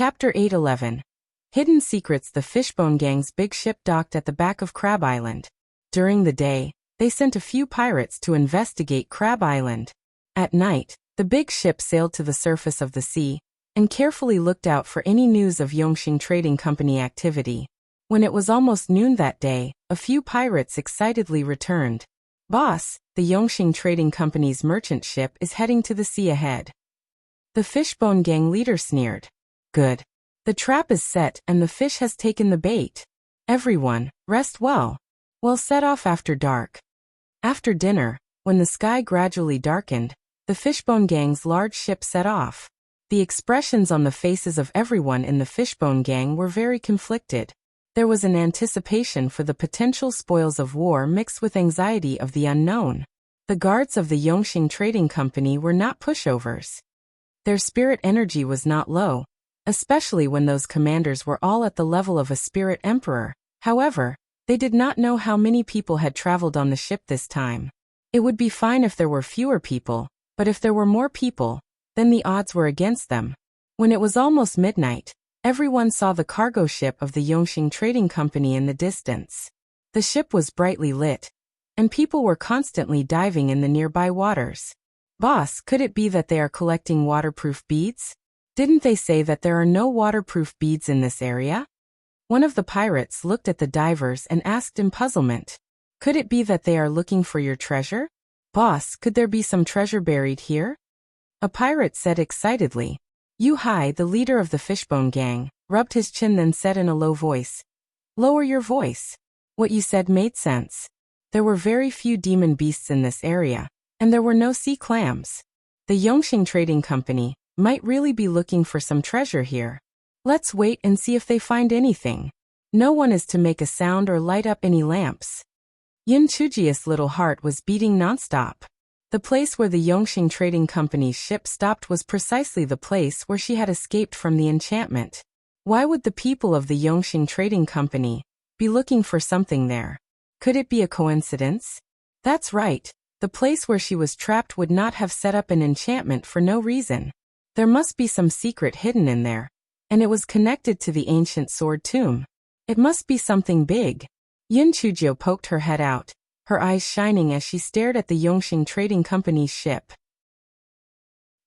Chapter 811. Hidden Secrets. The Fishbone Gang's big ship docked at the back of Crab Island. During the day, they sent a few pirates to investigate Crab Island. At night, the big ship sailed to the surface of the sea and carefully looked out for any news of Yongxing Trading Company activity. When it was almost noon that day, a few pirates excitedly returned. "Boss, the Yongxing Trading Company's merchant ship is heading to the sea ahead." The Fishbone Gang leader sneered. "Good. The trap is set and the fish has taken the bait. Everyone, rest well. We'll set off after dark." After dinner, when the sky gradually darkened, the Fishbone Gang's large ship set off. The expressions on the faces of everyone in the Fishbone Gang were very conflicted. There was an anticipation for the potential spoils of war mixed with anxiety of the unknown. The guards of the Yongxing Trading Company were not pushovers. Their spirit energy was not low, especially when those commanders were all at the level of a spirit emperor. However, they did not know how many people had traveled on the ship this time. It would be fine if there were fewer people, but if there were more people, then the odds were against them. When it was almost midnight, everyone saw the cargo ship of the Yongxing Trading Company in the distance. The ship was brightly lit, and people were constantly diving in the nearby waters. "Boss, could it be that they are collecting waterproof beads? Didn't they say that there are no waterproof beads in this area?" One of the pirates looked at the divers and asked in puzzlement. "Could it be that they are looking for your treasure? Boss, could there be some treasure buried here?" A pirate said excitedly. Yu Hai, the leader of the Fishbone Gang, rubbed his chin then said in a low voice, "Lower your voice. What you said made sense. There were very few demon beasts in this area, and there were no sea clams. The Yongxing Trading Company might really be looking for some treasure here. Let's wait and see if they find anything. No one is to make a sound or light up any lamps." Yin Chujia's little heart was beating nonstop. The place where the Yongxing Trading Company's ship stopped was precisely the place where she had escaped from the enchantment. Why would the people of the Yongxing Trading Company be looking for something there? Could it be a coincidence? That's right, the place where she was trapped would not have set up an enchantment for no reason. There must be some secret hidden in there, and it was connected to the ancient sword tomb. It must be something big. Yin Chujio poked her head out, her eyes shining as she stared at the Yongxing Trading Company's ship.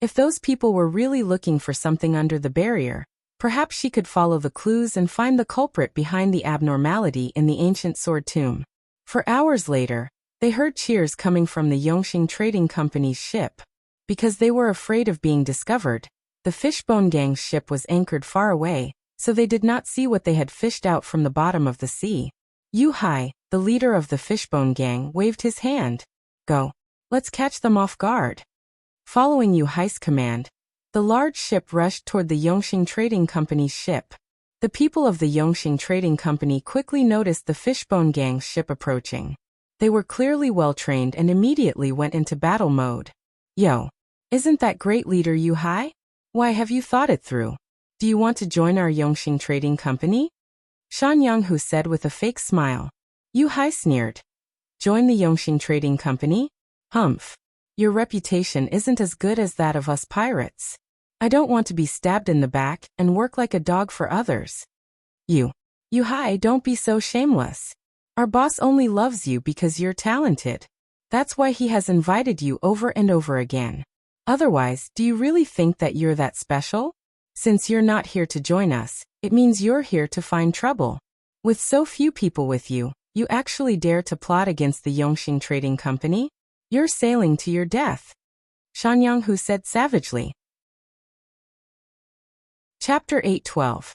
If those people were really looking for something under the barrier, perhaps she could follow the clues and find the culprit behind the abnormality in the ancient sword tomb. For hours later, they heard cheers coming from the Yongxing Trading Company's ship. Because they were afraid of being discovered, the Fishbone Gang's ship was anchored far away, so they did not see what they had fished out from the bottom of the sea. Yu Hai, the leader of the Fishbone Gang, waved his hand. "Go. Let's catch them off guard." Following Yu Hai's command, the large ship rushed toward the Yongxing Trading Company's ship. The people of the Yongxing Trading Company quickly noticed the Fishbone Gang's ship approaching. They were clearly well-trained and immediately went into battle mode. "Yo, isn't that great, leader Yu Hai? Why have you thought it through? Do you want to join our Yongxing Trading Company?" Shan Yanghu said with a fake smile. Yu Hai sneered. "Join the Yongxing Trading Company? Humph. Your reputation isn't as good as that of us pirates. I don't want to be stabbed in the back and work like a dog for others." Yu Hai, don't be so shameless. Our boss only loves you because you're talented. That's why he has invited you over and over again. Otherwise, do you really think that you're that special? Since you're not here to join us, it means you're here to find trouble. With so few people with you, you actually dare to plot against the Yongxing Trading Company? You're sailing to your death," Shan Yanghu said savagely. Chapter 812.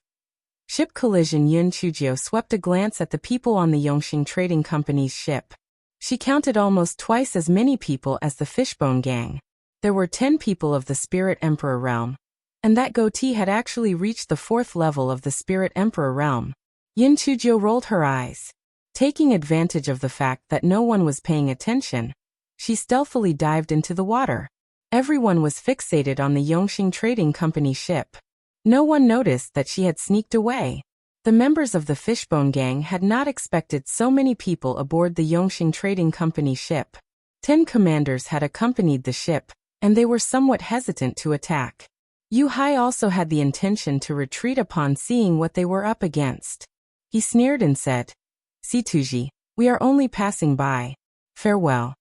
Ship Collision. Yin Chujio swept a glance at the people on the Yongxing Trading Company's ship. She counted almost twice as many people as the Fishbone Gang. There were 10 people of the Spirit Emperor realm, and that goatee had actually reached the 4th level of the Spirit Emperor realm. Yin Chujio rolled her eyes. Taking advantage of the fact that no one was paying attention, she stealthily dived into the water. Everyone was fixated on the Yongxing Trading Company ship. No one noticed that she had sneaked away. The members of the Fishbone Gang had not expected so many people aboard the Yongxing Trading Company ship. 10 commanders had accompanied the ship, and they were somewhat hesitant to attack. Yu Hai also had the intention to retreat upon seeing what they were up against. He sneered and said, "Situji, we are only passing by. Farewell."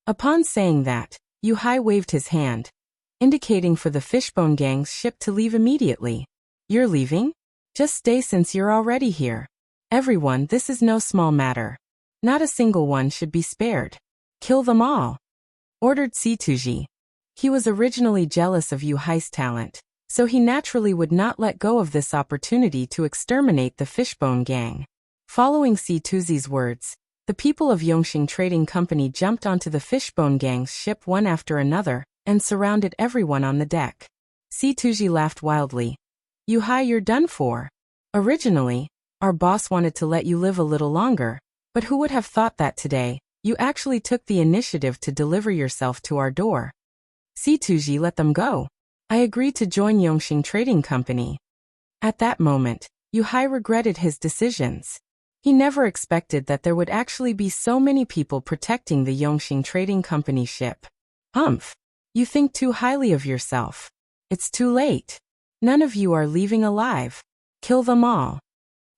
Upon saying that, Yu Hai waved his hand, indicating for the Fishbone Gang's ship to leave immediately. "You're leaving? Just stay since you're already here. Everyone, this is no small matter. Not a single one should be spared. Kill them all," ordered Situji. He was originally jealous of Yu Hai's talent, so he naturally would not let go of this opportunity to exterminate the Fishbone Gang. Following Situji's words, the people of Yongxing Trading Company jumped onto the Fishbone Gang's ship one after another and surrounded everyone on the deck. Situji laughed wildly. "Yu Hai, you're done for. Originally, our boss wanted to let you live a little longer, but who would have thought that today, you actually took the initiative to deliver yourself to our door." Situji let them go. "I agreed to join Yongxing Trading Company." At that moment, Yu Hai regretted his decisions. He never expected that there would actually be so many people protecting the Yongxing Trading Company ship. "Humph! You think too highly of yourself. It's too late. None of you are leaving alive. Kill them all."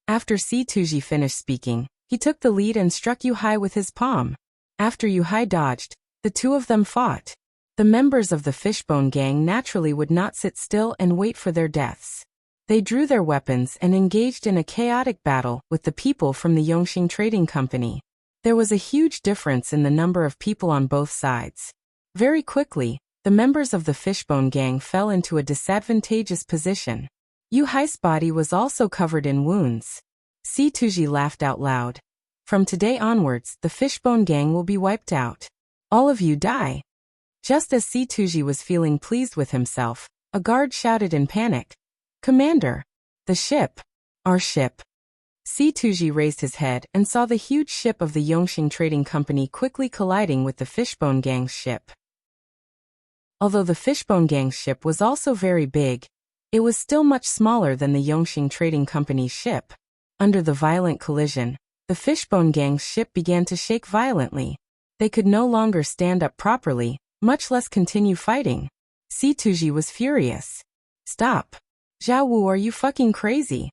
After Situji finished speaking, he took the lead and struck Yu Hai with his palm. After Yu Hai dodged, the two of them fought. The members of the Fishbone Gang naturally would not sit still and wait for their deaths. They drew their weapons and engaged in a chaotic battle with the people from the Yongxing Trading Company. There was a huge difference in the number of people on both sides. Very quickly, the members of the Fishbone Gang fell into a disadvantageous position. Yu Hai's body was also covered in wounds. Situji laughed out loud. "From today onwards, the Fishbone Gang will be wiped out. All of you die." Just as Situji was feeling pleased with himself, a guard shouted in panic, "Commander! The ship! Our ship!" Situji raised his head and saw the huge ship of the Yongxing Trading Company quickly colliding with the Fishbone Gang's ship. Although the Fishbone Gang's ship was also very big, it was still much smaller than the Yongxing Trading Company's ship. Under the violent collision, the Fishbone Gang's ship began to shake violently. They could no longer stand up properly, much less continue fighting. Situji was furious. "Stop. Zhao Wu, are you fucking crazy?"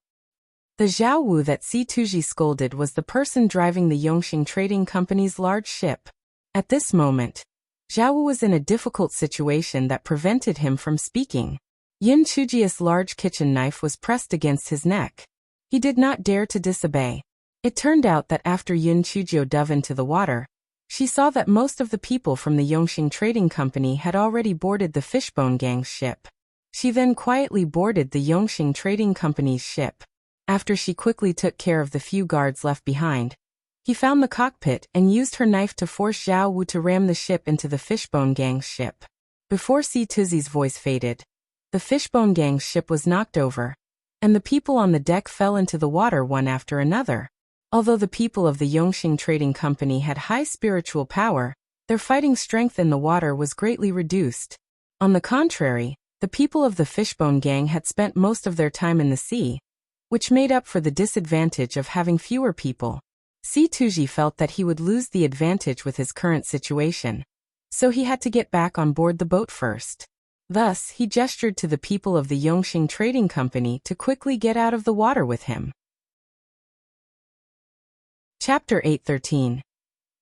The Zhao Wu that Situji scolded was the person driving the Yongxing Trading Company's large ship. At this moment, Zhao Wu was in a difficult situation that prevented him from speaking. Yin Chujia's large kitchen knife was pressed against his neck. He did not dare to disobey. It turned out that after Yin Chujio dove into the water, she saw that most of the people from the Yongxing Trading Company had already boarded the Fishbone Gang's ship. She then quietly boarded the Yongxing Trading Company's ship. After she quickly took care of the few guards left behind, he found the cockpit and used her knife to force Zhao Wu to ram the ship into the Fishbone Gang's ship. Before Situji's voice faded, the Fishbone Gang's ship was knocked over, and the people on the deck fell into the water one after another. Although the people of the Yongxing Trading Company had high spiritual power, their fighting strength in the water was greatly reduced. On the contrary, the people of the Fishbone Gang had spent most of their time in the sea, which made up for the disadvantage of having fewer people. Situji felt that he would lose the advantage with his current situation, so he had to get back on board the boat first. Thus, he gestured to the people of the Yongxing Trading Company to quickly get out of the water with him. Chapter 8:13.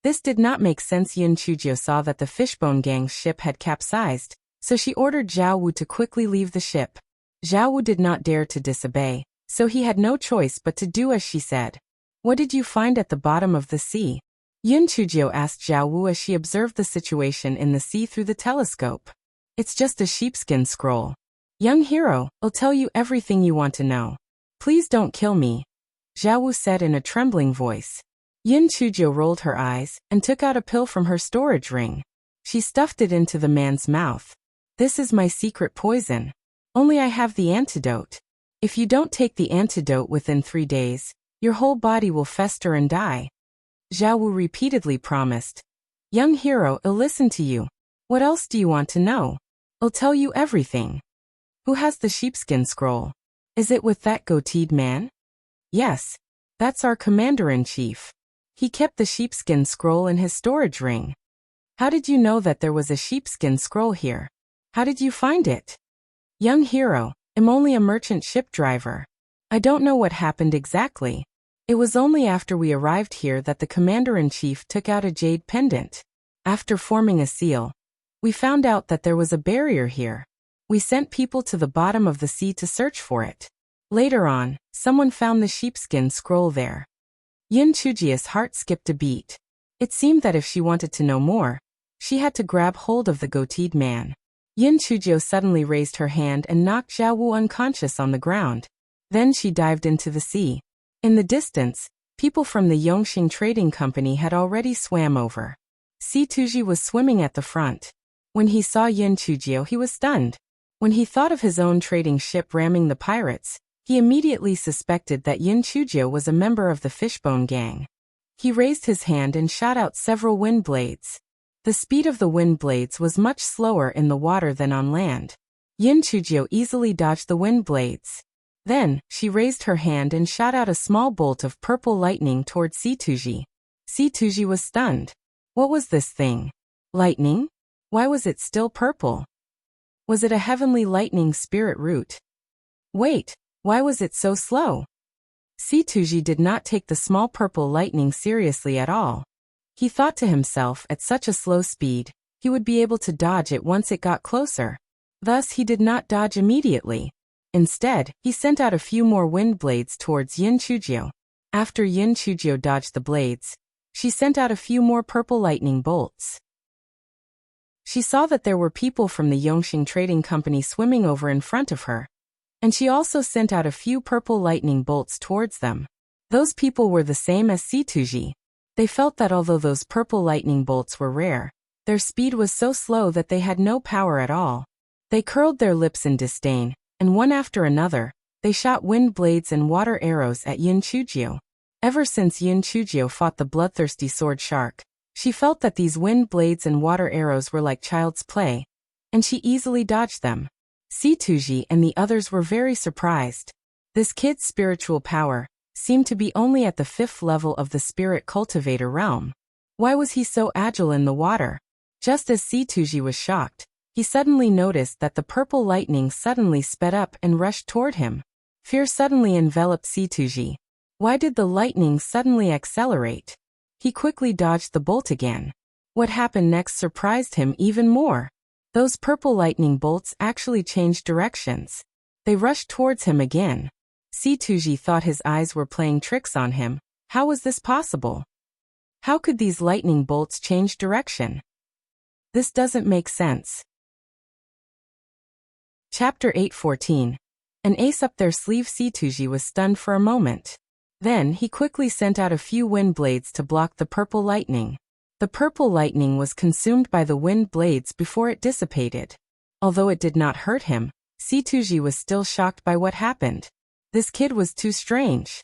This did not make sense. Yin Chujio saw that the Fishbone Gang's ship had capsized, so she ordered Zhao Wu to quickly leave the ship. Zhao Wu did not dare to disobey, so he had no choice but to do as she said. "What did you find at the bottom of the sea?" Yin Chujio asked Zhao Wu as she observed the situation in the sea through the telescope. "It's just a sheepskin scroll. Young hero, I'll tell you everything you want to know. Please don't kill me," Zhao Wu said in a trembling voice. Yin Chujio rolled her eyes and took out a pill from her storage ring. She stuffed it into the man's mouth. "This is my secret poison. Only I have the antidote. If you don't take the antidote within 3 days, your whole body will fester and die," Zhao Wu repeatedly promised. "Young hero, I'll listen to you. What else do you want to know? I'll tell you everything." "Who has the sheepskin scroll? Is it with that goateed man?" "Yes. That's our commander-in-chief. He kept the sheepskin scroll in his storage ring." "How did you know that there was a sheepskin scroll here? How did you find it?" Young hero, I'm only a merchant ship driver. I don't know what happened exactly. It was only after we arrived here that the commander-in-chief took out a jade pendant. After forming a seal, we found out that there was a barrier here. We sent people to the bottom of the sea to search for it. Later on, someone found the sheepskin scroll there. Yin Chujia's heart skipped a beat. It seemed that if she wanted to know more, she had to grab hold of the goateed man. Yin Chujio suddenly raised her hand and knocked Zhao Wu unconscious on the ground. Then she dived into the sea. In the distance, people from the Yongxing Trading Company had already swam over. Si Tuji was swimming at the front. When he saw Yin Chujio, he was stunned. When he thought of his own trading ship ramming the pirates, he immediately suspected that Yin Chujio was a member of the Fishbone Gang. He raised his hand and shot out several wind blades. The speed of the wind blades was much slower in the water than on land. Yin Chujio easily dodged the wind blades. Then, she raised her hand and shot out a small bolt of purple lightning toward Si Tuji. Si Tuji was stunned. What was this thing? Lightning? Why was it still purple? Was it a heavenly lightning spirit root? Wait, why was it so slow? Si Tuji did not take the small purple lightning seriously at all. He thought to himself, at such a slow speed, he would be able to dodge it once it got closer. Thus he did not dodge immediately. Instead, he sent out a few more wind blades towards Yin Chujio. After Yin Chujio dodged the blades, she sent out a few more purple lightning bolts. She saw that there were people from the Yongxing Trading Company swimming over in front of her, and she also sent out a few purple lightning bolts towards them. Those people were the same as Si Tuji. They felt that although those purple lightning bolts were rare, their speed was so slow that they had no power at all. They curled their lips in disdain, and one after another, they shot wind blades and water arrows at Yin Chujio. Ever since Yin Chujio fought the bloodthirsty sword shark, she felt that these wind blades and water arrows were like child's play, and she easily dodged them. Si Tuji and the others were very surprised. This kid's spiritual power seemed to be only at the 5th level of the spirit cultivator realm. Why was he so agile in the water? Just as Si Tuji was shocked, he suddenly noticed that the purple lightning suddenly sped up and rushed toward him. Fear suddenly enveloped Si Tuji. Why did the lightning suddenly accelerate? He quickly dodged the bolt again. What happened next surprised him even more. Those purple lightning bolts actually changed directions. They rushed towards him again. Si Tuji thought his eyes were playing tricks on him. How was this possible? How could these lightning bolts change direction? This doesn't make sense. Chapter 8:14. An ace up their sleeve. Si Tuji was stunned for a moment. Then he quickly sent out a few wind blades to block the purple lightning. The purple lightning was consumed by the wind blades before it dissipated. Although it did not hurt him, Si Tuji was still shocked by what happened. This kid was too strange.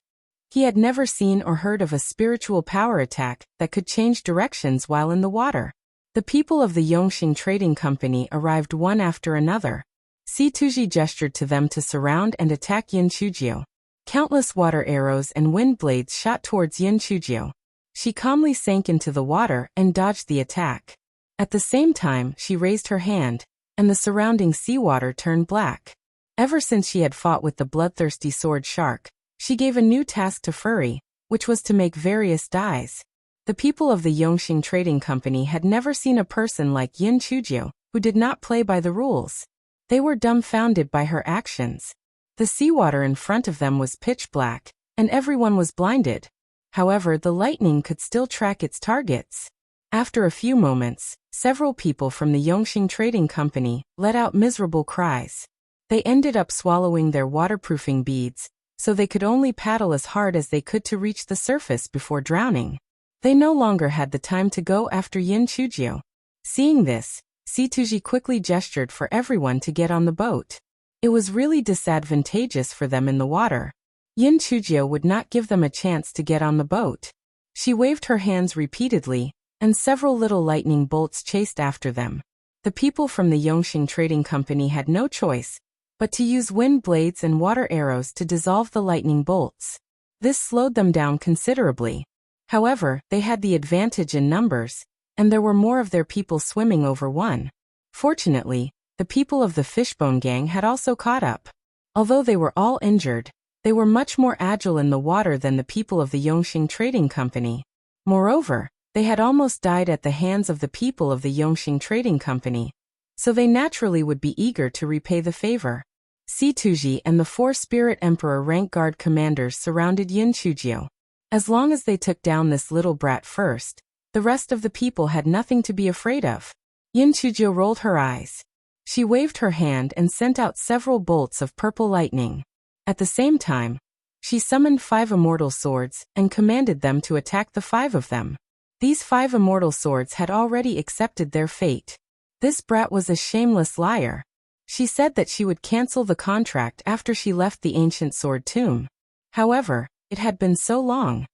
He had never seen or heard of a spiritual power attack that could change directions while in the water. The people of the Yongxing Trading Company arrived one after another. Si Tuji gestured to them to surround and attack Yin Chujio. Countless water arrows and wind blades shot towards Yin Chujio. She calmly sank into the water and dodged the attack. At the same time, she raised her hand, and the surrounding seawater turned black. Ever since she had fought with the bloodthirsty sword shark, she gave a new task to Furry, which was to make various dyes. The people of the Yongxing Trading Company had never seen a person like Yin Chujio, who did not play by the rules. They were dumbfounded by her actions. The seawater in front of them was pitch black, and everyone was blinded. However, the lightning could still track its targets. After a few moments, several people from the Yongxing Trading Company let out miserable cries. They ended up swallowing their waterproofing beads, so they could only paddle as hard as they could to reach the surface before drowning. They no longer had the time to go after Yin Chujio. Seeing this, Si Tuji quickly gestured for everyone to get on the boat. It was really disadvantageous for them in the water. Yin Chujio would not give them a chance to get on the boat. She waved her hands repeatedly, and several little lightning bolts chased after them. The people from the Yongxing Trading Company had no choice but to use wind blades and water arrows to dissolve the lightning bolts. This slowed them down considerably. However, they had the advantage in numbers, and there were more of their people swimming over one. Fortunately, the people of the Fishbone Gang had also caught up. Although they were all injured, they were much more agile in the water than the people of the Yongxing Trading Company. Moreover, they had almost died at the hands of the people of the Yongxing Trading Company, so they naturally would be eager to repay the favor. Situji and the 4 Spirit Emperor rank guard commanders surrounded Yin Chujio. As long as they took down this little brat first, the rest of the people had nothing to be afraid of. Yin Chujio rolled her eyes. She waved her hand and sent out several bolts of purple lightning. At the same time, she summoned 5 immortal swords and commanded them to attack the 5 of them. These 5 immortal swords had already accepted their fate. This brat was a shameless liar. She said that she would cancel the contract after she left the ancient sword tomb. However, it had been so long.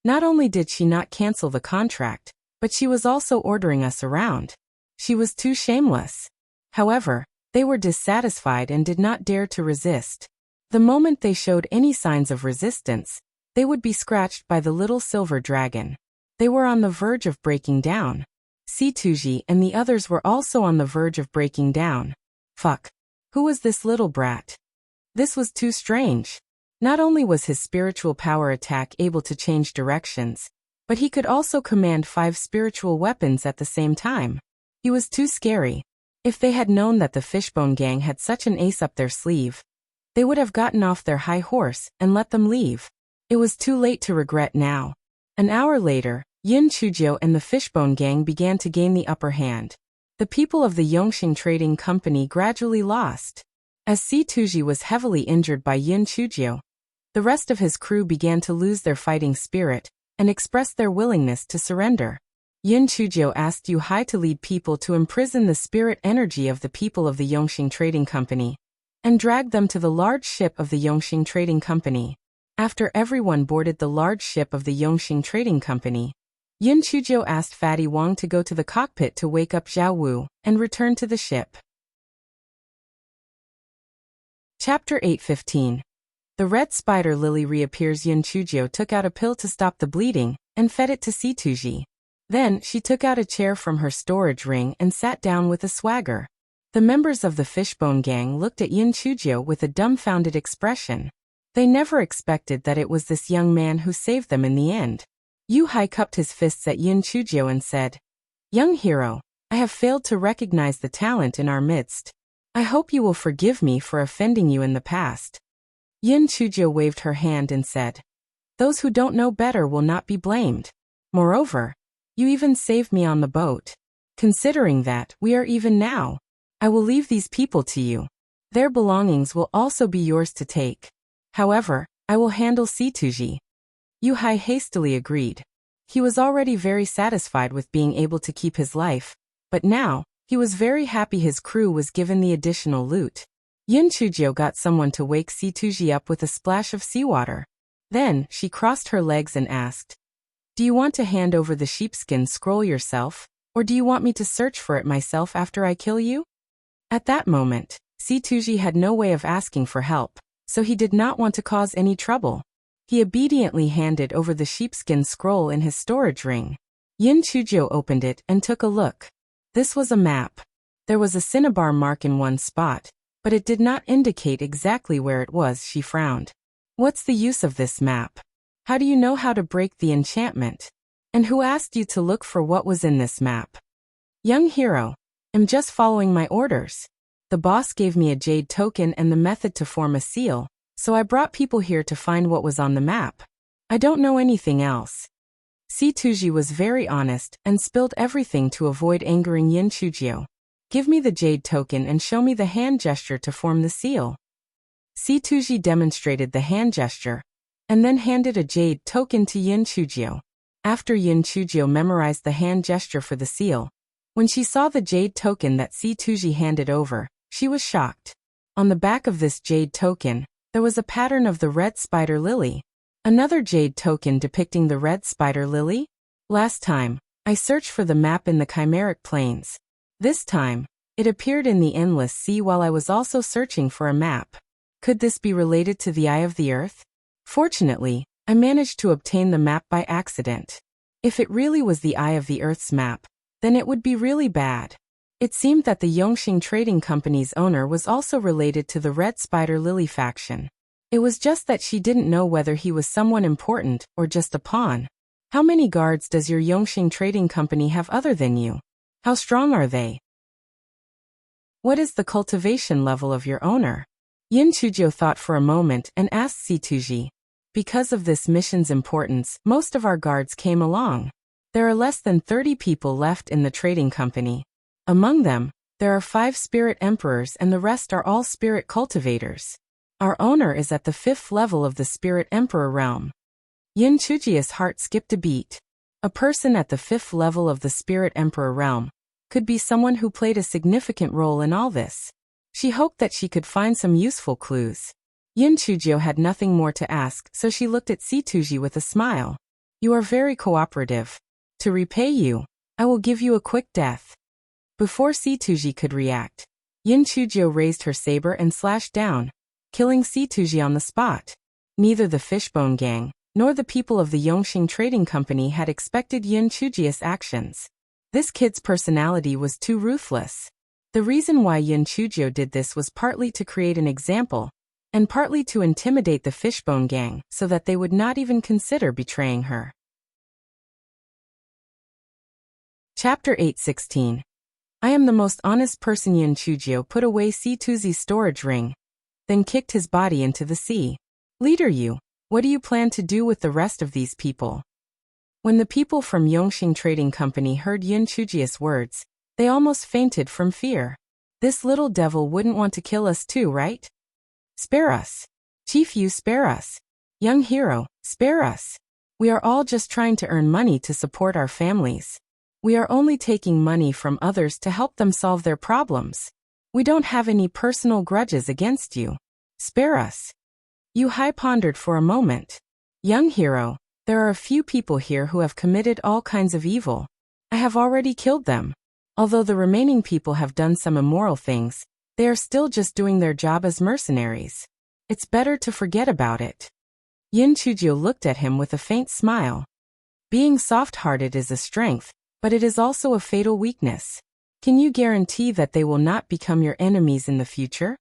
Not only did she not cancel the contract, but she was also ordering us around. She was too shameless. However, they were dissatisfied and did not dare to resist. The moment they showed any signs of resistance, they would be scratched by the little silver dragon. They were on the verge of breaking down. Situji and the others were also on the verge of breaking down. Fuck. Who was this little brat? This was too strange. Not only was his spiritual power attack able to change directions, but he could also command 5 spiritual weapons at the same time. He was too scary. If they had known that the Fishbone Gang had such an ace up their sleeve, they would have gotten off their high horse and let them leave. It was too late to regret now. An hour later, Yin Chujio and the Fishbone Gang began to gain the upper hand. The people of the Yongxing Trading Company gradually lost. As Situji was heavily injured by Yin Chujio, the rest of his crew began to lose their fighting spirit and express their willingness to surrender. Yin Chujio asked Yu Hai to lead people to imprison the spirit energy of the people of the Yongxing Trading Company and drag them to the large ship of the Yongxing Trading Company. After everyone boarded the large ship of the Yongxing Trading Company, Yin Chujio asked Fatty Wang to go to the cockpit to wake up Zhao Wu and return to the ship. Chapter 8:15. The red spider lily reappears. Yin Chujio took out a pill to stop the bleeding and fed it to Situji. Then, she took out a chair from her storage ring and sat down with a swagger. The members of the Fishbone Gang looked at Yin Chujio with a dumbfounded expression. They never expected that it was this young man who saved them in the end. Yu Hai cupped his fists at Yin Chujio and said, "Young hero, I have failed to recognize the talent in our midst. I hope you will forgive me for offending you in the past." Yin Chujio waved her hand and said, "Those who don't know better will not be blamed. Moreover, you even saved me on the boat. Considering that we are even now, I will leave these people to you. Their belongings will also be yours to take. However, I will handle Situji." Yu Hai hastily agreed. He was already very satisfied with being able to keep his life, but now, he was very happy his crew was given the additional loot. Yin Chujio got someone to wake Situji up with a splash of seawater. Then, she crossed her legs and asked, "Do you want to hand over the sheepskin scroll yourself, or do you want me to search for it myself after I kill you?" At that moment, Situji had no way of asking for help, so he did not want to cause any trouble. He obediently handed over the sheepskin scroll in his storage ring. Yin Chujio opened it and took a look. This was a map. There was a cinnabar mark in one spot, but it did not indicate exactly where it was. She frowned. "What's the use of this map? How do you know how to break the enchantment? And who asked you to look for what was in this map?" "Young hero, I'm just following my orders. The boss gave me a jade token and the method to form a seal, so I brought people here to find what was on the map. I don't know anything else." Situji was very honest and spilled everything to avoid angering Yin Chujio. "Give me the jade token and show me the hand gesture to form the seal." Situji demonstrated the hand gesture, and then handed a jade token to Yin Chujio. After Yin Chujio memorized the hand gesture for the seal, when she saw the jade token that Situji handed over, she was shocked. On the back of this jade token, there was a pattern of the red spider lily. Another jade token depicting the red spider lily? Last time, I searched for the map in the Chimeric Plains. This time, it appeared in the Endless Sea while I was also searching for a map. Could this be related to the Eye of the Earth? Fortunately, I managed to obtain the map by accident. If it really was the Eye of the Earth's map, then it would be really bad. It seemed that the Yongxing Trading Company's owner was also related to the Red Spider Lily faction. It was just that she didn't know whether he was someone important or just a pawn. How many guards does your Yongxing Trading Company have other than you? How strong are they? What is the cultivation level of your owner? Yin Chuzhou thought for a moment and asked Situji. Because of this mission's importance, most of our guards came along. There are less than 30 people left in the trading company. Among them, there are 5 spirit emperors and the rest are all spirit cultivators. Our owner is at the 5th level of the spirit emperor realm. Yin Chujia's heart skipped a beat. A person at the 5th level of the spirit emperor realm could be someone who played a significant role in all this. She hoped that she could find some useful clues. Yin Chuzhou had nothing more to ask, so she looked at Situji with a smile. You are very cooperative. To repay you, I will give you a quick death. Before Situji could react, Yin Chuzhou raised her saber and slashed down, killing Situji on the spot. Neither the Fishbone Gang nor the people of the Yongxing Trading Company had expected Yin Chujia's actions. This kid's personality was too ruthless. The reason why Yin Chuzhou did this was partly to create an example, and partly to intimidate the Fishbone Gang so that they would not even consider betraying her. Chapter 8:16. I am the most honest person. Yin Chuzhou put away Situzi's storage ring, then kicked his body into the sea. Leader Yu, what do you plan to do with the rest of these people? When the people from Yongxing Trading Company heard Yin Chujia's words, they almost fainted from fear. This little devil wouldn't want to kill us too, right? Spare us. Chief Yu, spare us. Young hero, spare us. We are all just trying to earn money to support our families. We are only taking money from others to help them solve their problems. We don't have any personal grudges against you. Spare us. Yu Hai pondered for a moment. Young hero, there are a few people here who have committed all kinds of evil. I have already killed them. Although the remaining people have done some immoral things, they are still just doing their job as mercenaries. It's better to forget about it. Yin Chuzhou looked at him with a faint smile. Being soft-hearted is a strength, but it is also a fatal weakness. Can you guarantee that they will not become your enemies in the future?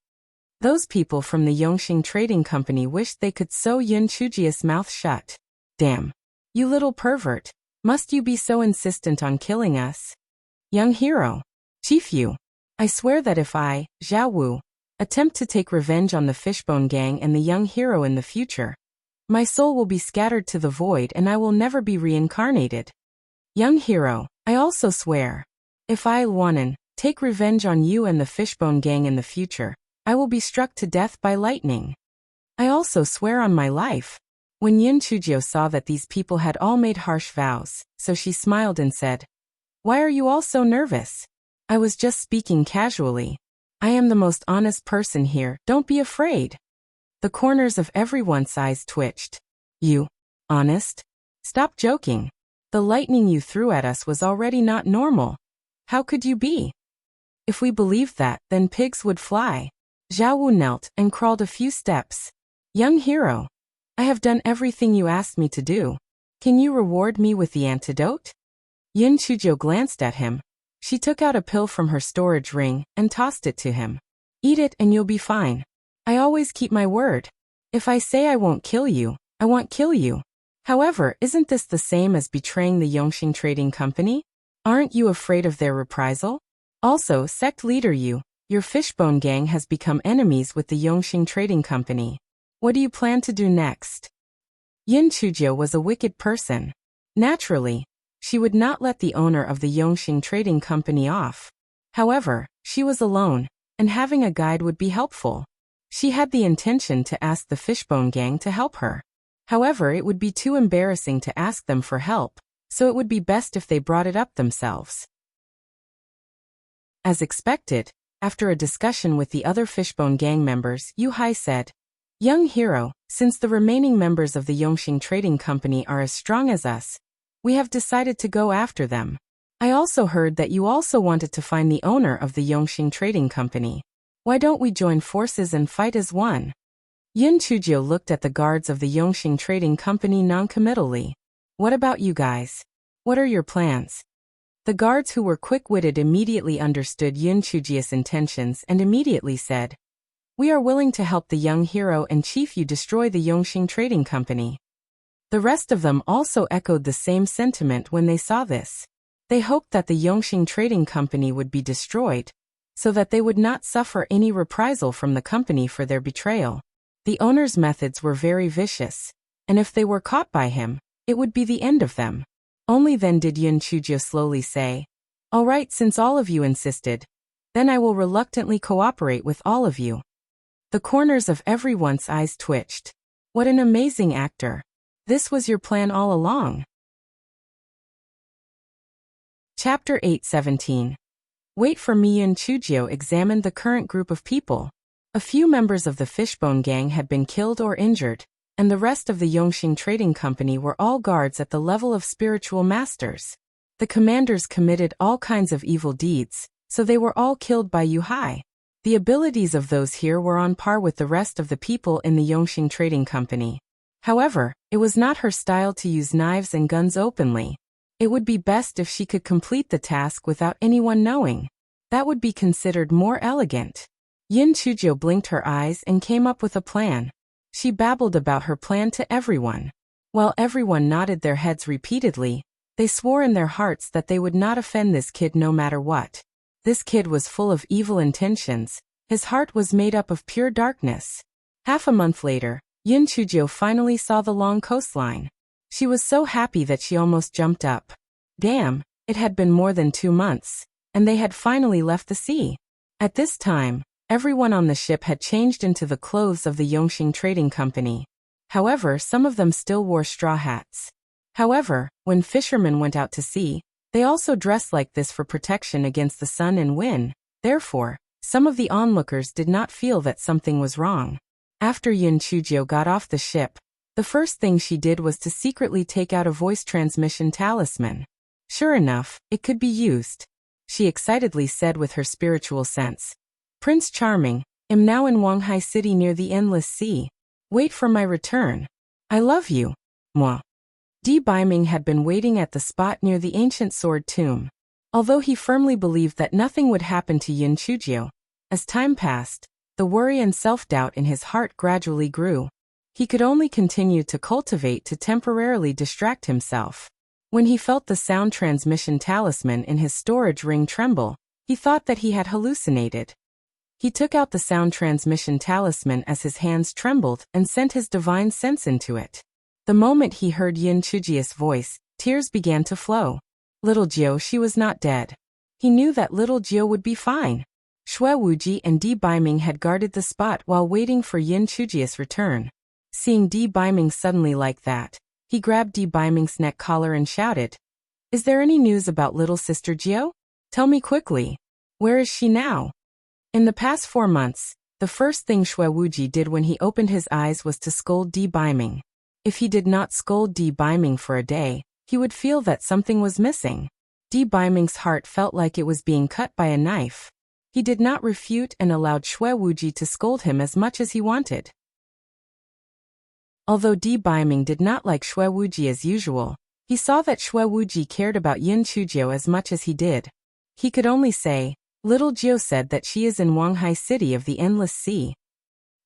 Those people from the Yongxing Trading Company wished they could sew Yin Chujia's mouth shut. Damn. You little pervert. Must you be so insistent on killing us? Young hero. Chief Yu. I swear that if I, Zhao Wu, attempt to take revenge on the Fishbone Gang and the young hero in the future, my soul will be scattered to the void and I will never be reincarnated. Young hero, I also swear. If I, Wanan, take revenge on you and the Fishbone Gang in the future, I will be struck to death by lightning. I also swear on my life. When Yin Chuzhou saw that these people had all made harsh vows, so she smiled and said, Why are you all so nervous? I was just speaking casually. I am the most honest person here, don't be afraid. The corners of everyone's eyes twitched. You, honest? Stop joking. The lightning you threw at us was already not normal. How could you be? If we believed that, then pigs would fly. Zhao Wu knelt and crawled a few steps. Young hero, I have done everything you asked me to do. Can you reward me with the antidote? Yin Chuzhou glanced at him. She took out a pill from her storage ring and tossed it to him. Eat it and you'll be fine. I always keep my word. If I say I won't kill you, I won't kill you. However, isn't this the same as betraying the Yongxing Trading Company? Aren't you afraid of their reprisal? Also, sect leader Yu, your Fishbone Gang has become enemies with the Yongxing Trading Company. What do you plan to do next? Yin Chuzhou was a wicked person. Naturally, she would not let the owner of the Yongxing Trading Company off. However, she was alone, and having a guide would be helpful. She had the intention to ask the Fishbone Gang to help her. However, it would be too embarrassing to ask them for help, so it would be best if they brought it up themselves. As expected, after a discussion with the other Fishbone Gang members, Yu Hai said, Young hero, since the remaining members of the Yongxing Trading Company are as strong as us, we have decided to go after them. I also heard that you also wanted to find the owner of the Yongxing Trading Company. Why don't we join forces and fight as one? Yin Chuzhou looked at the guards of the Yongxing Trading Company non-committally. What about you guys? What are your plans? The guards who were quick-witted immediately understood Yun Chujia's intentions and immediately said, "We are willing to help the young hero and chief you destroy the Yongxing Trading Company." The rest of them also echoed the same sentiment when they saw this. They hoped that the Yongxing Trading Company would be destroyed, so that they would not suffer any reprisal from the company for their betrayal. The owner's methods were very vicious, and if they were caught by him, it would be the end of them. Only then did Yun Chujio slowly say, "All right, since all of you insisted, then I will reluctantly cooperate with all of you." The corners of everyone's eyes twitched. What an amazing actor. This was your plan all along. Chapter 8:17. Wait for me. Yun Chujio examined the current group of people. A few members of the Fishbone Gang had been killed or injured, and the rest of the Yongxing Trading Company were all guards at the level of spiritual masters. The commanders committed all kinds of evil deeds, so they were all killed by Yu Hai. The abilities of those here were on par with the rest of the people in the Yongxing Trading Company. However, it was not her style to use knives and guns openly. It would be best if she could complete the task without anyone knowing. That would be considered more elegant. Yun Chujio blinked her eyes and came up with a plan. She babbled about her plan to everyone. While everyone nodded their heads repeatedly, they swore in their hearts that they would not offend this kid no matter what. This kid was full of evil intentions. His heart was made up of pure darkness. Half a month later, Yun Chujio finally saw the long coastline. She was so happy that she almost jumped up. Damn, it had been more than 2 months, and they had finally left the sea. At this time, everyone on the ship had changed into the clothes of the Yongxing Trading Company. However, some of them still wore straw hats. However, when fishermen went out to sea, they also dressed like this for protection against the sun and wind. Therefore, some of the onlookers did not feel that something was wrong. After Yun Chujio got off the ship, the first thing she did was to secretly take out a voice transmission talisman. Sure enough, it could be used. She excitedly said with her spiritual sense, "Prince Charming, am now in Wanghai City near the Endless Sea. Wait for my return. I love you. Moi." Di Baiming had been waiting at the spot near the ancient sword tomb. Although he firmly believed that nothing would happen to Yun Chujio, as time passed, the worry and self-doubt in his heart gradually grew. He could only continue to cultivate to temporarily distract himself. When he felt the sound transmission talisman in his storage ring tremble, he thought that he had hallucinated. He took out the sound transmission talisman as his hands trembled and sent his divine sense into it. The moment he heard Yun Chujio's voice, tears began to flow. Little Jiu, she was not dead. He knew that little Jiu would be fine. Shui Wuji and Di Baiming had guarded the spot while waiting for Yun Chujio's return. Seeing Di Baiming suddenly like that, he grabbed Di Baiming's neck collar and shouted, "Is there any news about little sister Jiu? Tell me quickly. Where is she now?" In the past 4 months, the first thing Shui Wuji did when he opened his eyes was to scold Di Baiming. If he did not scold Di Baiming for a day, he would feel that something was missing. Di Baiming's heart felt like it was being cut by a knife. He did not refute and allowed Shui Wuji to scold him as much as he wanted. Although Di Baiming did not like Shui Wuji as usual, he saw that Shui Wuji cared about Yun Chujio as much as he did. He could only say, "Little Jiu said that she is in Wanghai City of the Endless Sea."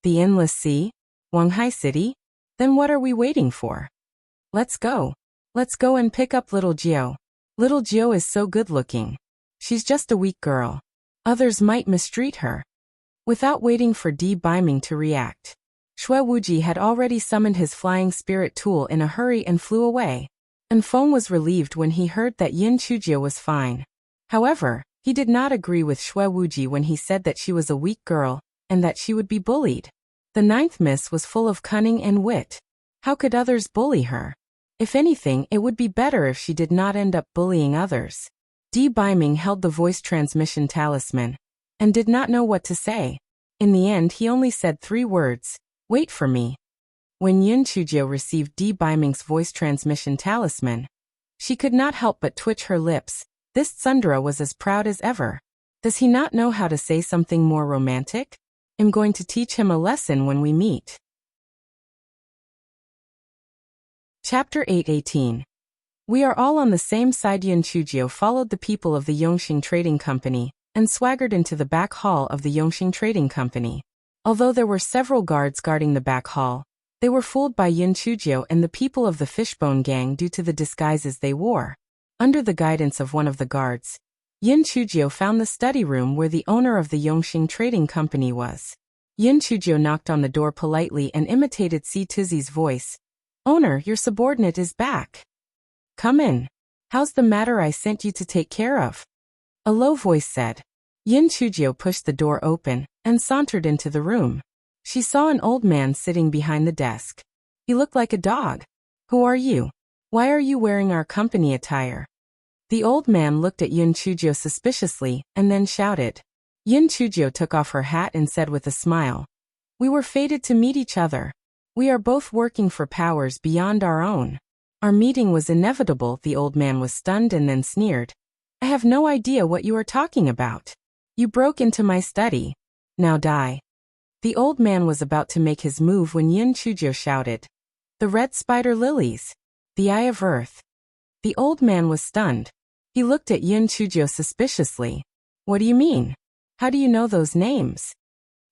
The Endless Sea? Wanghai City? Then what are we waiting for? Let's go. Let's go and pick up little Jiu. Little Jiu is so good looking. She's just a weak girl. Others might mistreat her. Without waiting for Di Baiming to react, Shui Wuji had already summoned his flying spirit tool in a hurry and flew away. And Feng was relieved when he heard that Yun Chujio was fine. However, he did not agree with Shui Wuji when he said that she was a weak girl, and that she would be bullied. The 9th Miss was full of cunning and wit. How could others bully her? If anything, it would be better if she did not end up bullying others. Di Baiming held the voice transmission talisman, and did not know what to say. In the end, he only said 3 words, "Wait for me." When Yun Chujio received Di Baiming's voice transmission talisman, she could not help but twitch her lips. This tsundere was as proud as ever. Does he not know how to say something more romantic? I'm going to teach him a lesson when we meet. Chapter 8:18. We are all on the same side. Yun Chujio followed the people of the Yongxing Trading Company and swaggered into the back hall of the Yongxing Trading Company. Although there were several guards guarding the back hall, they were fooled by Yun Chujio and the people of the Fishbone Gang due to the disguises they wore. Under the guidance of one of the guards, Yun Chujio found the study room where the owner of the Yongxing Trading Company was. Yun Chujio knocked on the door politely and imitated Si Tuzi's voice. "Owner, your subordinate is back. Come in. How's the matter I sent you to take care of?" A low voice said. Yun Chujio pushed the door open and sauntered into the room. She saw an old man sitting behind the desk. He looked like a dog. "Who are you? Why are you wearing our company attire?" The old man looked at Yun Chujio suspiciously and then shouted. Yun Chujio took off her hat and said with a smile, "We were fated to meet each other. We are both working for powers beyond our own. Our meeting was inevitable." The old man was stunned and then sneered. "I have no idea what you are talking about. You broke into my study. Now die." The old man was about to make his move when Yun Chujio shouted, "The red spider lilies. The eye of earth." The old man was stunned. He looked at Yun Chujio suspiciously. "What do you mean? How do you know those names?"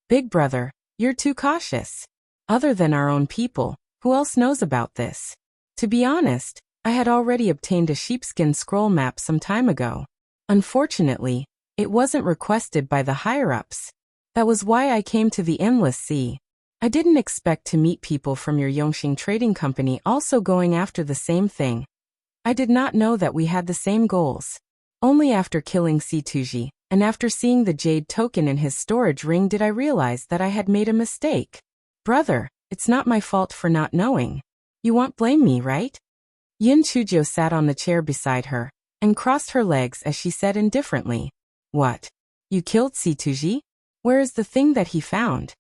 "Big brother, you're too cautious. Other than our own people, who else knows about this?" To be honest, I had already obtained a sheepskin scroll map some time ago. Unfortunately, it wasn't requested by the higher-ups. That was why I came to the Endless Sea. I didn't expect to meet people from your Yongxing Trading Company also going after the same thing. I did not know that we had the same goals. Only after killing Si Tuji, and after seeing the jade token in his storage ring did I realize that I had made a mistake. Brother, it's not my fault for not knowing. You won't blame me, right? Yun Chujio sat on the chair beside her and crossed her legs as she said indifferently, "What? You killed Si Tuji? Where is the thing that he found?"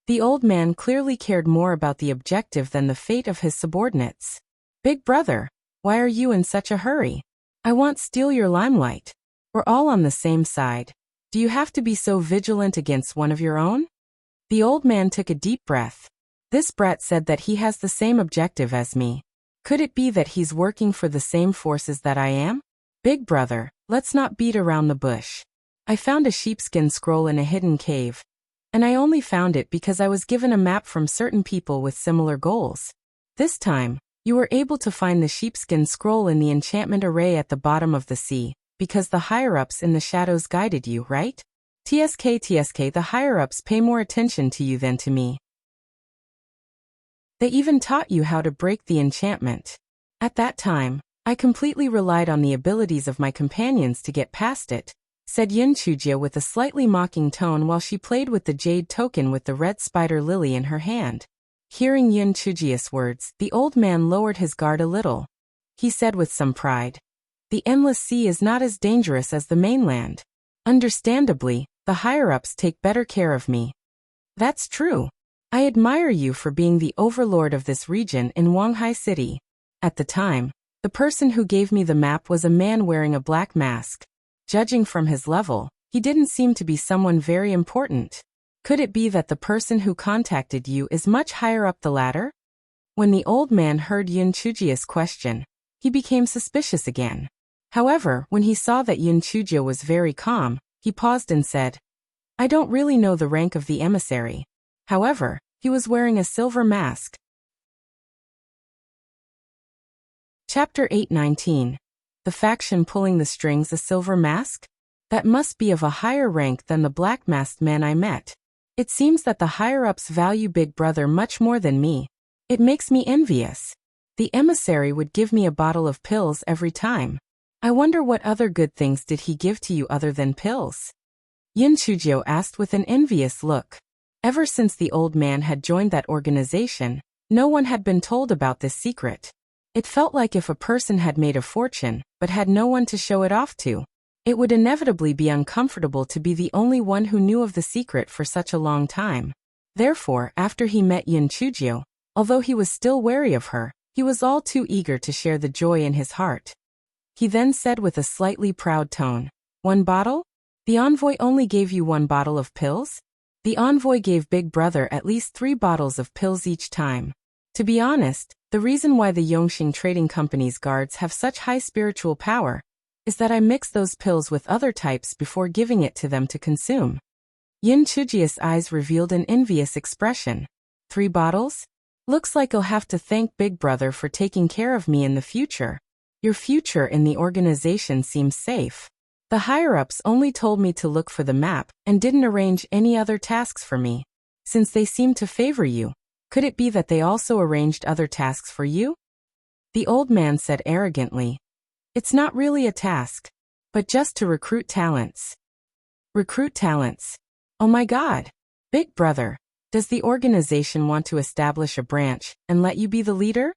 The old man clearly cared more about the objective than the fate of his subordinates. "Big brother, why are you in such a hurry? I won't steal your limelight. We're all on the same side. Do you have to be so vigilant against one of your own?" The old man took a deep breath. This brat said that he has the same objective as me. Could it be that he's working for the same forces that I am? Big brother, let's not beat around the bush. I found a sheepskin scroll in a hidden cave, and I only found it because I was given a map from certain people with similar goals. This time, you were able to find the sheepskin scroll in the enchantment array at the bottom of the sea, because the higher-ups in the shadows guided you, right? TSK, the higher-ups pay more attention to you than to me. They even taught you how to break the enchantment. At that time, I completely relied on the abilities of my companions to get past it, said Yun Chujio with a slightly mocking tone while she played with the jade token with the red spider lily in her hand. Hearing Yun Chujio's words, the old man lowered his guard a little. He said with some pride, "The Endless Sea is not as dangerous as the mainland. Understandably, the higher-ups take better care of me." "That's true. I admire you for being the overlord of this region in Wanghai City." At the time, the person who gave me the map was a man wearing a black mask. Judging from his level, he didn't seem to be someone very important. Could it be that the person who contacted you is much higher up the ladder? When the old man heard Yun Chujio's question, he became suspicious again. However, when he saw that Yun Chujio was very calm, he paused and said, "I don't really know the rank of the emissary. However, he was wearing a silver mask." Chapter 819. The faction pulling the strings, a silver mask? That must be of a higher rank than the black-masked man I met. It seems that the higher-ups value Big Brother much more than me. It makes me envious. The emissary would give me a bottle of pills every time. I wonder what other good things did he give to you other than pills? Yun Chujio asked with an envious look. Ever since the old man had joined that organization, no one had been told about this secret. It felt like if a person had made a fortune, but had no one to show it off to, it would inevitably be uncomfortable to be the only one who knew of the secret for such a long time. Therefore, after he met Yun Chujio, although he was still wary of her, he was all too eager to share the joy in his heart. He then said with a slightly proud tone, "One bottle? The envoy only gave you one bottle of pills?" The envoy gave Big Brother at least 3 bottles of pills each time. To be honest, the reason why the Yongxing Trading Company's guards have such high spiritual power is that I mix those pills with other types before giving it to them to consume. Yin Chujia's eyes revealed an envious expression. 3 bottles? Looks like I'll have to thank Big Brother for taking care of me in the future. Your future in the organization seems safe. The higher-ups only told me to look for the map and didn't arrange any other tasks for me. Since they seem to favor you, could it be that they also arranged other tasks for you? The old man said arrogantly. It's not really a task, but just to recruit talents. Recruit talents. Oh my God. Big Brother, does the organization want to establish a branch and let you be the leader?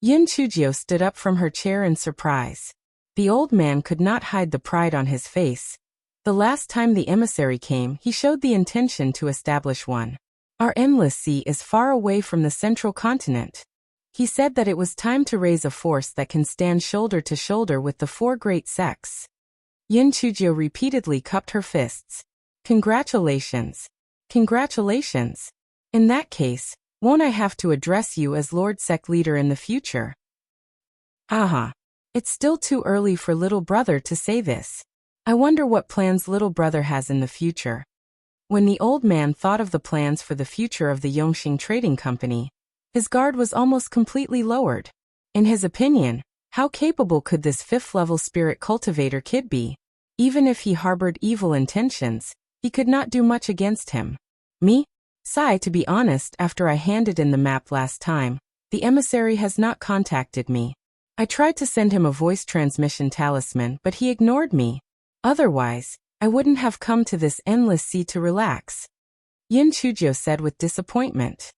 Yin Chujio stood up from her chair in surprise. The old man could not hide the pride on his face. The last time the emissary came, he showed the intention to establish one. Our endless sea is far away from the central continent. He said that it was time to raise a force that can stand shoulder to shoulder with the 4 great sects. Yin Chujio repeatedly cupped her fists. Congratulations. Congratulations. In that case, won't I have to address you as Lord Sect Leader in the future? Aha. It's still too early for little brother to say this. I wonder what plans little brother has in the future. When the old man thought of the plans for the future of the Yongxing Trading Company, his guard was almost completely lowered. In his opinion, how capable could this 5th-level spirit cultivator kid be? Even if he harbored evil intentions, he could not do much against him. Me? Sigh, to be honest, after I handed in the map last time, the emissary has not contacted me. I tried to send him a voice transmission talisman, but he ignored me. Otherwise, I wouldn't have come to this endless sea to relax. Yin Chujio said with disappointment.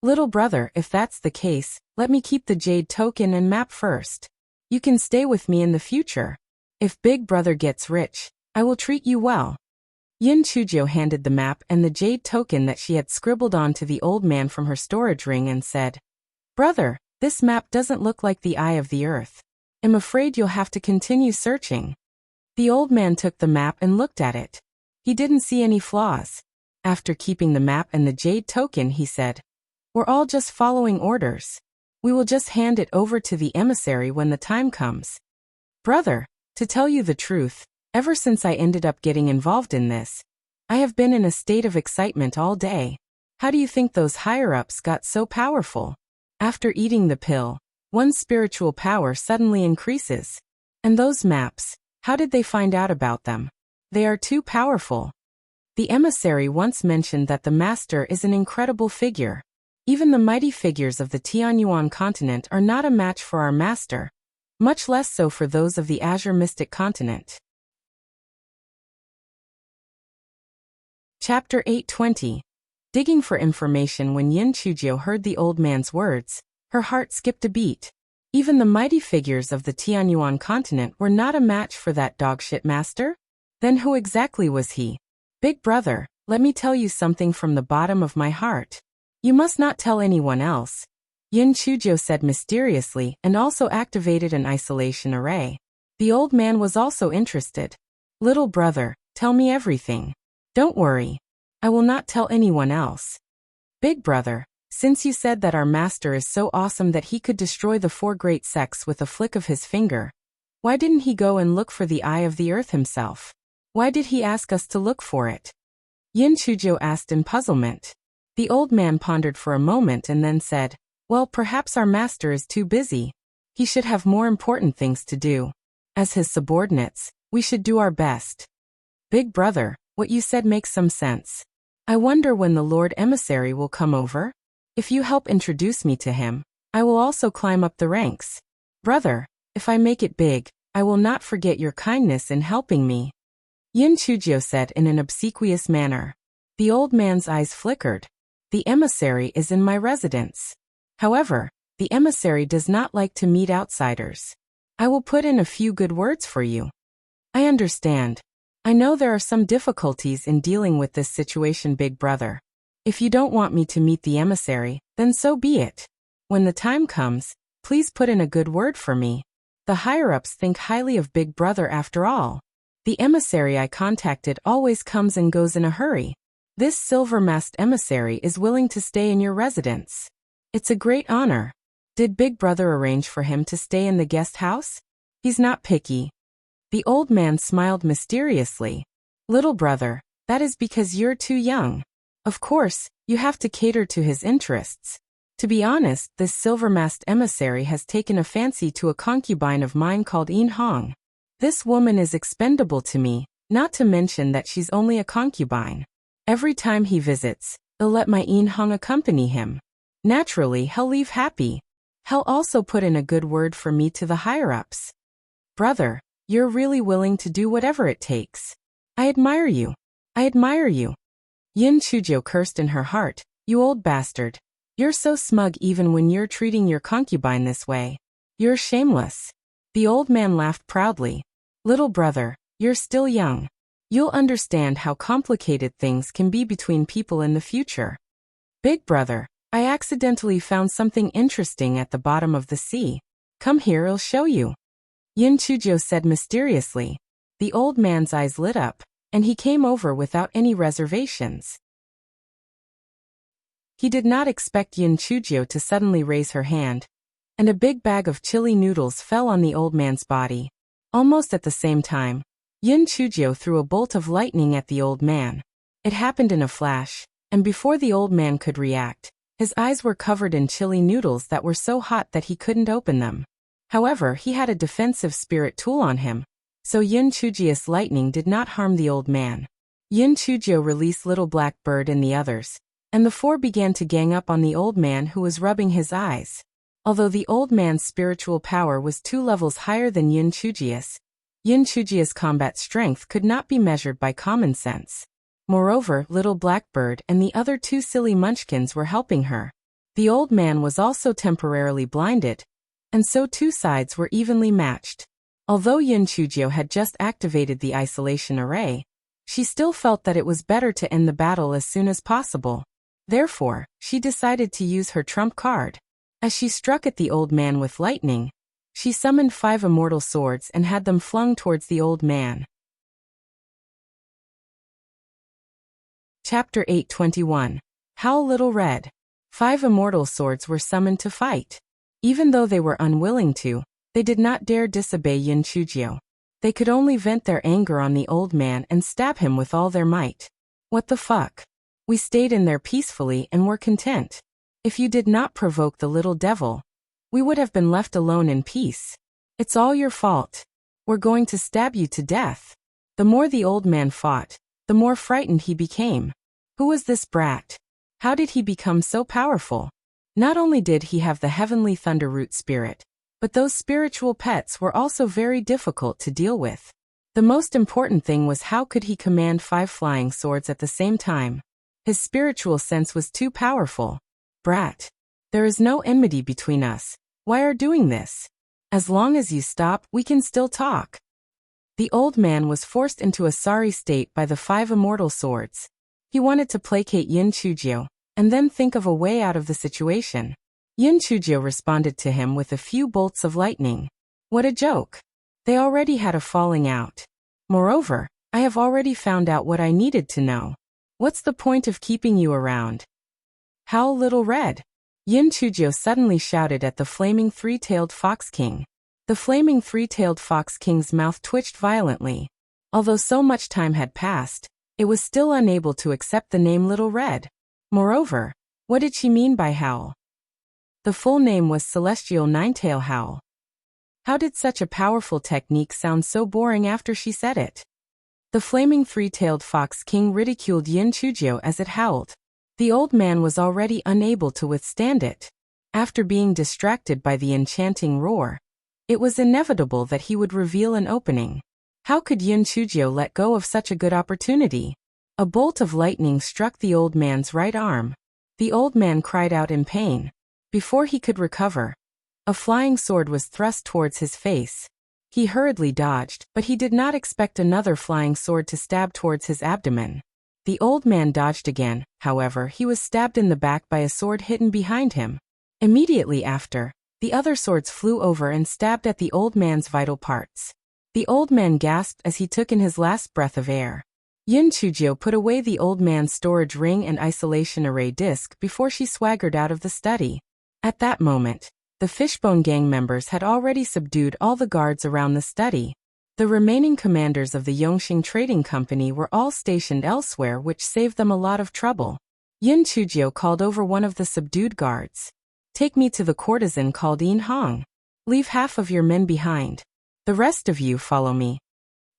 Little brother, if that's the case, let me keep the jade token and map first. You can stay with me in the future. If Big Brother gets rich, I will treat you well. Yin Chujio handed the map and the jade token that she had scribbled on to the old man from her storage ring and said, Brother, this map doesn't look like the eye of the earth. I'm afraid you'll have to continue searching. The old man took the map and looked at it. He didn't see any flaws. After keeping the map and the jade token, he said, We're all just following orders. We will just hand it over to the emissary when the time comes. Brother, to tell you the truth, ever since I ended up getting involved in this, I have been in a state of excitement all day. How do you think those higher-ups got so powerful? After eating the pill, one's spiritual power suddenly increases. And those maps, how did they find out about them? They are too powerful. The emissary once mentioned that the master is an incredible figure. Even the mighty figures of the Tianyuan continent are not a match for our master, much less so for those of the Azure Mystic continent. Chapter 820. Digging for information. When Yin Chujio heard the old man's words, her heart skipped a beat. Even the mighty figures of the Tianyuan continent were not a match for that dogshit master? Then who exactly was he? Big Brother, let me tell you something from the bottom of my heart. You must not tell anyone else. Yin Chujio said mysteriously and also activated an isolation array. The old man was also interested. Little brother, tell me everything. Don't worry. I will not tell anyone else. Big Brother, since you said that our master is so awesome that he could destroy the 4 great sects with a flick of his finger, why didn't he go and look for the eye of the earth himself? Why did he ask us to look for it? Yin Chujio asked in puzzlement. The old man pondered for a moment and then said, Well, perhaps our master is too busy. He should have more important things to do. As his subordinates, we should do our best. Big Brother, what you said makes some sense. I wonder when the Lord Emissary will come over? If you help introduce me to him, I will also climb up the ranks. Brother, if I make it big, I will not forget your kindness in helping me. Yin Chujio said in an obsequious manner. The old man's eyes flickered. The emissary is in my residence. However, the emissary does not like to meet outsiders. I will put in a few good words for you. I understand. I know there are some difficulties in dealing with this situation, Big Brother. If you don't want me to meet the emissary, then so be it. When the time comes, please put in a good word for me. The higher-ups think highly of Big Brother after all. The emissary I contacted always comes and goes in a hurry. This silver-masked emissary is willing to stay in your residence. It's a great honor. Did Big Brother arrange for him to stay in the guest house? He's not picky. The old man smiled mysteriously. Little brother, that is because you're too young. Of course, you have to cater to his interests. To be honest, this silver-masked emissary has taken a fancy to a concubine of mine called Yin Hong. This woman is expendable to me, not to mention that she's only a concubine. Every time he visits, he'll let my Yin Hong accompany him. Naturally, he'll leave happy. He'll also put in a good word for me to the higher-ups. Brother, you're really willing to do whatever it takes. I admire you. I admire you. Yin Chujiu cursed in her heart. You old bastard. You're so smug even when you're treating your concubine this way. You're shameless. The old man laughed proudly. Little brother, you're still young. You'll understand how complicated things can be between people in the future. Big brother, I accidentally found something interesting at the bottom of the sea. Come here, I'll show you. Yin Chujiu said mysteriously. The old man's eyes lit up, and he came over without any reservations. He did not expect Yin Chujiu to suddenly raise her hand, and a big bag of chili noodles fell on the old man's body. Almost at the same time, Yin Chujiu threw a bolt of lightning at the old man. It happened in a flash, and before the old man could react, his eyes were covered in chili noodles that were so hot that he couldn't open them. However, he had a defensive spirit tool on him, so Yin Chujiu's lightning did not harm the old man. Yin Chujiu released Little Black Bird and the others, and the four began to gang up on the old man who was rubbing his eyes. Although the old man's spiritual power was 2 levels higher than Yin Chujiu's combat strength could not be measured by common sense. Moreover, Little Blackbird and the other 2 silly munchkins were helping her. The old man was also temporarily blinded, and so 2 sides were evenly matched. Although Yin Chujiu had just activated the isolation array, she still felt that it was better to end the battle as soon as possible. Therefore, she decided to use her trump card. As she struck at the old man with lightning, she summoned 5 immortal swords and had them flung towards the old man. Chapter 8:21. Howl Little Red. 5 immortal swords were summoned to fight. Even though they were unwilling to, they did not dare disobey Yin Chujiu. They could only vent their anger on the old man and stab him with all their might. What the fuck? We stayed in there peacefully and were content. If you did not provoke the little devil, we would have been left alone in peace. It's all your fault. We're going to stab you to death. The more the old man fought, the more frightened he became. Who was this brat? How did he become so powerful? Not only did he have the heavenly thunder root spirit, but those spiritual pets were also very difficult to deal with. The most important thing was how could he command 5 flying swords at the same time? His spiritual sense was too powerful. Brat. There is no enmity between us. Why are doing this? As long as you stop, we can still talk. The old man was forced into a sorry state by the 5 immortal swords. He wanted to placate Yin Chujiu, and then think of a way out of the situation. Yin Chujiu responded to him with a few bolts of lightning. What a joke. They already had a falling out. Moreover, I have already found out what I needed to know. What's the point of keeping you around? Howl Little Red. Yin Chujiu suddenly shouted at the flaming 3-tailed fox king. The flaming 3-tailed fox king's mouth twitched violently. Although so much time had passed, it was still unable to accept the name Little Red. Moreover, what did she mean by howl? The full name was Celestial 9-tail Howl. How did such a powerful technique sound so boring after she said it? The flaming 3-tailed fox king ridiculed Yin Chujiu as it howled. The old man was already unable to withstand it. After being distracted by the enchanting roar, it was inevitable that he would reveal an opening. How could Yin Chujiu let go of such a good opportunity? A bolt of lightning struck the old man's right arm. The old man cried out in pain. Before he could recover, a flying sword was thrust towards his face. He hurriedly dodged, but he did not expect another flying sword to stab towards his abdomen. The old man dodged again, however, he was stabbed in the back by a sword hidden behind him. Immediately after, the other swords flew over and stabbed at the old man's vital parts. The old man gasped as he took in his last breath of air. Yin Chujio put away the old man's storage ring and isolation array disc before she swaggered out of the study. At that moment, the Fishbone Gang members had already subdued all the guards around the study. The remaining commanders of the Yongxing Trading Company were all stationed elsewhere, which saved them a lot of trouble. Yin Chujio called over one of the subdued guards. "Take me to the courtesan called Yin Hong. Leave half of your men behind. The rest of you follow me."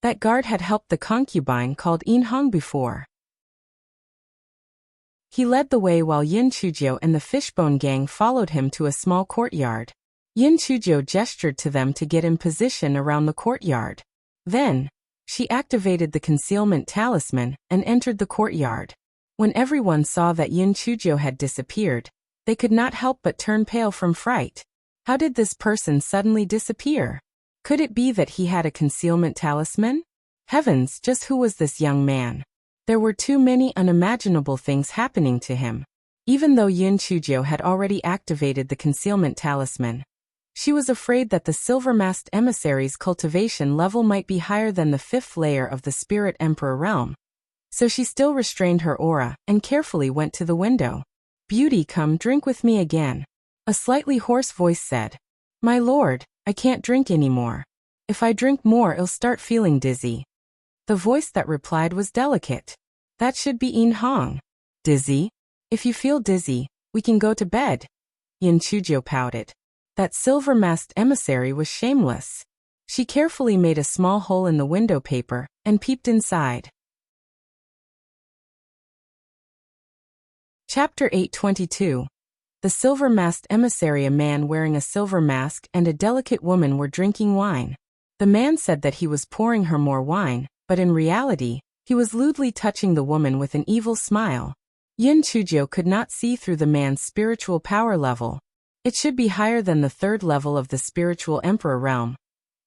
That guard had helped the concubine called Yin Hong before. He led the way while Yin Chujio and the Fishbone Gang followed him to a small courtyard. Yin Chujio gestured to them to get in position around the courtyard. Then, she activated the concealment talisman and entered the courtyard. When everyone saw that Yin Chujio had disappeared, they could not help but turn pale from fright. How did this person suddenly disappear? Could it be that he had a concealment talisman? Heavens, just who was this young man? There were too many unimaginable things happening to him. Even though Yin Chujio had already activated the concealment talisman, she was afraid that the silver-masked emissary's cultivation level might be higher than the 5th layer of the Spirit Emperor realm. So she still restrained her aura and carefully went to the window. "Beauty, come drink with me again," a slightly hoarse voice said. "My lord, I can't drink anymore. If I drink more, I'll start feeling dizzy." The voice that replied was delicate. "That should be Yin Hong." "Dizzy? If you feel dizzy, we can go to bed." Yin Chujio pouted. That silver-masked emissary was shameless. She carefully made a small hole in the window paper and peeped inside. Chapter 822. The silver-masked emissary. A man wearing a silver mask and a delicate woman were drinking wine. The man said that he was pouring her more wine, but in reality, he was lewdly touching the woman with an evil smile. Yin Chujio could not see through the man's spiritual power level. It should be higher than the 3rd level of the spiritual emperor realm.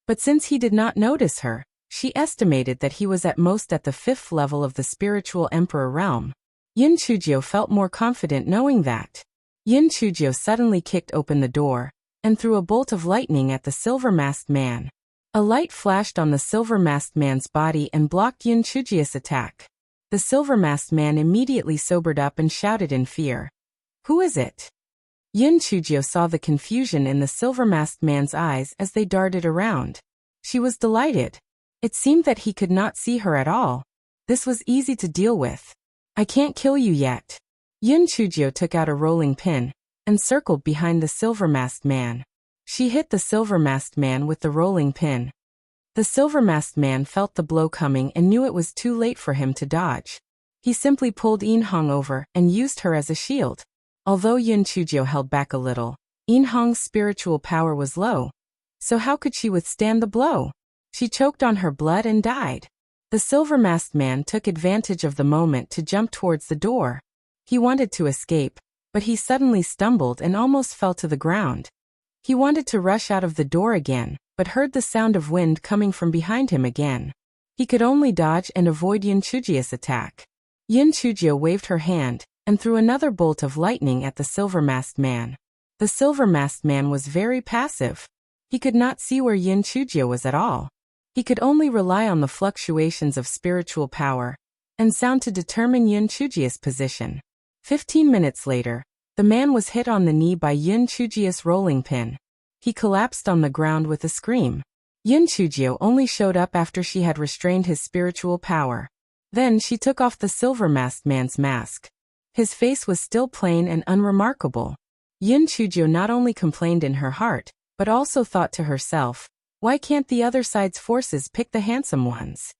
But since he did not notice her, she estimated that he was at most at the 5th level of the spiritual emperor realm. Yin Chujio felt more confident knowing that. Yin Chujio suddenly kicked open the door and threw a bolt of lightning at the silver-masked man. A light flashed on the silver-masked man's body and blocked Yin Chujio's attack. The silver-masked man immediately sobered up and shouted in fear. "Who is it?" Yin Chujio saw the confusion in the silver-masked man's eyes as they darted around. She was delighted. It seemed that he could not see her at all. This was easy to deal with. "I can't kill you yet." Yin Chujio took out a rolling pin and circled behind the silver-masked man. She hit the silver-masked man with the rolling pin. The silver-masked man felt the blow coming and knew it was too late for him to dodge. He simply pulled Yin Hong over and used her as a shield. Although Yin Chujio held back a little, Yin Hong's spiritual power was low. So how could she withstand the blow? She choked on her blood and died. The silver-masked man took advantage of the moment to jump towards the door. He wanted to escape, but he suddenly stumbled and almost fell to the ground. He wanted to rush out of the door again, but heard the sound of wind coming from behind him again. He could only dodge and avoid Yin Chujio's attack. Yin Chujio waved her hand and threw another bolt of lightning at the silver-masked man. The silver-masked man was very passive. He could not see where Yin Chujio was at all. He could only rely on the fluctuations of spiritual power and sound to determine Yin Chujio's position. 15 minutes later, the man was hit on the knee by Yin Chujio's rolling pin. He collapsed on the ground with a scream. Yin Chujio only showed up after she had restrained his spiritual power. Then she took off the silver-masked man's mask. His face was still plain and unremarkable. Yin Chujio not only complained in her heart, but also thought to herself, why can't the other side's forces pick the handsome ones?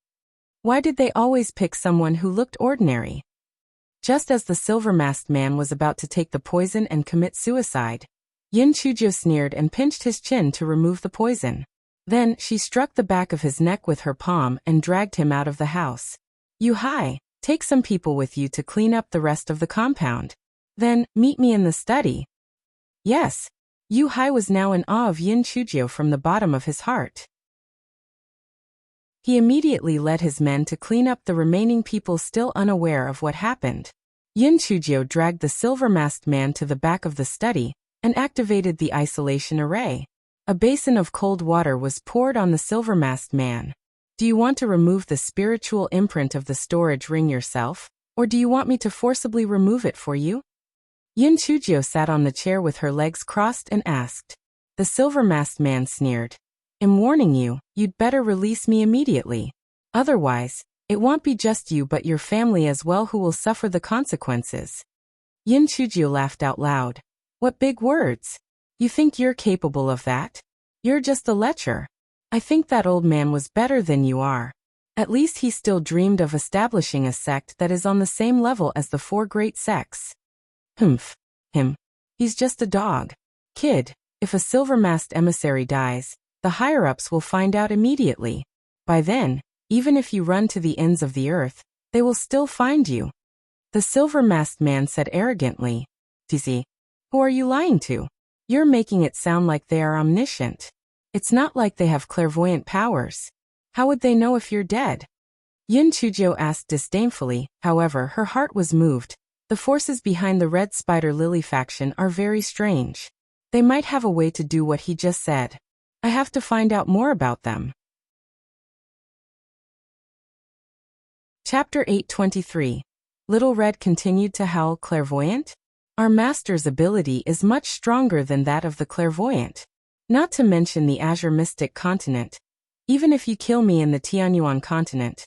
Why did they always pick someone who looked ordinary? Just as the silver-masked man was about to take the poison and commit suicide, Yin Chujio sneered and pinched his chin to remove the poison. Then she struck the back of his neck with her palm and dragged him out of the house. "You Hai, take some people with you to clean up the rest of the compound. Then, meet me in the study." Yes. Yu Hai was now in awe of Yin Chujio from the bottom of his heart. He immediately led his men to clean up the remaining people still unaware of what happened. Yin Chujio dragged the silver-masked man to the back of the study and activated the isolation array. A basin of cold water was poured on the silver-masked man. Do you want to remove the spiritual imprint of the storage ring yourself, or do you want me to forcibly remove it for you? Yin Chujio sat on the chair with her legs crossed and asked. The silver-masked man sneered. I'm warning you, you'd better release me immediately. Otherwise, it won't be just you but your family as well who will suffer the consequences. Yin Chujio laughed out loud. What big words! You think you're capable of that? You're just a lecher. I think that old man was better than you are. At least he still dreamed of establishing a sect that is on the same level as the 4 great sects. Humph. Him. He's just a dog. Kid, if a silver-masked emissary dies, the higher-ups will find out immediately. By then, even if you run to the ends of the earth, they will still find you. The silver-masked man said arrogantly. Tizi, who are you lying to? You're making it sound like they are omniscient. It's not like they have clairvoyant powers. How would they know if you're dead? Yin Chujio asked disdainfully, however her heart was moved. The forces behind the Red Spider Lily faction are very strange. They might have a way to do what he just said. I have to find out more about them. Chapter 823. Little Red continued to howl. Clairvoyant? Our master's ability is much stronger than that of the clairvoyant. Not to mention the Azure Mystic continent. Even if you kill me in the Tianyuan continent,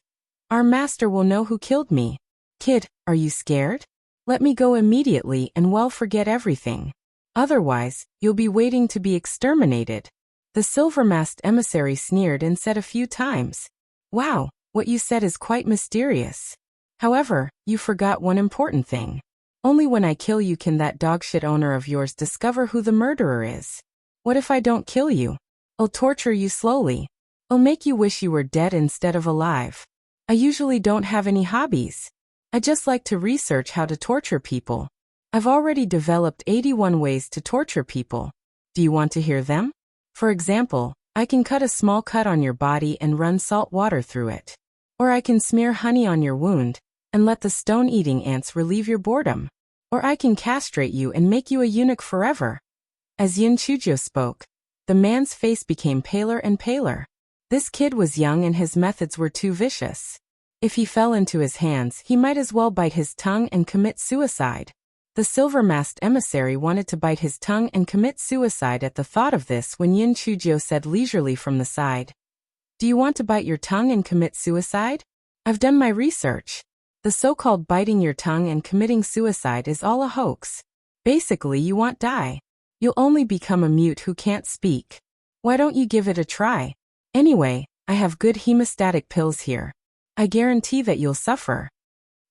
our master will know who killed me. Kid, are you scared? Let me go immediately and forget everything. Otherwise, you'll be waiting to be exterminated. The silver-masked emissary sneered and said a few times. Wow, what you said is quite mysterious. However, you forgot one important thing. Only when I kill you can that dogshit owner of yours discover who the murderer is. What if I don't kill you? I'll torture you slowly. I'll make you wish you were dead instead of alive. I usually don't have any hobbies. I just like to research how to torture people. I've already developed 81 ways to torture people. Do you want to hear them? For example, I can cut a small cut on your body and run salt water through it. Or I can smear honey on your wound and let the stone-eating ants relieve your boredom. Or I can castrate you and make you a eunuch forever. As Yin Chujio spoke, the man's face became paler and paler. This kid was young and his methods were too vicious. If he fell into his hands, he might as well bite his tongue and commit suicide. The silver-masked emissary wanted to bite his tongue and commit suicide at the thought of this when Yin Chujio said leisurely from the side. Do you want to bite your tongue and commit suicide? I've done my research. The so-called biting your tongue and committing suicide is all a hoax. Basically, you won't die. You'll only become a mute who can't speak. Why don't you give it a try? Anyway, I have good hemostatic pills here. I guarantee that you'll suffer.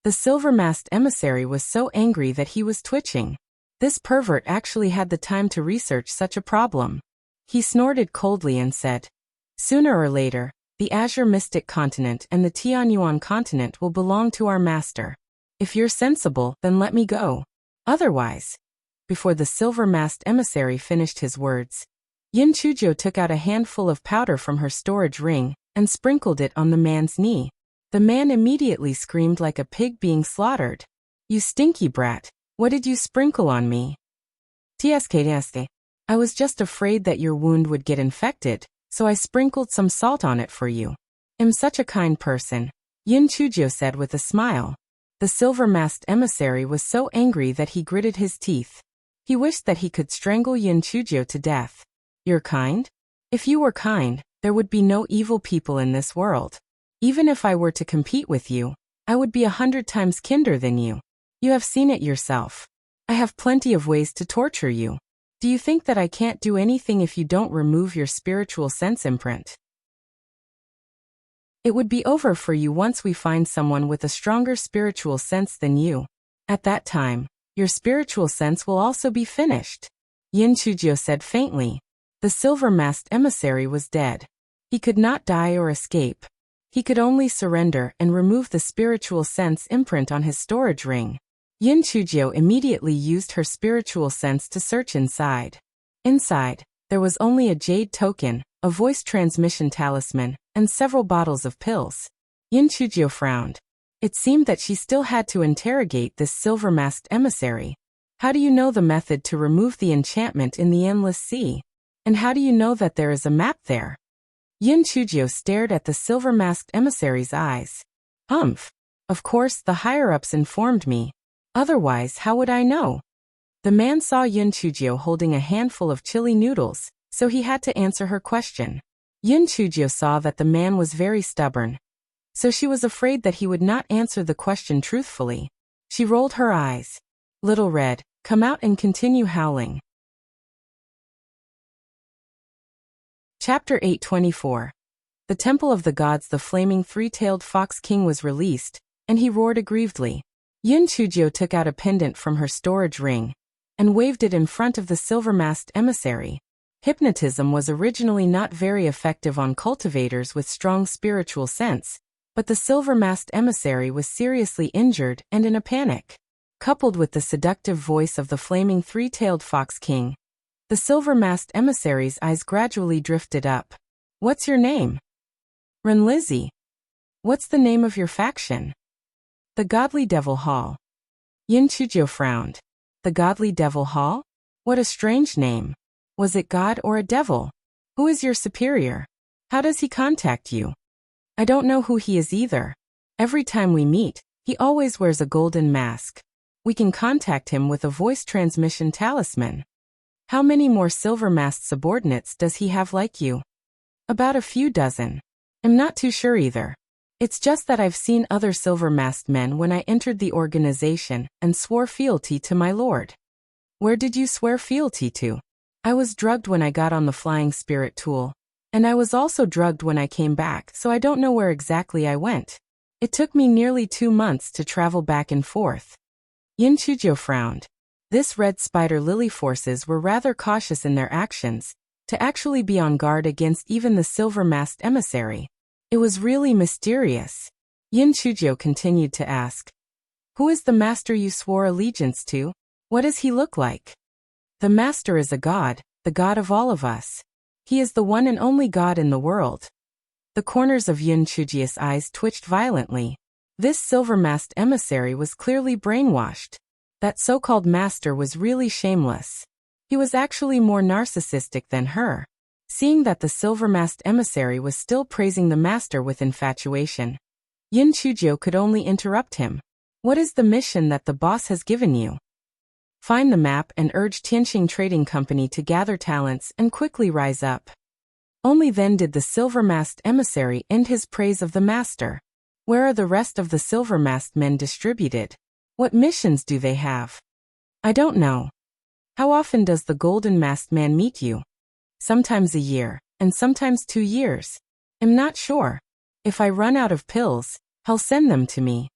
The silver-masked emissary was so angry that he was twitching. This pervert actually had the time to research such a problem. He snorted coldly and said, Sooner or later, the Azure Mystic continent and the Tianyuan continent will belong to our master. If you're sensible, then let me go. Otherwise. Before the silver-masked emissary finished his words, Yin Chujio took out a handful of powder from her storage ring and sprinkled it on the man's knee. The man immediately screamed like a pig being slaughtered. You stinky brat, what did you sprinkle on me? TSK. I was just afraid that your wound would get infected, so I sprinkled some salt on it for you. I'm such a kind person, Yin Chujio said with a smile. The silver-masked emissary was so angry that he gritted his teeth. He wished that he could strangle Yin Chujio to death. You're kind? If you were kind, there would be no evil people in this world. Even if I were to compete with you, I would be 100 times kinder than you. You have seen it yourself. I have plenty of ways to torture you. Do you think that I can't do anything if you don't remove your spiritual sense imprint? It would be over for you once we find someone with a stronger spiritual sense than you. At that time, your spiritual sense will also be finished. Yin Chujio said faintly. The silver-masked emissary was dead. He could not die or escape. He could only surrender and remove the spiritual sense imprint on his storage ring. Yin Chujio immediately used her spiritual sense to search inside. Inside, there was only a jade token, a voice transmission talisman, and several bottles of pills. Yin Chujio frowned. It seemed that she still had to interrogate this silver-masked emissary. How do you know the method to remove the enchantment in the Endless Sea? And how do you know that there is a map there? Yin Chujio stared at the silver-masked emissary's eyes. Humph. Of course, the higher-ups informed me. Otherwise, how would I know? The man saw Yin Chujio holding a handful of chili noodles, so he had to answer her question. Yin Chujio saw that the man was very stubborn, so she was afraid that he would not answer the question truthfully. She rolled her eyes. Little Red, come out and continue howling. Chapter 824. The Temple of the Gods. The flaming three-tailed fox king was released, and he roared aggrievedly. Yin Chujio took out a pendant from her storage ring and waved it in front of the silver-masked emissary. Hypnotism was originally not very effective on cultivators with strong spiritual sense, but the silver-masked emissary was seriously injured and in a panic. Coupled with the seductive voice of the flaming three-tailed fox king, the silver-masked emissary's eyes gradually drifted up. What's your name? Renlizzi. What's the name of your faction? The Godly Devil Hall. Yin Chujio frowned. The Godly Devil Hall? What a strange name. Was it God or a devil? Who is your superior? How does he contact you? I don't know who he is either. Every time we meet, he always wears a golden mask. We can contact him with a voice transmission talisman. How many more silver-masked subordinates does he have like you? About a few dozen. I'm not too sure either. It's just that I've seen other silver-masked men when I entered the organization and swore fealty to my lord. Where did you swear fealty to? I was drugged when I got on the flying spirit tool, and I was also drugged when I came back, so I don't know where exactly I went. It took me nearly 2 months to travel back and forth. Yin Chujio frowned. This red spider lily forces were rather cautious in their actions, to actually be on guard against even the silver-masked emissary. It was really mysterious. Yin Chujio continued to ask. Who is the master you swore allegiance to? What does he look like? The master is a god, the god of all of us. He is the one and only god in the world. The corners of Yin Chujio's eyes twitched violently. This silver-masked emissary was clearly brainwashed. That so-called master was really shameless. He was actually more narcissistic than her. Seeing that the silver-masked emissary was still praising the master with infatuation, Yin Chujio could only interrupt him. What is the mission that the boss has given you? Find the map and urge Tianxing Trading Company to gather talents and quickly rise up. Only then did the silver-masked emissary end his praise of the master. Where are the rest of the silver-masked men distributed? What missions do they have? I don't know. How often does the golden-masked man meet you? Sometimes a year, and sometimes 2 years. I'm not sure. If I run out of pills, he'll send them to me.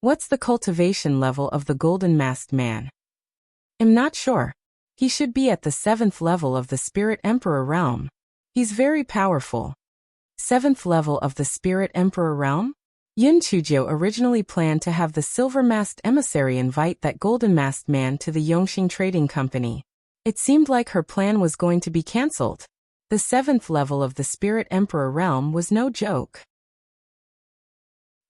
What's the cultivation level of the golden-masked man? I'm not sure. He should be at the 7th level of the Spirit Emperor realm. He's very powerful. 7th level of the Spirit Emperor realm? Yin Chujio originally planned to have the silver-masked emissary invite that golden-masked man to the Yongxing Trading Company. It seemed like her plan was going to be cancelled. The 7th level of the Spirit Emperor realm was no joke.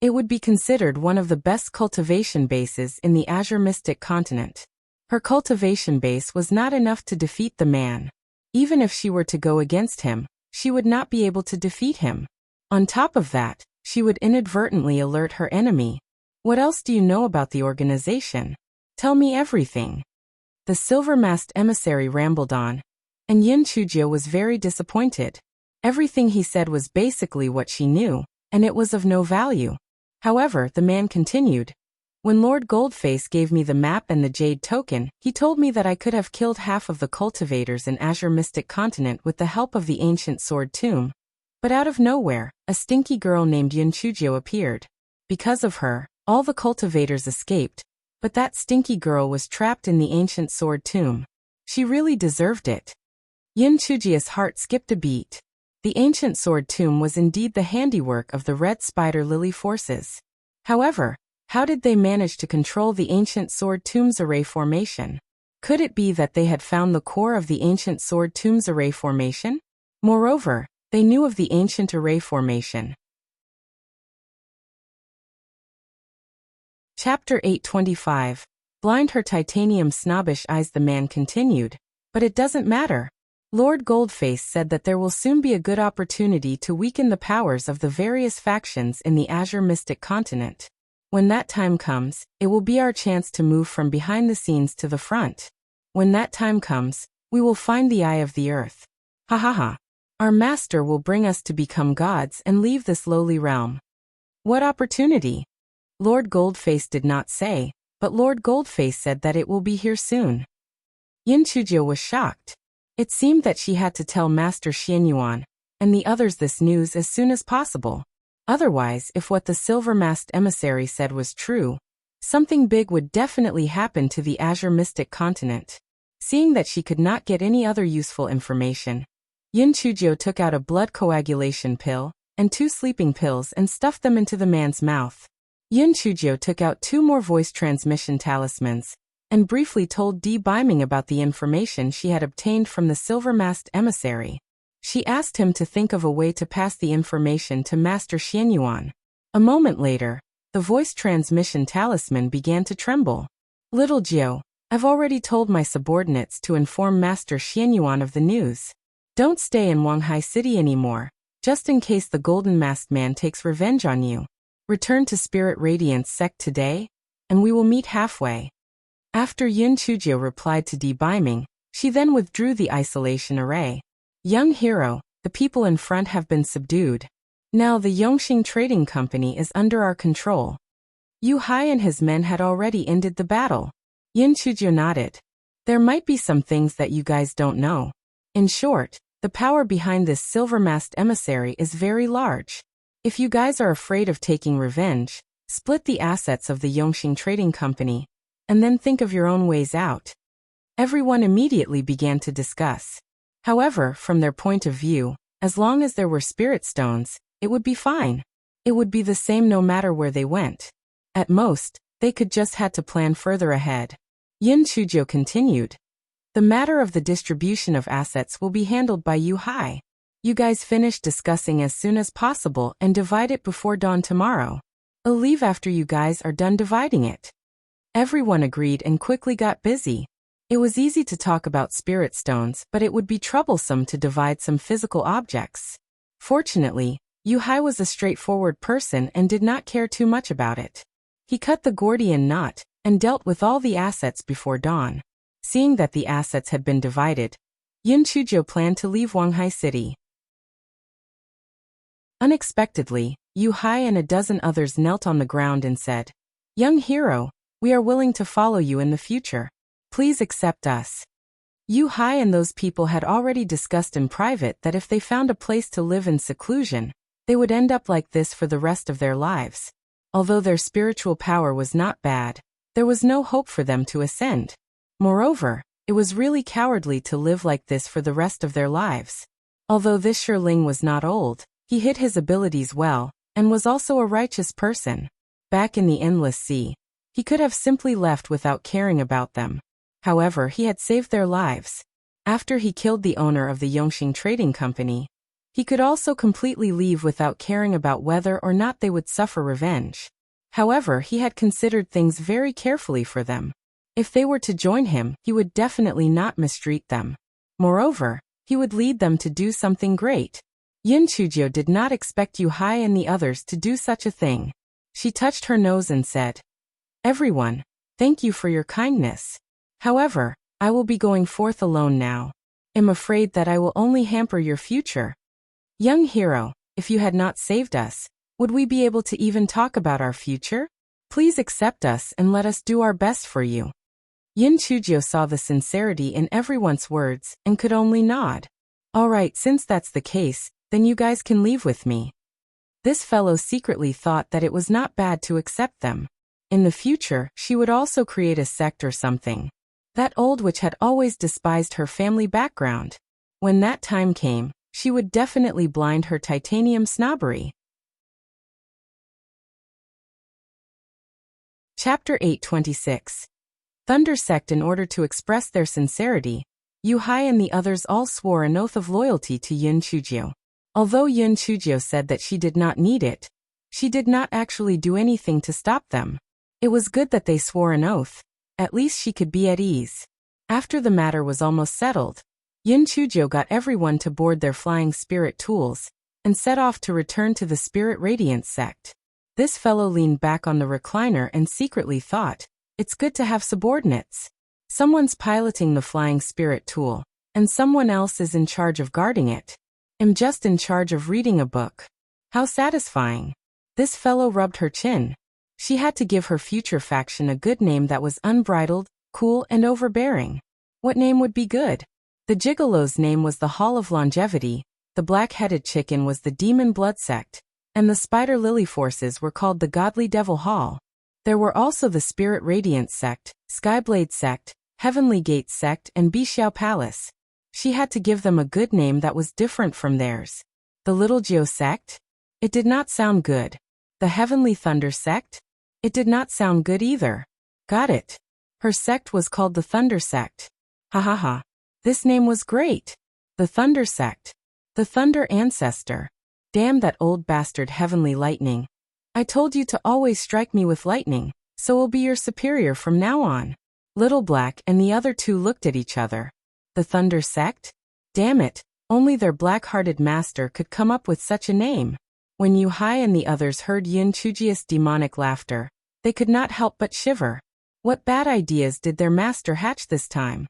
It would be considered one of the best cultivation bases in the Azure Mystic continent. Her cultivation base was not enough to defeat the man. Even if she were to go against him, she would not be able to defeat him. On top of that, she would inadvertently alert her enemy. What else do you know about the organization? Tell me everything. The silver-masked emissary rambled on, and Yin Chujio was very disappointed. Everything he said was basically what she knew, and it was of no value. However, the man continued. When Lord Goldface gave me the map and the jade token, he told me that I could have killed half of the cultivators in Azure Mystic Continent with the help of the ancient sword tomb. But out of nowhere, a stinky girl named Yin Chujio appeared. Because of her, all the cultivators escaped, but that stinky girl was trapped in the ancient sword tomb. She really deserved it. Yin Chujio's heart skipped a beat. The ancient sword tomb was indeed the handiwork of the red spider lily forces. However, how did they manage to control the ancient sword tomb's array formation? Could it be that they had found the core of the ancient sword tomb's array formation? Moreover, they knew of the ancient array formation. Chapter 825. Blind her titanium snobbish eyes. The man continued. But it doesn't matter. Lord Goldface said that there will soon be a good opportunity to weaken the powers of the various factions in the Azure Mystic continent. When that time comes, it will be our chance to move from behind the scenes to the front. When that time comes, we will find the eye of the earth. Ha ha ha. Our master will bring us to become gods and leave this lowly realm. What opportunity? Lord Goldface did not say, but Lord Goldface said that it will be here soon. Yin Chujio was shocked. It seemed that she had to tell Master Xianyuan and the others this news as soon as possible. Otherwise, if what the silver-masked emissary said was true, something big would definitely happen to the Azure Mystic continent. Seeing that she could not get any other useful information, Yin Chujio took out a blood coagulation pill and 2 sleeping pills and stuffed them into the man's mouth. Yin Chujio took out 2 more voice transmission talismans and briefly told Di Biming about the information she had obtained from the silver-masked emissary. She asked him to think of a way to pass the information to Master Xianyuan. A moment later, the voice transmission talisman began to tremble. Little Jiu, I've already told my subordinates to inform Master Xianyuan of the news. Don't stay in Wanghai City anymore, just in case the Golden Masked Man takes revenge on you. Return to Spirit Radiance Sect today, and we will meet halfway. After Yin Chujio replied to Di Biming, she then withdrew the isolation array. Young hero, the people in front have been subdued. Now the Yongxing Trading Company is under our control. Yu Hai and his men had already ended the battle. Yin Chujio nodded. There might be some things that you guys don't know. In short, the power behind this silver-masked emissary is very large. If you guys are afraid of taking revenge, split the assets of the Yongxing Trading Company, and then think of your own ways out. Everyone immediately began to discuss. However, from their point of view, as long as there were spirit stones, it would be fine. It would be the same no matter where they went. At most, they could just had to plan further ahead. Yin Chujio continued. The matter of the distribution of assets will be handled by Yu Hai. You guys finish discussing as soon as possible and divide it before dawn tomorrow. I'll leave after you guys are done dividing it. Everyone agreed and quickly got busy. It was easy to talk about spirit stones, but it would be troublesome to divide some physical objects. Fortunately, Yu Hai was a straightforward person and did not care too much about it. He cut the Gordian knot and dealt with all the assets before dawn. Seeing that the assets had been divided, Yin Chujio planned to leave Wanghai City. Unexpectedly, Yu Hai and a dozen others knelt on the ground and said, "Young hero, we are willing to follow you in the future. Please accept us." Yu Hai and those people had already discussed in private that if they found a place to live in seclusion, they would end up like this for the rest of their lives. Although their spiritual power was not bad, there was no hope for them to ascend. Moreover, it was really cowardly to live like this for the rest of their lives. Although this Shirling was not old, he hid his abilities well, and was also a righteous person. Back in the Endless Sea, he could have simply left without caring about them. However, he had saved their lives. After he killed the owner of the Yongxing Trading Company, he could also completely leave without caring about whether or not they would suffer revenge. However, he had considered things very carefully for them. If they were to join him, he would definitely not mistreat them. Moreover, he would lead them to do something great. Yin Chujio did not expect Yu Hai and the others to do such a thing. She touched her nose and said, "Everyone, thank you for your kindness. However, I will be going forth alone now. I'm afraid that I will only hamper your future. Young hero, if you had not saved us, would we be able to even talk about our future? Please accept us and let us do our best for you." Yin Chujio saw the sincerity in everyone's words and could only nod. "All right, since that's the case, then you guys can leave with me." This fellow secretly thought that it was not bad to accept them. In the future, she would also create a sect or something. That old witch had always despised her family background. When that time came, she would definitely blind her titanium snobbery. Chapter 826. Thunder Sect. In order to express their sincerity, Yu Hai and the others all swore an oath of loyalty to Yin Chujio. Although Yin Chujio said that she did not need it, she did not actually do anything to stop them. It was good that they swore an oath. At least she could be at ease. After the matter was almost settled, Yin Chujio got everyone to board their flying spirit tools and set off to return to the Spirit Radiance sect. This fellow leaned back on the recliner and secretly thought, it's good to have subordinates. Someone's piloting the flying spirit tool, and someone else is in charge of guarding it. I'm just in charge of reading a book. How satisfying. This fellow rubbed her chin. She had to give her future faction a good name that was unbridled, cool, and overbearing. What name would be good? The Gigolo's name was the Hall of Longevity, the Black-Headed Chicken was the Demon Blood Sect, and the Spider Lily Forces were called the Godly Devil Hall. There were also the Spirit Radiance Sect, Skyblade Sect, Heavenly Gate Sect, and Bixiao Palace. She had to give them a good name that was different from theirs. The Little Geo Sect? It did not sound good. The Heavenly Thunder Sect? It did not sound good either. Got it. Her sect was called the Thunder Sect. Ha ha ha. This name was great. The Thunder Sect. The Thunder Ancestor. Damn that old bastard Heavenly Lightning. I told you to always strike me with lightning, so I'll be your superior from now on. Little Black and the other two looked at each other. The Thunder Sect? Damn it, only their black-hearted master could come up with such a name. When Yu Hai and the others heard Yin Chujia's demonic laughter, they could not help but shiver. What bad ideas did their master hatch this time?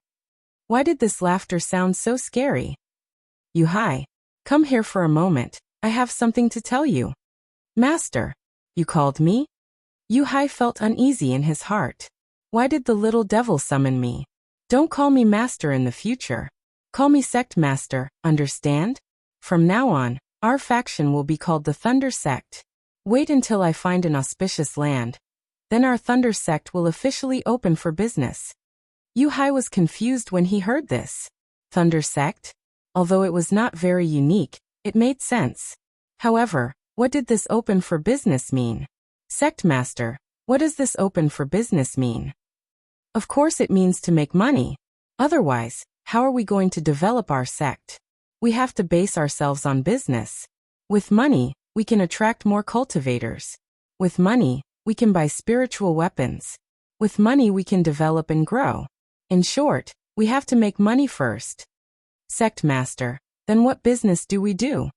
Why did this laughter sound so scary? Yu Hai, come here for a moment, I have something to tell you. Master, you called me? Yu Hai felt uneasy in his heart. Why did the little devil summon me? Don't call me master in the future. Call me sect master, understand? From now on, our faction will be called the Thunder Sect. Wait until I find an auspicious land. Then our Thunder Sect will officially open for business. Yu Hai was confused when he heard this. Thunder Sect? Although it was not very unique, it made sense. However, what did this open for business mean? Sect master, what does this open for business mean? Of course it means to make money. Otherwise, how are we going to develop our sect? We have to base ourselves on business. With money, we can attract more cultivators. With money, we can buy spiritual weapons. With money we can develop and grow. In short, we have to make money first. Sect master, then what business do we do?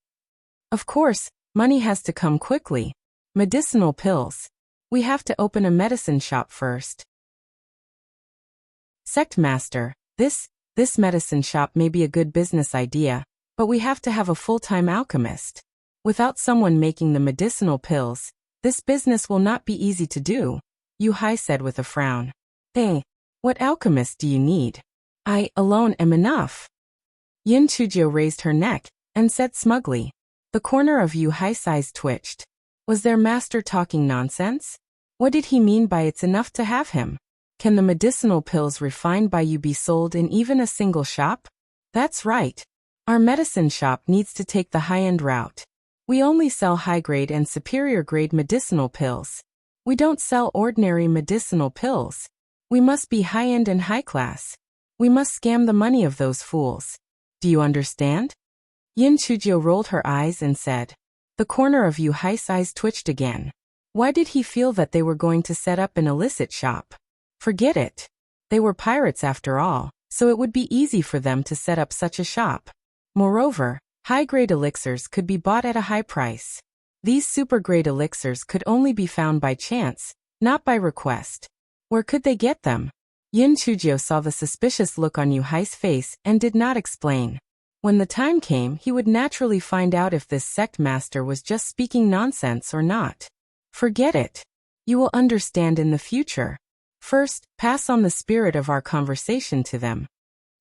Of course, money has to come quickly. Medicinal pills. We have to open a medicine shop first. Sect master, this medicine shop may be a good business idea, but we have to have a full-time alchemist. Without someone making the medicinal pills, this business will not be easy to do, Yu Hai said with a frown. Hey, what alchemist do you need? I alone am enough. Yin Chujio raised her neck and said smugly. The corner of Yu Hai's eyes twitched. Was their master talking nonsense? What did he mean by it's enough to have him? Can the medicinal pills refined by you be sold in even a single shop? That's right. Our medicine shop needs to take the high-end route. We only sell high-grade and superior-grade medicinal pills. We don't sell ordinary medicinal pills. We must be high-end and high-class. We must scam the money of those fools. Do you understand? Yin Chujio rolled her eyes and said. The corner of Yu Hai's eyes twitched again. Why did he feel that they were going to set up an illicit shop? Forget it. They were pirates after all, so it would be easy for them to set up such a shop. Moreover, high-grade elixirs could be bought at a high price. These super-grade elixirs could only be found by chance, not by request. Where could they get them? Yin Chujio saw the suspicious look on Yu Hai's face and did not explain. When the time came, he would naturally find out if this sect master was just speaking nonsense or not. Forget it. You will understand in the future. First, pass on the spirit of our conversation to them.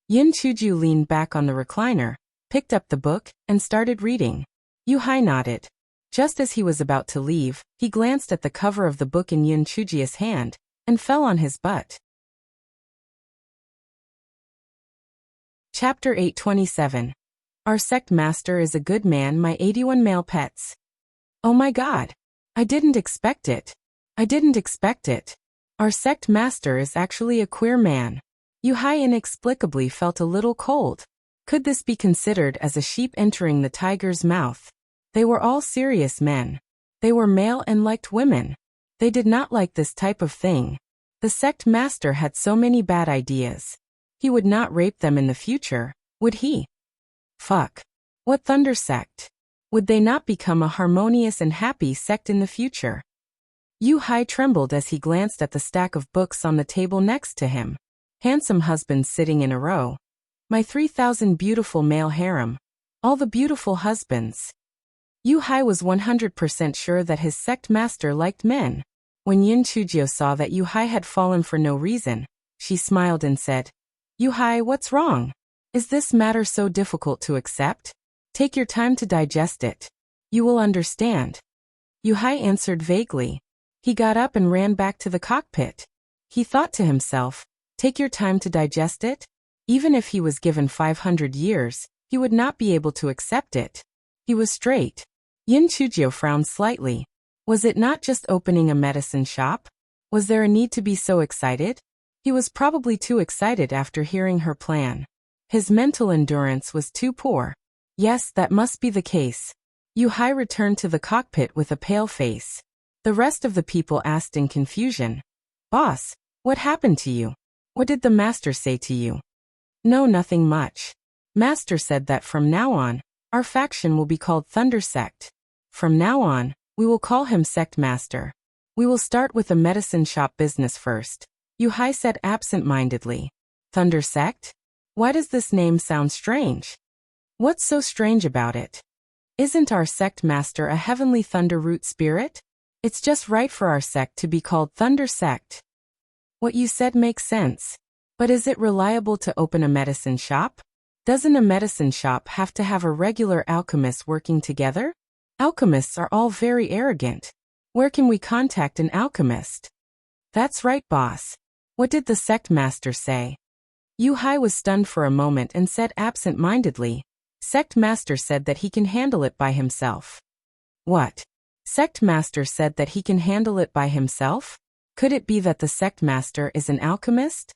Yin Chujio leaned back on the recliner, picked up the book, and started reading. Yu Hai nodded. Just as he was about to leave, he glanced at the cover of the book in Yin Chujio's hand, and fell on his butt. Chapter 827. Our sect master is a good man, my 81 male pets. Oh my god. I didn't expect it. I didn't expect it. Our sect master is actually a queer man. Yu Hai inexplicably felt a little cold. Could this be considered as a sheep entering the tiger's mouth? They were all serious men. They were male and liked women. They did not like this type of thing. The sect master had so many bad ideas. He would not rape them in the future, Would he? Fuck. What thunder sect? Would they not become a harmonious and happy sect in the future? Yu Hai trembled as he glanced at the stack of books on the table next to him. Handsome husbands sitting in a row. My 3,000 beautiful male harem. All the beautiful husbands. Yu Hai was 100% sure that his sect master liked men. When Yin Chujio saw that Yu Hai had fallen for no reason, she smiled and said, Yu Hai, what's wrong? Is this matter so difficult to accept? Take your time to digest it. You will understand. Yu Hai answered vaguely. He got up and ran back to the cockpit. He thought to himself, take your time to digest it? Even if he was given 500 years, he would not be able to accept it. He was straight. Yin Chujio frowned slightly. Was it not just opening a medicine shop? Was there a need to be so excited? He was probably too excited after hearing her plan. His mental endurance was too poor. Yes, that must be the case. Yu Hai returned to the cockpit with a pale face. The rest of the people asked in confusion. Boss, what happened to you? What did the master say to you? No, nothing much. Master said that from now on, our faction will be called Thunder Sect. From now on, we will call him Sect Master. We will start with a medicine shop business first, Yu Hai said absent-mindedly. Thunder Sect? Why does this name sound strange? What's so strange about it? Isn't our sect master a heavenly thunder root spirit? It's just right for our sect to be called Thunder Sect. What you said makes sense. But is it reliable to open a medicine shop? Doesn't a medicine shop have to have a regular alchemist working together? Alchemists are all very arrogant. Where can we contact an alchemist? That's right, boss. What did the sect master say? Yu Hai was stunned for a moment and said absent-mindedly, Sect master said that he can handle it by himself. What? Sect master said that he can handle it by himself? Could it be that the sect master is an alchemist?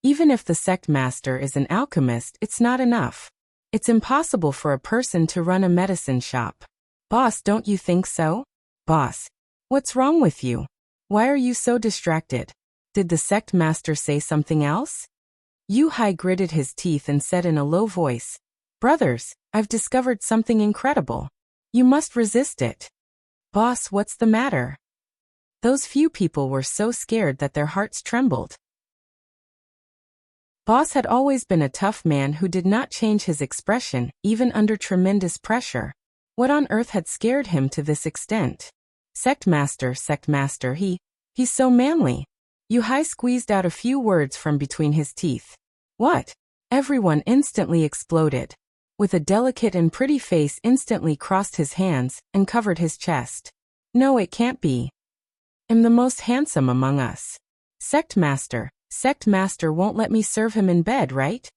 Even if the sect master is an alchemist, it's not enough. It's impossible for a person to run a medicine shop. Boss, don't you think so? Boss, what's wrong with you? Why are you so distracted? Did the sect master say something else? Yu Hai gritted his teeth and said in a low voice, Brothers, I've discovered something incredible. You must resist it. Boss, what's the matter? Those few people were so scared that their hearts trembled. Boss had always been a tough man who did not change his expression, even under tremendous pressure. What on earth had scared him to this extent? Sect master, he's so manly. Yu Hai squeezed out a few words from between his teeth. What? Everyone instantly exploded. With a delicate and pretty face instantly crossed his hands and covered his chest. No, it can't be. I'm the most handsome among us. Sect master won't let me serve him in bed, right?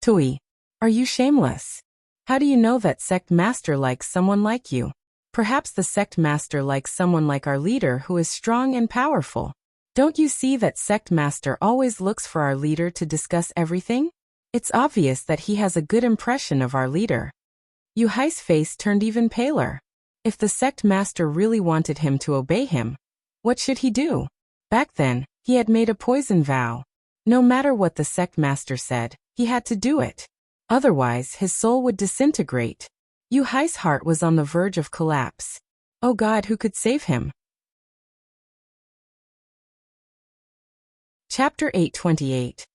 Tui, are you shameless? How do you know that sect master likes someone like you? Perhaps the sect master likes someone like our leader who is strong and powerful. Don't you see that sect master always looks for our leader to discuss everything? It's obvious that he has a good impression of our leader. Yu Hai's face turned even paler. If the sect master really wanted him to obey him, what should he do? Back then, he had made a poison vow. No matter what the sect master said, he had to do it. Otherwise, his soul would disintegrate. Yu Hai's heart was on the verge of collapse. Oh God, who could save him? Chapter 828.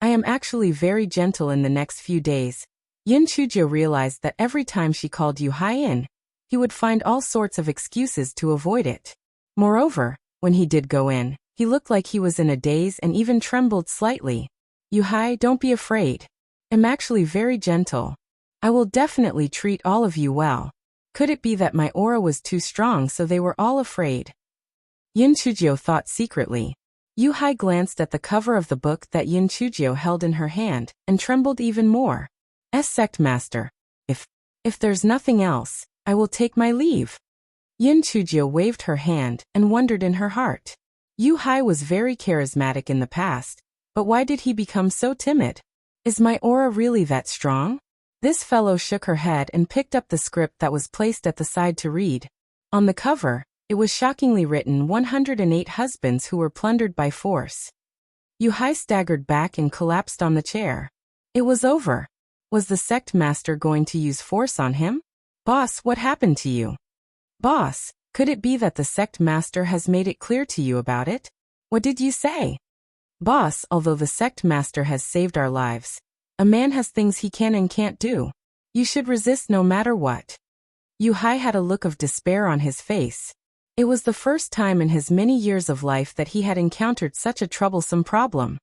I am actually very gentle in the next few days. Yin Chujio realized that every time she called Yu Hai in, he would find all sorts of excuses to avoid it. Moreover, when he did go in, he looked like he was in a daze and even trembled slightly. Yu Hai, don't be afraid. I'm actually very gentle. I will definitely treat all of you well. Could it be that my aura was too strong so they were all afraid? Yin Chujio thought secretly. Yu Hai glanced at the cover of the book that Yin Chujio held in her hand, and trembled even more. Sect master, if there's nothing else, I will take my leave. Yin Chujio waved her hand, and wondered in her heart. Yu Hai was very charismatic in the past, but why did he become so timid? Is my aura really that strong? This fellow shook her head and picked up the script that was placed at the side to read. On the cover, it was shockingly written 108 husbands who were plundered by force. Yu Hai staggered back and collapsed on the chair. It was over. Was the sect master going to use force on him? Boss, what happened to you? Boss, could it be that the sect master has made it clear to you about it? What did you say? Boss, although the sect master has saved our lives, a man has things he can and can't do. You should resist no matter what. Yuhai had a look of despair on his face. It was the first time in his many years of life that he had encountered such a troublesome problem.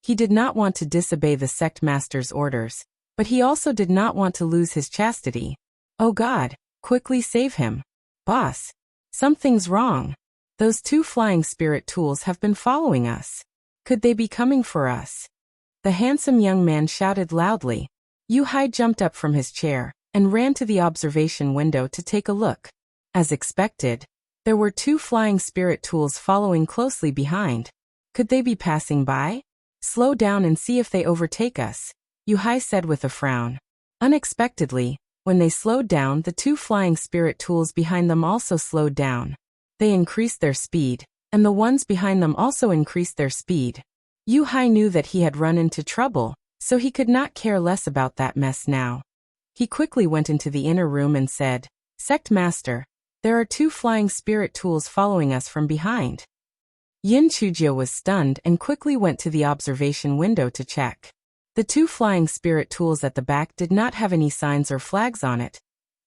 He did not want to disobey the sect master's orders, but he also did not want to lose his chastity. Oh God, quickly save him. Boss, something's wrong. Those two flying spirit tools have been following us. Could they be coming for us? The handsome young man shouted loudly. Yuhai jumped up from his chair and ran to the observation window to take a look. As expected, there were two flying spirit tools following closely behind. Could they be passing by? Slow down and see if they overtake us, Yuhai said with a frown. Unexpectedly, when they slowed down, the two flying spirit tools behind them also slowed down. They increased their speed, and the ones behind them also increased their speed. Yuhai knew that he had run into trouble, so he could not care less about that mess now. He quickly went into the inner room and said, Sect Master, there are two flying spirit tools following us from behind. Yin Chujio was stunned and quickly went to the observation window to check. The two flying spirit tools at the back did not have any signs or flags on it,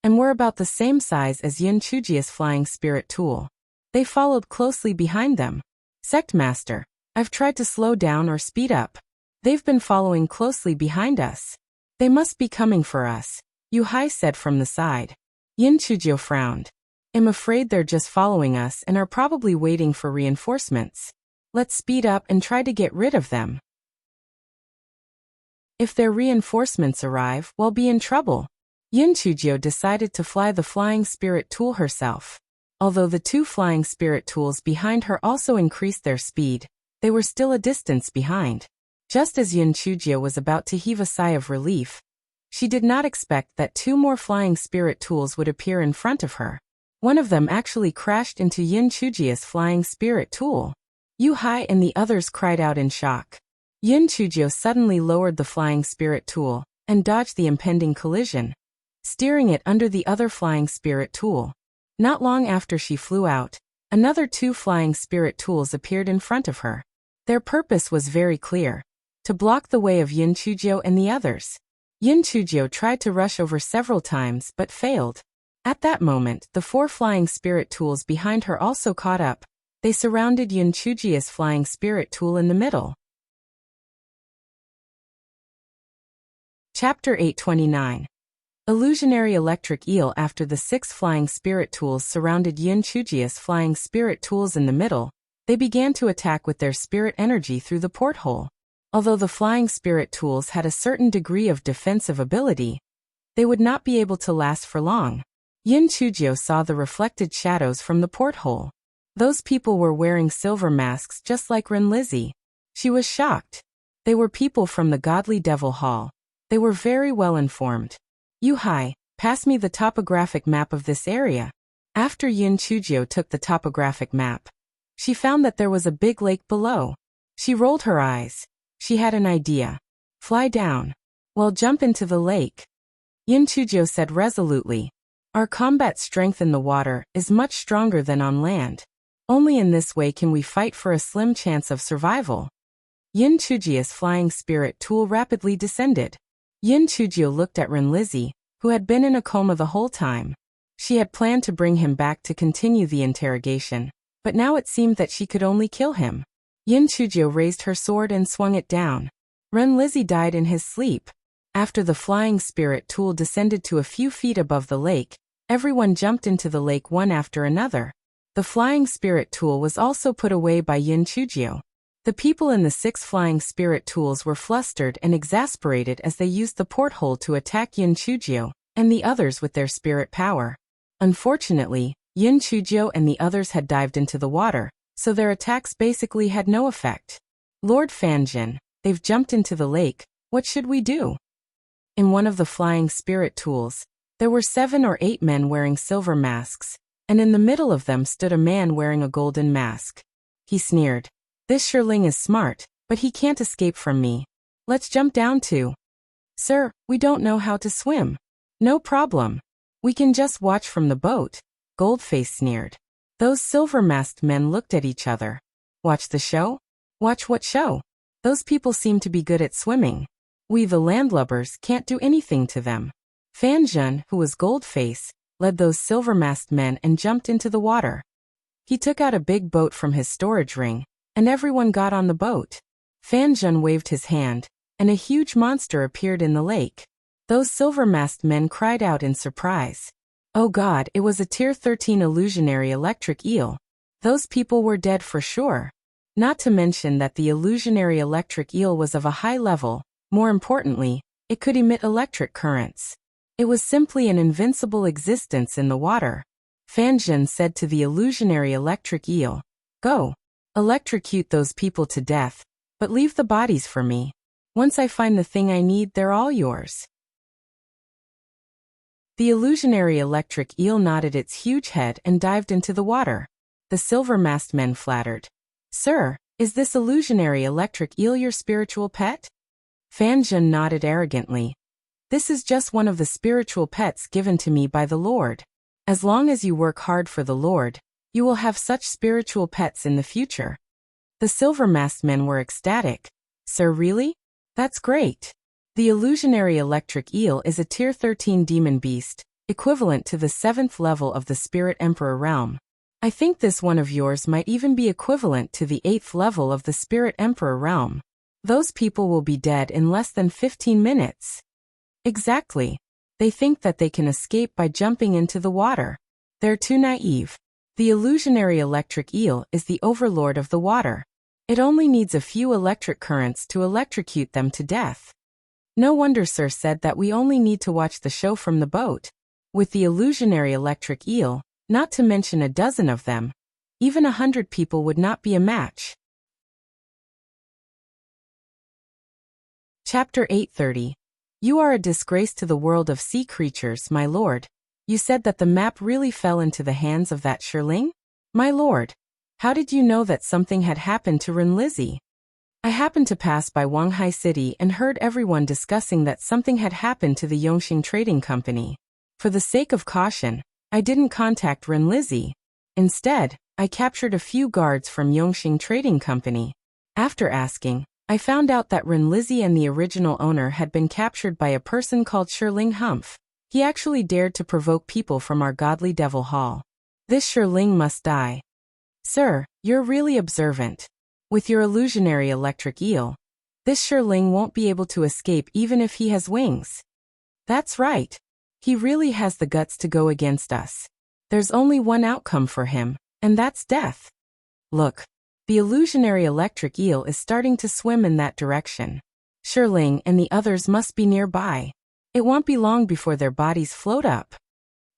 and were about the same size as Yin Chujio's flying spirit tool. They followed closely behind them. Sect Master, I've tried to slow down or speed up. They've been following closely behind us. They must be coming for us, Yuhai said from the side. Yin Chujio frowned. I'm afraid they're just following us and are probably waiting for reinforcements. Let's speed up and try to get rid of them. If their reinforcements arrive, we'll be in trouble. Yin Chujio decided to fly the flying spirit tool herself. Although the two flying spirit tools behind her also increased their speed, they were still a distance behind. Just as Yin Chujio was about to heave a sigh of relief, she did not expect that two more flying spirit tools would appear in front of her. One of them actually crashed into Yin Chujio's flying spirit tool. Yuhai and the others cried out in shock. Yin Chujio suddenly lowered the flying spirit tool and dodged the impending collision, steering it under the other flying spirit tool. Not long after she flew out, another two flying spirit tools appeared in front of her. Their purpose was very clear: to block the way of Yin Chujio and the others. Yin Chujio tried to rush over several times but failed. At that moment, the four flying spirit tools behind her also caught up. They surrounded Yin Chujio's flying spirit tool in the middle. Chapter 829. Illusionary electric eel. After the six flying spirit tools surrounded Yin Chujio's flying spirit tools in the middle, they began to attack with their spirit energy through the porthole. Although the flying spirit tools had a certain degree of defensive ability, they would not be able to last for long. Yin Chujio saw the reflected shadows from the porthole. Those people were wearing silver masks just like Ren Lizzie. She was shocked. They were people from the Godly Devil Hall. They were very well informed. Yuhai, pass me the topographic map of this area. After Yin Chujio took the topographic map, she found that there was a big lake below. She rolled her eyes. She had an idea. Fly down. Well, jump into the lake. Yin Chujio said resolutely. Our combat strength in the water is much stronger than on land. Only in this way can we fight for a slim chance of survival. Yin Chujio's flying spirit tool rapidly descended. Yin Chujio looked at Ren Lizzie, who had been in a coma the whole time. She had planned to bring him back to continue the interrogation, but now it seemed that she could only kill him. Yin Chujio raised her sword and swung it down. Ren Lizzie died in his sleep. After the flying spirit tool descended to a few feet above the lake, everyone jumped into the lake one after another. The flying spirit tool was also put away by Yin Chujio. The people in the six flying spirit tools were flustered and exasperated as they used the porthole to attack Yin Chujio and the others with their spirit power. Unfortunately, Yin Chujio and the others had dived into the water, so their attacks basically had no effect. Lord Fanjin, they've jumped into the lake, what should we do? In one of the flying spirit tools, there were 7 or 8 men wearing silver masks, and in the middle of them stood a man wearing a golden mask. He sneered. This Shirling is smart, but he can't escape from me. Let's jump down too. Sir, we don't know how to swim. No problem. We can just watch from the boat, Goldface sneered. Those silver-masked men looked at each other. Watch the show? Watch what show? Those people seem to be good at swimming. We the landlubbers can't do anything to them. Fan Zhen, who was Goldface, led those silver-masked men and jumped into the water. He took out a big boat from his storage ring, and everyone got on the boat. Fan Zhen waved his hand, and a huge monster appeared in the lake. Those silver-masked men cried out in surprise. Oh God, it was a Tier 13 illusionary electric eel. Those people were dead for sure. Not to mention that the illusionary electric eel was of a high level. More importantly, it could emit electric currents. It was simply an invincible existence in the water. Fan Zhen said to the illusionary electric eel, "Go. Electrocute those people to death, but leave the bodies for me. Once I find the thing I need, they're all yours." The illusionary electric eel nodded its huge head and dived into the water. The silver-masked men flattered. "Sir, is this illusionary electric eel your spiritual pet?" Fan Zhen nodded arrogantly. "This is just one of the spiritual pets given to me by the Lord. As long as you work hard for the Lord, you will have such spiritual pets in the future." The silver-masked men were ecstatic. "Sir, really? That's great." The illusionary electric eel is a Tier 13 demon beast, equivalent to the 7th level of the Spirit Emperor realm. I think this one of yours might even be equivalent to the 8th level of the Spirit Emperor realm. Those people will be dead in less than 15 minutes. Exactly. They think that they can escape by jumping into the water. They're too naive. The illusionary electric eel is the overlord of the water. It only needs a few electric currents to electrocute them to death. No wonder Sir said that we only need to watch the show from the boat. With the illusionary electric eel, not to mention a dozen of them, even 100 people would not be a match. Chapter 830. You are a disgrace to the world of sea creatures, my lord. You said that the map really fell into the hands of that Shirling? My lord, how did you know that something had happened to Renlizzi? I happened to pass by Wanghai City and heard everyone discussing that something had happened to the Yongxing Trading Company. For the sake of caution, I didn't contact Renlizzi. Instead, I captured a few guards from Yongxing Trading Company. After asking, I found out that Renlizzi and the original owner had been captured by a person called Shirling Humph. He actually dared to provoke people from our godly devil hall. This Shirling must die. Sir, you're really observant. With your illusionary electric eel, this Shirling won't be able to escape even if he has wings. That's right. He really has the guts to go against us. There's only one outcome for him, and that's death. Look, the illusionary electric eel is starting to swim in that direction. Shirling and the others must be nearby. It won't be long before their bodies float up.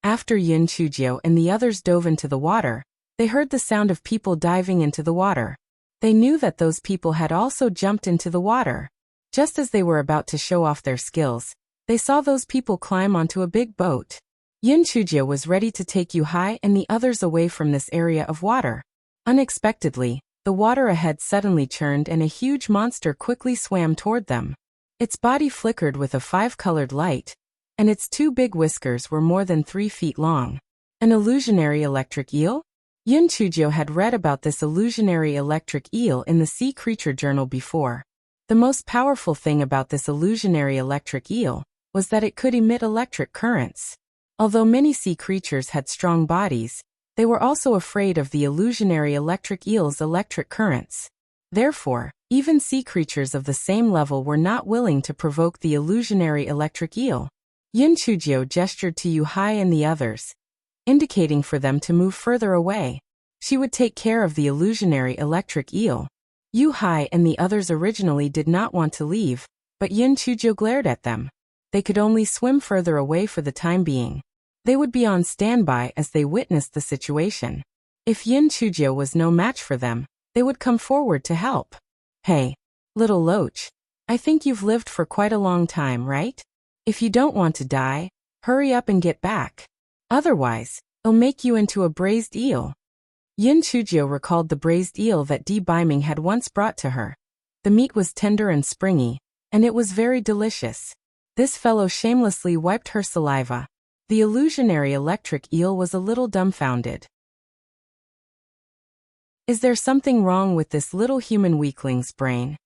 After Yin Chujiu and the others dove into the water, they heard the sound of people diving into the water. They knew that those people had also jumped into the water. Just as they were about to show off their skills, they saw those people climb onto a big boat. Yin Chujiu was ready to take Yuhai and the others away from this area of water. Unexpectedly, the water ahead suddenly churned and a huge monster quickly swam toward them. Its body flickered with a 5-colored light, and its 2 big whiskers were more than 3 feet long. An illusionary electric eel? Yin Chujiu had read about this illusionary electric eel in the Sea Creature Journal before. The most powerful thing about this illusionary electric eel was that it could emit electric currents. Although many sea creatures had strong bodies, they were also afraid of the illusionary electric eel's electric currents. Therefore, even sea creatures of the same level were not willing to provoke the illusionary electric eel. Yin Chujiu gestured to Yuhai and the others, indicating for them to move further away. She would take care of the illusionary electric eel. Yuhai and the others originally did not want to leave, but Yin Chujiu glared at them. They could only swim further away for the time being. They would be on standby as they witnessed the situation. If Yin Chujiu was no match for them, they would come forward to help. Hey, little Loach, I think you've lived for quite a long time, right? If you don't want to die, hurry up and get back. Otherwise, it'll make you into a braised eel. Yin Chujiu recalled the braised eel that Di Biming had once brought to her. The meat was tender and springy, and it was very delicious. This fellow shamelessly wiped her saliva. The illusionary electric eel was a little dumbfounded. Is there something wrong with this little human weakling's brain?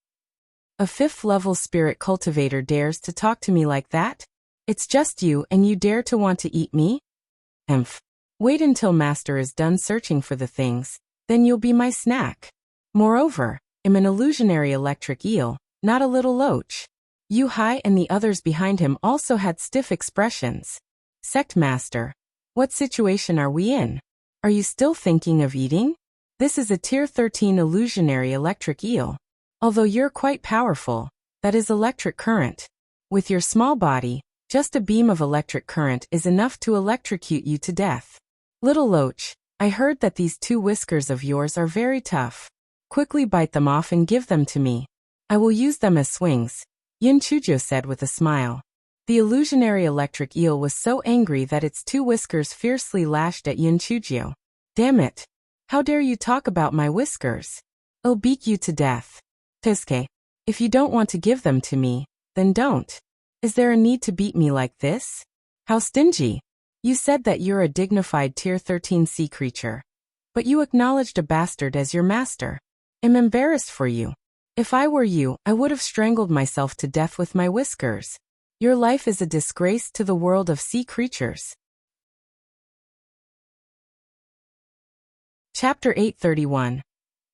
A 5th-level spirit cultivator dares to talk to me like that? It's just you and you dare to want to eat me? Emph. Wait until Master is done searching for the things, then you'll be my snack. Moreover, I'm an illusionary electric eel, not a little loach. Yu Hai and the others behind him also had stiff expressions. Sect Master, what situation are we in? Are you still thinking of eating? This is a Tier 13 illusionary electric eel. Although you're quite powerful, that is electric current. With your small body, just a beam of electric current is enough to electrocute you to death. Little loach, I heard that these 2 whiskers of yours are very tough. Quickly bite them off and give them to me. I will use them as swings, Yin Chujiu said with a smile. The illusionary electric eel was so angry that its 2 whiskers fiercely lashed at Yin Chujiu. Damn it! How dare you talk about my whiskers? I'll beat you to death. Tusuke, if you don't want to give them to me, then don't. Is there a need to beat me like this? How stingy. You said that you're a dignified Tier 13 sea creature. But you acknowledged a bastard as your master. I'm embarrassed for you. If I were you, I would have strangled myself to death with my whiskers. Your life is a disgrace to the world of sea creatures. Chapter 831.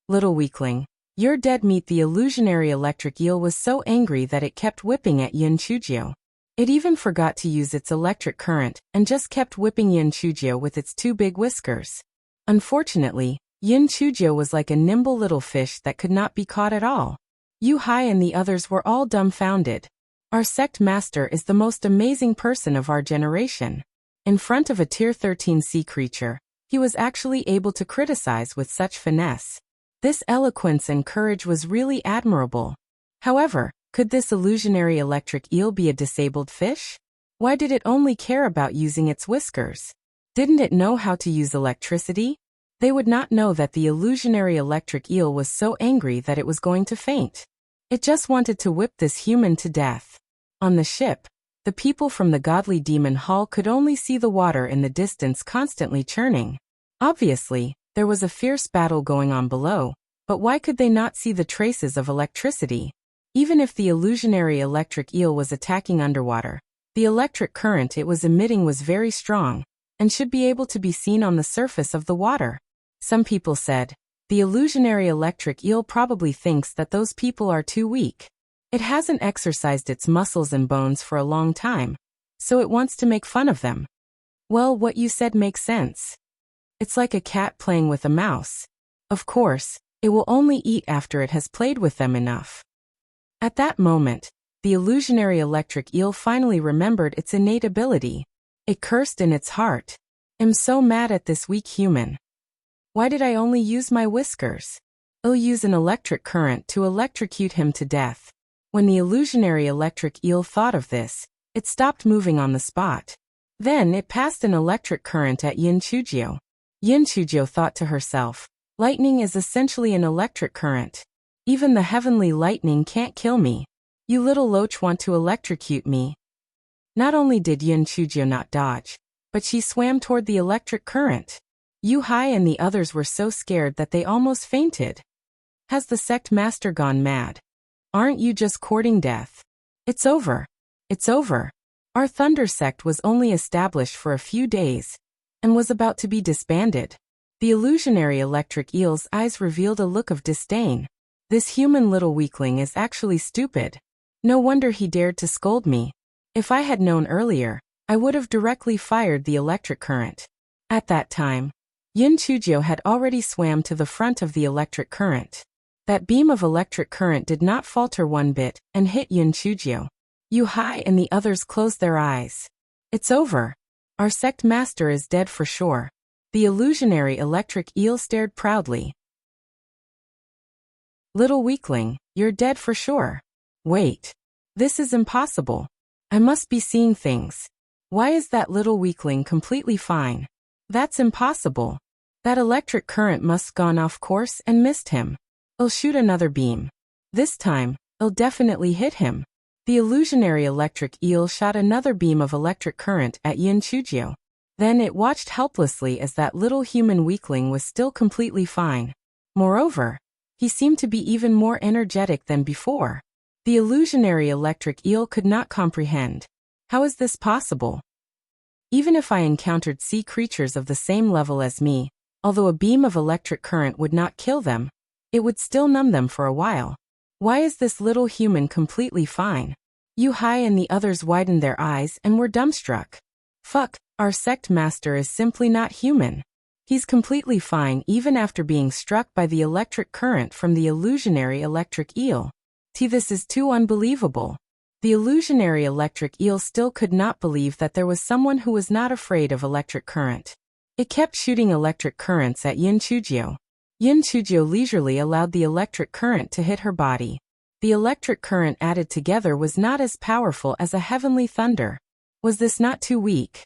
Little weakling. You're dead meat. The illusionary electric eel was so angry that it kept whipping at Yin Chujiu. It even forgot to use its electric current and just kept whipping Yin Chujiu with its 2 big whiskers. Unfortunately, Yin Chujiu was like a nimble little fish that could not be caught at all. Yu Hai and the others were all dumbfounded. Our sect master is the most amazing person of our generation. In front of a Tier 13 sea creature, he was actually able to criticize with such finesse. This eloquence and courage was really admirable. However, could this illusionary electric eel be a disabled fish? Why did it only care about using its whiskers? Didn't it know how to use electricity? They would not know that the illusionary electric eel was so angry that it was going to faint. It just wanted to whip this human to death. On the ship, the people from the godly demon hall could only see the water in the distance constantly churning. Obviously, there was a fierce battle going on below, but why could they not see the traces of electricity? Even if the illusionary electric eel was attacking underwater, the electric current it was emitting was very strong, and should be able to be seen on the surface of the water. Some people said, the illusionary electric eel probably thinks that those people are too weak. It hasn't exercised its muscles and bones for a long time, so it wants to make fun of them. Well, what you said makes sense. It's like a cat playing with a mouse. Of course, it will only eat after it has played with them enough. At that moment, the illusionary electric eel finally remembered its innate ability. It cursed in its heart. I'm so mad at this weak human. Why did I only use my whiskers? I'll use an electric current to electrocute him to death. When the illusionary electric eel thought of this, it stopped moving on the spot. Then it passed an electric current at Yin Chujiu. Yin Chujiu thought to herself, lightning is essentially an electric current. Even the heavenly lightning can't kill me. You little loach want to electrocute me. Not only did Yin Chujiu not dodge, but she swam toward the electric current. Yu Hai and the others were so scared that they almost fainted. Has the sect master gone mad? Aren't you just courting death? It's over. It's over. Our Thunder sect was only established for a few days, and was about to be disbanded. The illusionary electric eel's eyes revealed a look of disdain. This human little weakling is actually stupid. No wonder he dared to scold me. If I had known earlier, I would have directly fired the electric current. At that time, Yin Chujiu had already swam to the front of the electric current. That beam of electric current did not falter one bit and hit Yin Chujiu. Yu Hai and the others closed their eyes. It's over. Our sect master is dead for sure. The illusionary electric eel stared proudly. Little weakling, you're dead for sure. Wait. This is impossible. I must be seeing things. Why is that little weakling completely fine? That's impossible. That electric current must gone off course and missed him. I'll shoot another beam. This time, I'll definitely hit him. The illusionary electric eel shot another beam of electric current at Yin Chujio. Then it watched helplessly as that little human weakling was still completely fine. Moreover, he seemed to be even more energetic than before. The illusionary electric eel could not comprehend. How is this possible? Even if I encountered sea creatures of the same level as me, although a beam of electric current would not kill them, it would still numb them for a while. Why is this little human completely fine? Yu Hai and the others widened their eyes and were dumbstruck. Fuck, our sect master is simply not human. He's completely fine even after being struck by the electric current from the illusionary electric eel. This is too unbelievable. The illusionary electric eel still could not believe that there was someone who was not afraid of electric current. It kept shooting electric currents at Yin Chujio. Yin Chujio leisurely allowed the electric current to hit her body. The electric current added together was not as powerful as a heavenly thunder. Was this not too weak?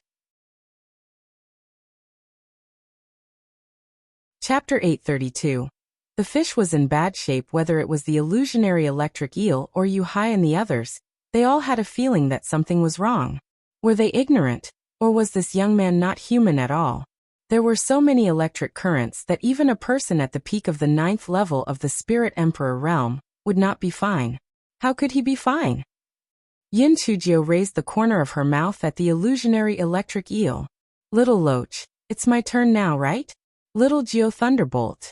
Chapter 832. The fish was in bad shape whether it was the illusionary electric eel or Yu Hai and the others. They all had a feeling that something was wrong. Were they ignorant, or was this young man not human at all? There were so many electric currents that even a person at the peak of the 9th level of the Spirit Emperor realm would not be fine. How could he be fine? Yin Chujio raised the corner of her mouth at the illusionary electric eel. Little Loach, it's my turn now, right? Little Geo Thunderbolt.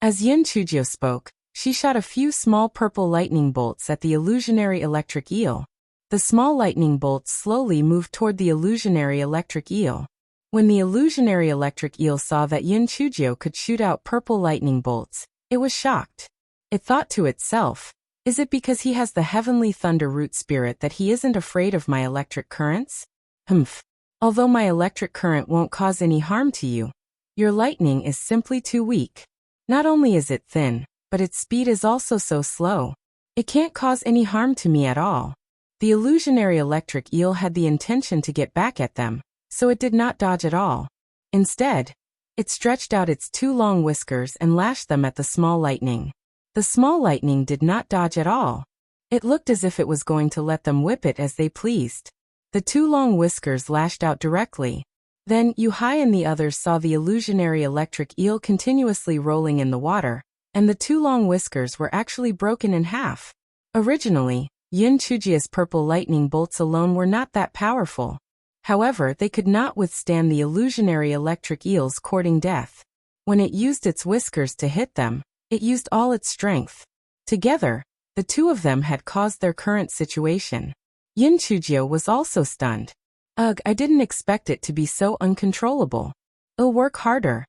As Yin Chujio spoke, she shot a few small purple lightning bolts at the illusionary electric eel. The small lightning bolts slowly moved toward the illusionary electric eel. When the illusionary electric eel saw that Yin Chujio could shoot out purple lightning bolts, it was shocked. It thought to itself, is it because he has the heavenly thunder root spirit that he isn't afraid of my electric currents? Humph. Although my electric current won't cause any harm to you, your lightning is simply too weak. Not only is it thin, but its speed is also so slow. It can't cause any harm to me at all. The illusionary electric eel had the intention to get back at them, so it did not dodge at all. Instead, it stretched out its 2 long whiskers and lashed them at the small lightning. The small lightning did not dodge at all. It looked as if it was going to let them whip it as they pleased. The 2 long whiskers lashed out directly. Then Yu Hai and the others saw the illusionary electric eel continuously rolling in the water, and the 2 long whiskers were actually broken in half. Originally, Yin Chujio's purple lightning bolts alone were not that powerful. However, they could not withstand the illusionary electric eel's courting death. When it used its whiskers to hit them, it used all its strength. Together, the 2 of them had caused their current situation. Yin Chujio was also stunned. Ugh, I didn't expect it to be so uncontrollable. I'll work harder.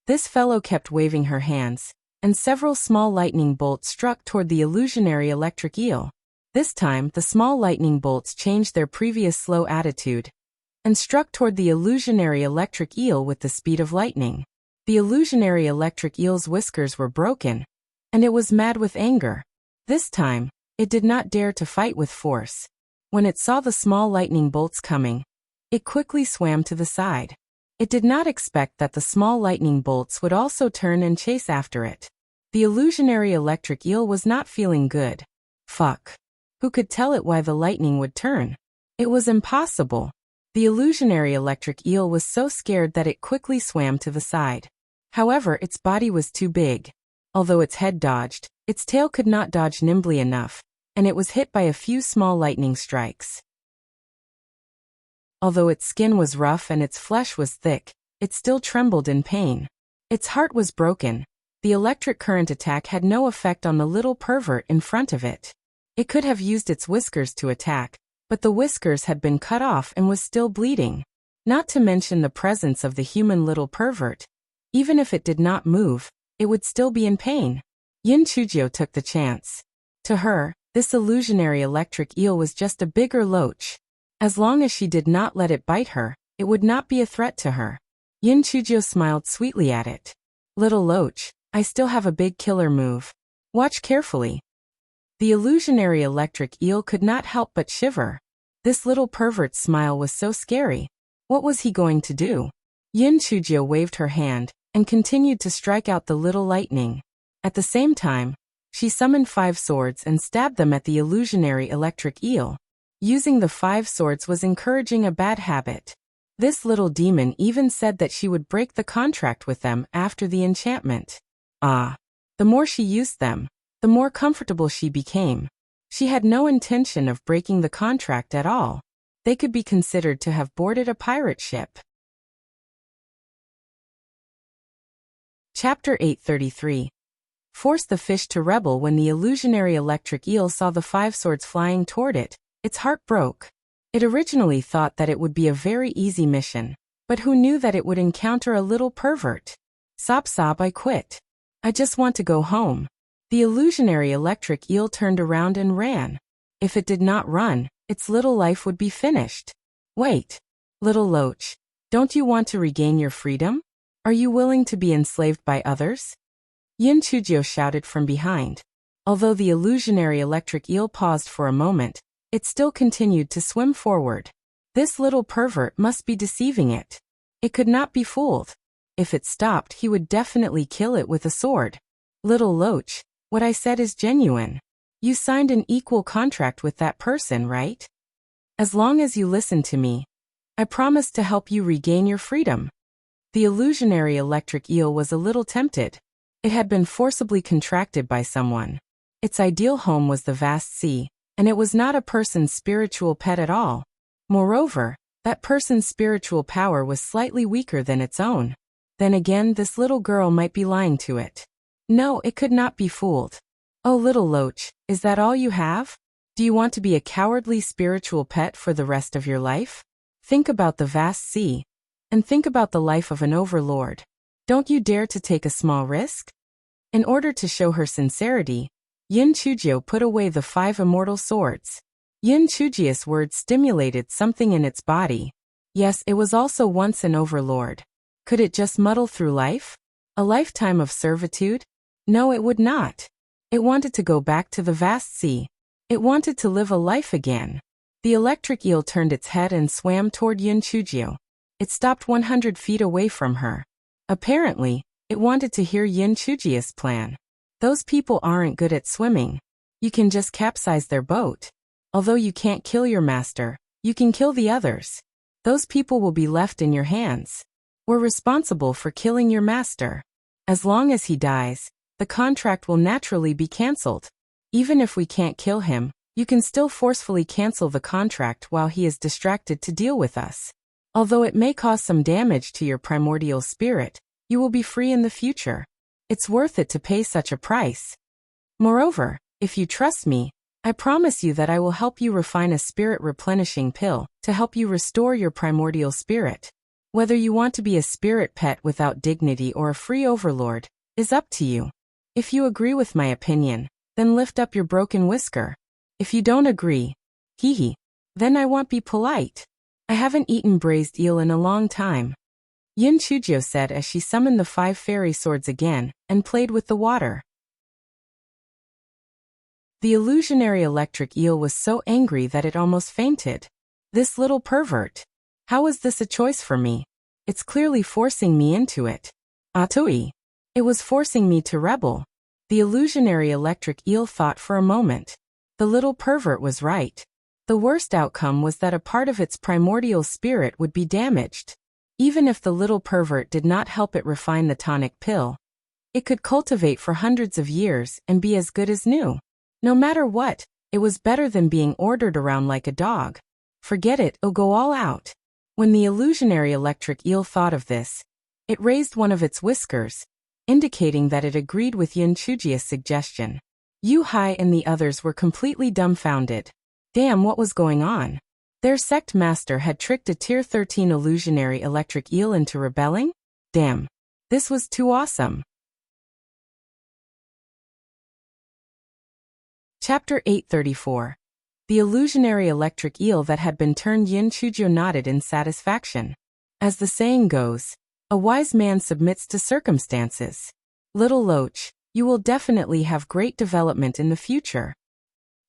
This fellow kept waving her hands, and several small lightning bolts struck toward the illusionary electric eel. This time, the small lightning bolts changed their previous slow attitude and struck toward the illusionary electric eel with the speed of lightning. The illusionary electric eel's whiskers were broken, and it was mad with anger. This time, it did not dare to fight with force. When it saw the small lightning bolts coming, it quickly swam to the side. It did not expect that the small lightning bolts would also turn and chase after it. The illusionary electric eel was not feeling good. Fuck. Who could tell it why the lightning would turn? It was impossible. The illusionary electric eel was so scared that it quickly swam to the side. However, its body was too big. Although its head dodged, its tail could not dodge nimbly enough, and it was hit by a few small lightning strikes. Although its skin was rough and its flesh was thick, it still trembled in pain. Its heart was broken. The electric current attack had no effect on the little pervert in front of it. It could have used its whiskers to attack, but the whiskers had been cut off and was still bleeding. Not to mention the presence of the human little pervert. Even if it did not move, it would still be in pain. Yin Chujio took the chance. To her, this illusionary electric eel was just a bigger loach. As long as she did not let it bite her, it would not be a threat to her. Yin Chujio smiled sweetly at it. Little loach, I still have a big killer move. Watch carefully. The illusionary electric eel could not help but shiver. This little pervert's smile was so scary. What was he going to do? Yin Chujio waved her hand and continued to strike out the little lightning. At the same time, She summoned 5 swords and stabbed them at the illusionary electric eel. Using the 5 swords was encouraging a bad habit. This little demon even said that she would break the contract with them after the enchantment. The more she used them, the more comfortable she became. She had no intention of breaking the contract at all. They could be considered to have boarded a pirate ship. Chapter 833. Force the fish to rebel. When the illusionary electric eel saw the 5 swords flying toward it, its heart broke. It originally thought that it would be a very easy mission, but who knew that it would encounter a little pervert? Sob sob, I quit. I just want to go home. The illusionary electric eel turned around and ran. If it did not run, its little life would be finished. Wait, little loach, don't you want to regain your freedom? Are you willing to be enslaved by others? Yin Chujio shouted from behind. Although the illusionary electric eel paused for a moment, it still continued to swim forward. This little pervert must be deceiving it. It could not be fooled. If it stopped, he would definitely kill it with a sword. Little loach, what I said is genuine. You signed an equal contract with that person, right? As long as you listen to me, I promise to help you regain your freedom. The illusionary electric eel was a little tempted. It had been forcibly contracted by someone. Its ideal home was the vast sea, and it was not a person's spiritual pet at all. Moreover, that person's spiritual power was slightly weaker than its own. Then again, this little girl might be lying to it. No, it could not be fooled. Oh, little loach, is that all you have? Do you want to be a cowardly spiritual pet for the rest of your life? Think about the vast sea. And think about the life of an overlord. Don't you dare to take a small risk? In order to show her sincerity, Yin Chujio put away the 5 immortal swords. Yin Chujio's words stimulated something in its body. Yes, it was also once an overlord. Could it just muddle through life? A lifetime of servitude? No, it would not. It wanted to go back to the vast sea. It wanted to live a life again. The electric eel turned its head and swam toward Yin Chujio. It stopped 100 feet away from her. Apparently, it wanted to hear Yin Chujio's plan. Those people aren't good at swimming. You can just capsize their boat. Although you can't kill your master, you can kill the others. Those people will be left in your hands. We're responsible for killing your master. As long as he dies, the contract will naturally be cancelled. Even if we can't kill him, you can still forcefully cancel the contract while he is distracted to deal with us. Although it may cause some damage to your primordial spirit, you will be free in the future. It's worth it to pay such a price. Moreover, if you trust me, I promise you that I will help you refine a spirit replenishing pill to help you restore your primordial spirit. Whether you want to be a spirit pet without dignity or a free overlord is up to you. If you agree with my opinion, then lift up your broken whisker. If you don't agree, then I won't be polite. I haven't eaten braised eel in a long time. Yin Chujio said as she summoned the 5 fairy swords again and played with the water. The illusionary electric eel was so angry that it almost fainted. This little pervert. How is this a choice for me? It's clearly forcing me into it. Atui. It was forcing me to rebel. The illusionary electric eel thought for a moment. The little pervert was right. The worst outcome was that a part of its primordial spirit would be damaged. Even if the little pervert did not help it refine the tonic pill, it could cultivate for hundreds of years and be as good as new. No matter what, it was better than being ordered around like a dog. Forget it, it'll go all out. When the illusionary electric eel thought of this, it raised one of its whiskers, indicating that it agreed with Yin Chujio's suggestion. Yu Hai and the others were completely dumbfounded. Damn, what was going on? Their sect master had tricked a Tier 13 illusionary electric eel into rebelling? Damn. This was too awesome. Chapter 834. The illusionary electric eel that had been turned. Yin Chujio nodded in satisfaction. As the saying goes, a wise man submits to circumstances. Little Loach, you will definitely have great development in the future.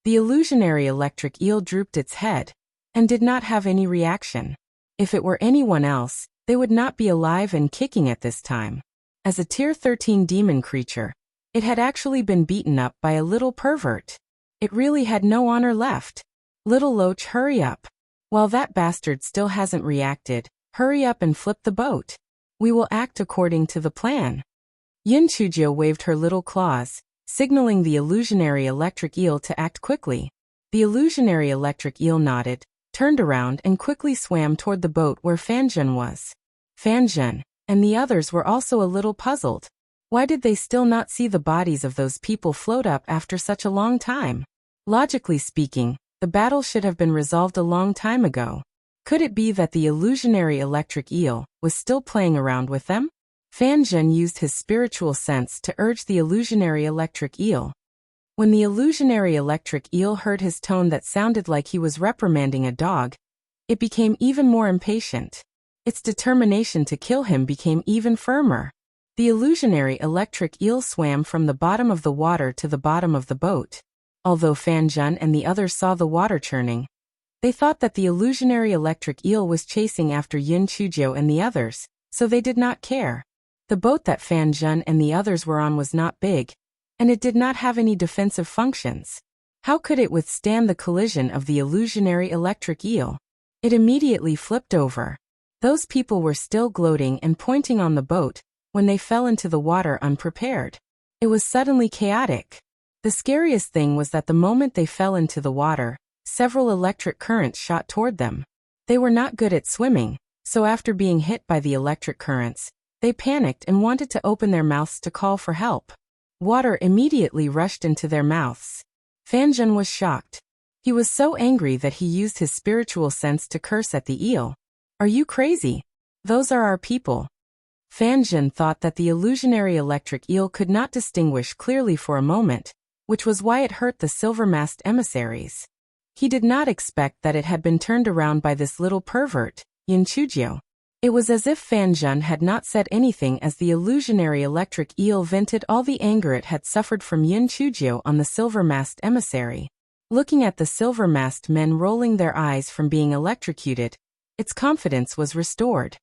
The illusionary electric eel drooped its head and did not have any reaction. If it were anyone else, they would not be alive and kicking at this time. As a Tier 13 demon creature, It had actually been beaten up by a little pervert. It really had no honor left. Little Loach, hurry up. While that bastard still hasn't reacted, hurry up and flip the boat. We will act according to the plan. Yin Chujio waved her little claws, signaling the illusionary electric eel to act quickly. The illusionary electric eel nodded, turned around and quickly swam toward the boat where Fanjun was. Fanjun and the others were also a little puzzled. Why did they still not see the bodies of those people float up after such a long time? Logically speaking, the battle should have been resolved a long time ago. Could it be that the illusionary electric eel was still playing around with them? Fanjun used his spiritual sense to urge the illusionary electric eel. When the illusionary electric eel heard his tone that sounded like he was reprimanding a dog, it became even more impatient. Its determination to kill him became even firmer. The illusionary electric eel swam from the bottom of the water to the bottom of the boat. Although Fanjun and the others saw the water churning, they thought that the illusionary electric eel was chasing after Yin Chujio and the others, so they did not care. The boat that Fanjun and the others were on was not big, and it did not have any defensive functions. How could it withstand the collision of the illusionary electric eel? It immediately flipped over. Those people were still gloating and pointing on the boat when they fell into the water unprepared. It was suddenly chaotic. The scariest thing was that the moment they fell into the water, several electric currents shot toward them. They were not good at swimming, so after being hit by the electric currents, they panicked and wanted to open their mouths to call for help. Water immediately rushed into their mouths. Fanjun was shocked. He was so angry that he used his spiritual sense to curse at the eel. Are you crazy? Those are our people. Fanjun thought that the illusionary electric eel could not distinguish clearly for a moment, which was why it hurt the silver-masked emissaries. He did not expect that it had been turned around by this little pervert, Yin Chujio. It was as if Fanjun had not said anything as the illusionary electric eel vented all the anger it had suffered from Yin Chujio on the silver-masked emissary. Looking at the silver-masked men rolling their eyes from being electrocuted, its confidence was restored.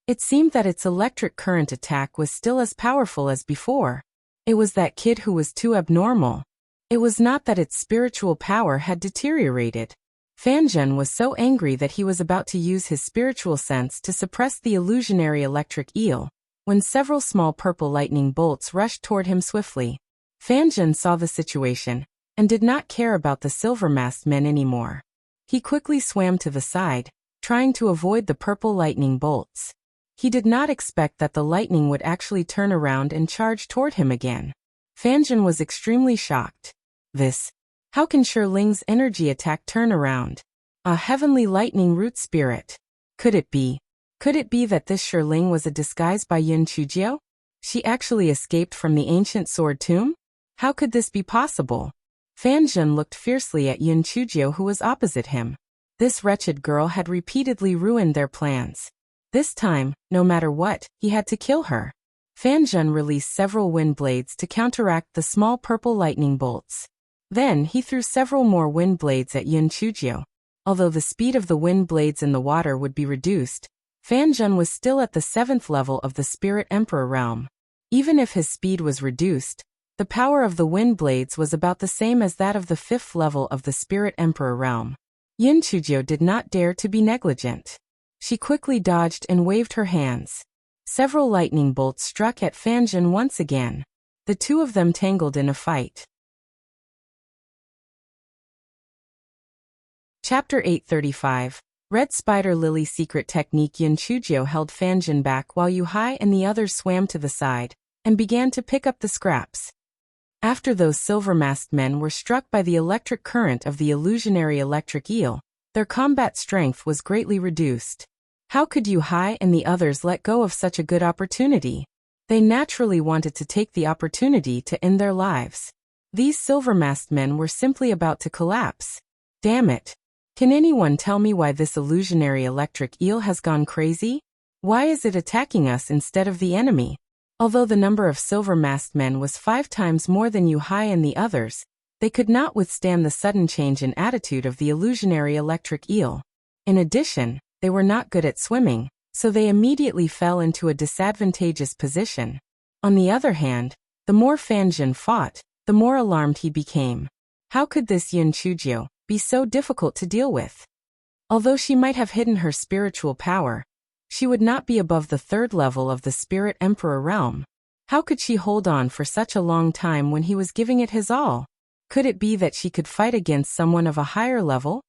It seemed that its electric current attack was still as powerful as before. It was that kid who was too abnormal. It was not that its spiritual power had deteriorated. Fanjun was so angry that he was about to use his spiritual sense to suppress the illusionary electric eel, when several small purple lightning bolts rushed toward him swiftly. Fanjun saw the situation, and did not care about the silver-masked men anymore. He quickly swam to the side, trying to avoid the purple lightning bolts. He did not expect that the lightning would actually turn around and charge toward him again. Fanjun was extremely shocked. How can Shirling's energy attack turn around? A heavenly lightning root spirit. Could it be that this Shirling was a disguise by Yin Chujio? She actually escaped from the ancient sword tomb? How could this be possible? Fanjun looked fiercely at Yin Chujio, who was opposite him. This wretched girl had repeatedly ruined their plans. This time, no matter what, he had to kill her. Fanjun released several wind blades to counteract the small purple lightning bolts. Then he threw several more wind blades at Yin Chujio. Although the speed of the wind blades in the water would be reduced, Fanjun was still at the 7th level of the Spirit Emperor realm. Even if his speed was reduced, the power of the wind blades was about the same as that of the 5th level of the Spirit Emperor realm. Yin Chujio did not dare to be negligent. She quickly dodged and waved her hands. Several lightning bolts struck at Fanjun once again. The two of them tangled in a fight. Chapter 835. Red Spider Lily Secret Technique. Yin Chujio held Fanjun back while Yuhai and the others swam to the side, and began to pick up the scraps. After those silver-masked men were struck by the electric current of the illusionary electric eel, their combat strength was greatly reduced. How could Yuhai and the others let go of such a good opportunity? They naturally wanted to take the opportunity to end their lives. These silver-masked men were simply about to collapse. Damn it. Can anyone tell me why this illusionary electric eel has gone crazy? Why is it attacking us instead of the enemy? Although the number of silver-masked men was 5 times more than Yuhai and the others, they could not withstand the sudden change in attitude of the illusionary electric eel. In addition, they were not good at swimming, so they immediately fell into a disadvantageous position. On the other hand, the more Fanjin fought, the more alarmed he became. How could this Yin Chujio be so difficult to deal with? Although she might have hidden her spiritual power, she would not be above the third level of the Spirit Emperor realm. How could she hold on for such a long time when he was giving it his all? Could it be that she could fight against someone of a higher level?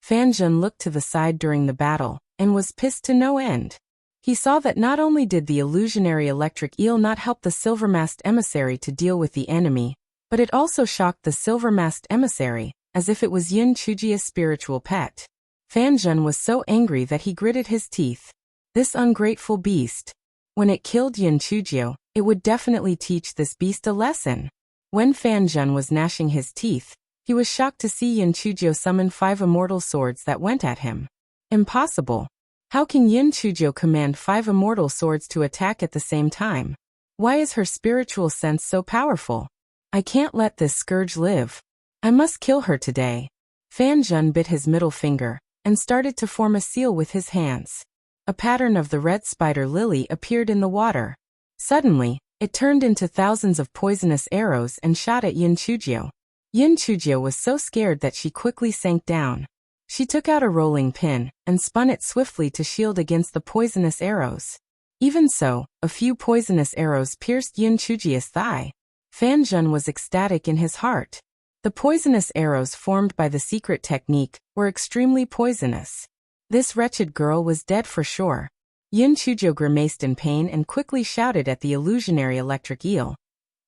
Fanjin looked to the side during the battle, and was pissed to no end. He saw that not only did the illusionary electric eel not help the silver-masked emissary to deal with the enemy, but it also shocked the silver-masked emissary, as if it was Yin Chujia's spiritual pet. Fanjin was so angry that he gritted his teeth. This ungrateful beast. When it killed Yin Chujio, it would definitely teach this beast a lesson. When Fanjin was gnashing his teeth, he was shocked to see Yin Chujio summon 5 immortal swords that went at him. Impossible. How can Yin Chujio command 5 immortal swords to attack at the same time? Why is her spiritual sense so powerful? I can't let this scourge live. I must kill her today. Fanjin bit his middle finger, and started to form a seal with his hands. A pattern of the red spider lily appeared in the water. Suddenly, it turned into thousands of poisonous arrows and shot at Yin Chujio. Yin Chujio was so scared that she quickly sank down. She took out a rolling pin, and spun it swiftly to shield against the poisonous arrows. Even so, a few poisonous arrows pierced Yin Chujio's thigh. Fanjin was ecstatic in his heart. The poisonous arrows formed by the secret technique were extremely poisonous. This wretched girl was dead for sure. Yin Chujio grimaced in pain and quickly shouted at the illusionary electric eel.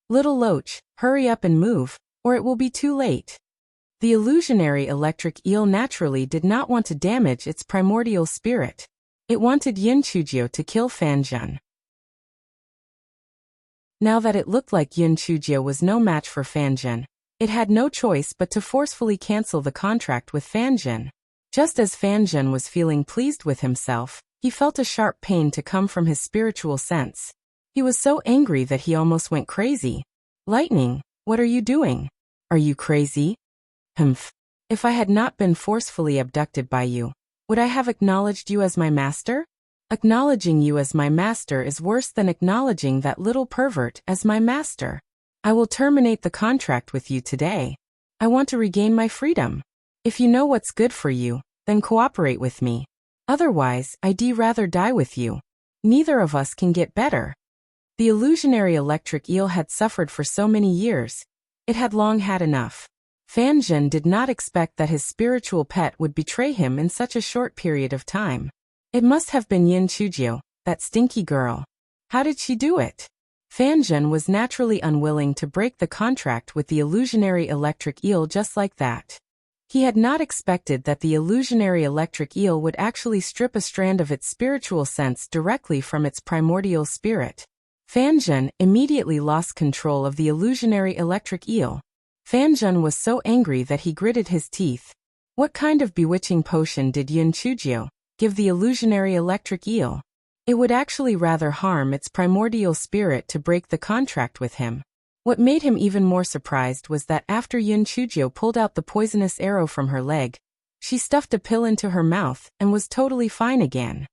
Little Loach, hurry up and move, or it will be too late. The illusionary electric eel naturally did not want to damage its primordial spirit. It wanted Yin Chujio to kill Fanjin. Now that it looked like Yin Chujio was no match for Fanjin, it had no choice but to forcefully cancel the contract with Fanjin. Just as Fanjin was feeling pleased with himself, he felt a sharp pain to come from his spiritual sense. He was so angry that he almost went crazy. Lightning, what are you doing? Are you crazy? Humph. If I had not been forcefully abducted by you, would I have acknowledged you as my master? Acknowledging you as my master is worse than acknowledging that little pervert as my master. I will terminate the contract with you today. I want to regain my freedom. If you know what's good for you, then cooperate with me. Otherwise, I'd rather die with you. Neither of us can get better. The illusionary electric eel had suffered for so many years. It had long had enough. Fanjin did not expect that his spiritual pet would betray him in such a short period of time. It must have been Yin Chujio, that stinky girl. How did she do it? Fanjin was naturally unwilling to break the contract with the illusionary electric eel just like that. He had not expected that the illusionary electric eel would actually strip a strand of its spiritual sense directly from its primordial spirit. Fanjin immediately lost control of the illusionary electric eel. Fanjin was so angry that he gritted his teeth. What kind of bewitching potion did Yin Chujio give the illusionary electric eel? It would actually rather harm its primordial spirit to break the contract with him. What made him even more surprised was that after Yin Chujio pulled out the poisonous arrow from her leg, she stuffed a pill into her mouth and was totally fine again.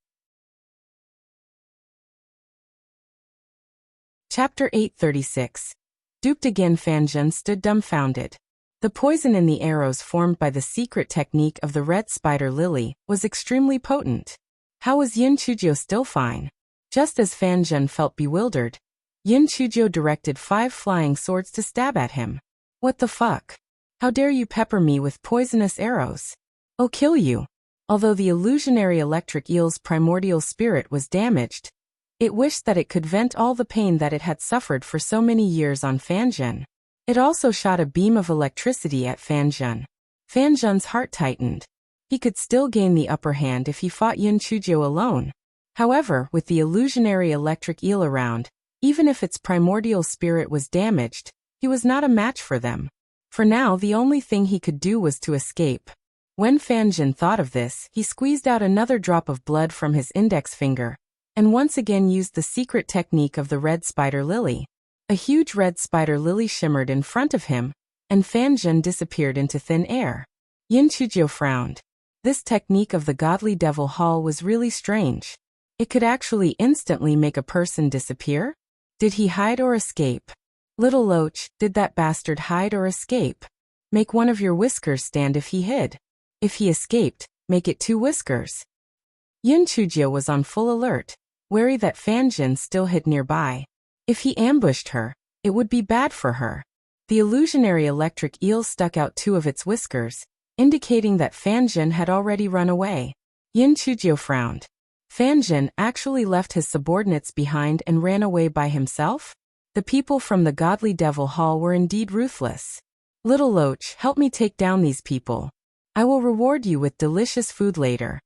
Chapter 836. Duped again. Fanjin stood dumbfounded. The poison in the arrows formed by the secret technique of the red spider lily was extremely potent. How was Yin Chujio still fine? Just as Fanjin felt bewildered, Yin Chujio directed 5 flying swords to stab at him. What the fuck? How dare you pepper me with poisonous arrows? I'll kill you. Although the illusionary electric eel's primordial spirit was damaged, it wished that it could vent all the pain that it had suffered for so many years on Fanjin. It also shot a beam of electricity at Fanjin. Fanjin's heart tightened. He could still gain the upper hand if he fought Yin Chujio alone. However, with the illusionary electric eel around, even if its primordial spirit was damaged, he was not a match for them. For now, the only thing he could do was to escape. When Fanjin thought of this, he squeezed out another drop of blood from his index finger, and once again used the secret technique of the red spider lily. A huge red spider lily shimmered in front of him, and Fanjin disappeared into thin air. Yin Chujio frowned. This technique of the godly devil hall was really strange. It could actually instantly make a person disappear? Did he hide or escape? Little Loach, did that bastard hide or escape? Make one of your whiskers stand if he hid. If he escaped, make it 2 whiskers. Yin Chujio was on full alert, wary that Fan Jin still hid nearby. If he ambushed her, it would be bad for her. The illusionary electric eel stuck out 2 of its whiskers, indicating that Fan Jin had already run away. Yin Chujio frowned. Fan Jin actually left his subordinates behind and ran away by himself? The people from the Godly Devil Hall were indeed ruthless. Little Loach, help me take down these people. I will reward you with delicious food later.